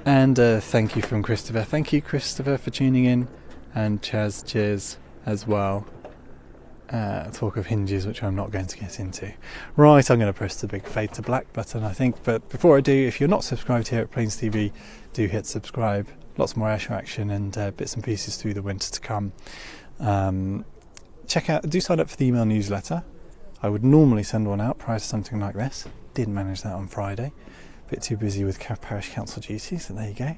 Speaker 1: And thank you from Christopher. Thank you, Christopher, for tuning in. And Chaz, cheers as well. Talk of hinges, which I'm not going to get into. Right, I'm going to press the big fade to black button, I think. But before I do, if you're not subscribed here at Plains TV, do hit subscribe. Lots more airshow action and bits and pieces through the winter to come. Do sign up for the email newsletter. I would normally send one out prior to something like this. Didn't manage that on Friday. Bit too busy with parish council duties, so there you go.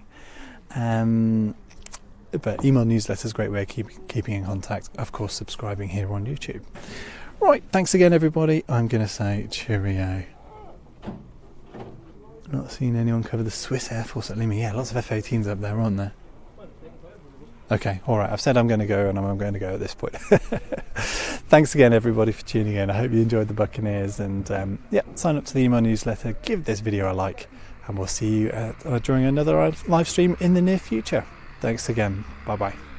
Speaker 1: But email newsletter is a great way of keeping in contact. Of course, subscribing here on YouTube. Right, thanks again, everybody. I'm going to say cheerio. Not seen anyone cover the Swiss Air Force at Lima. Yeah, lots of F-18s up there, aren't there? Okay, all right. I've said I'm going to go, and I'm going to go at this point. Thanks again, everybody, for tuning in. I hope you enjoyed the Buccaneers, and sign up to the email newsletter. Give this video a like, and we'll see you during another live stream in the near future. Thanks again. Bye bye.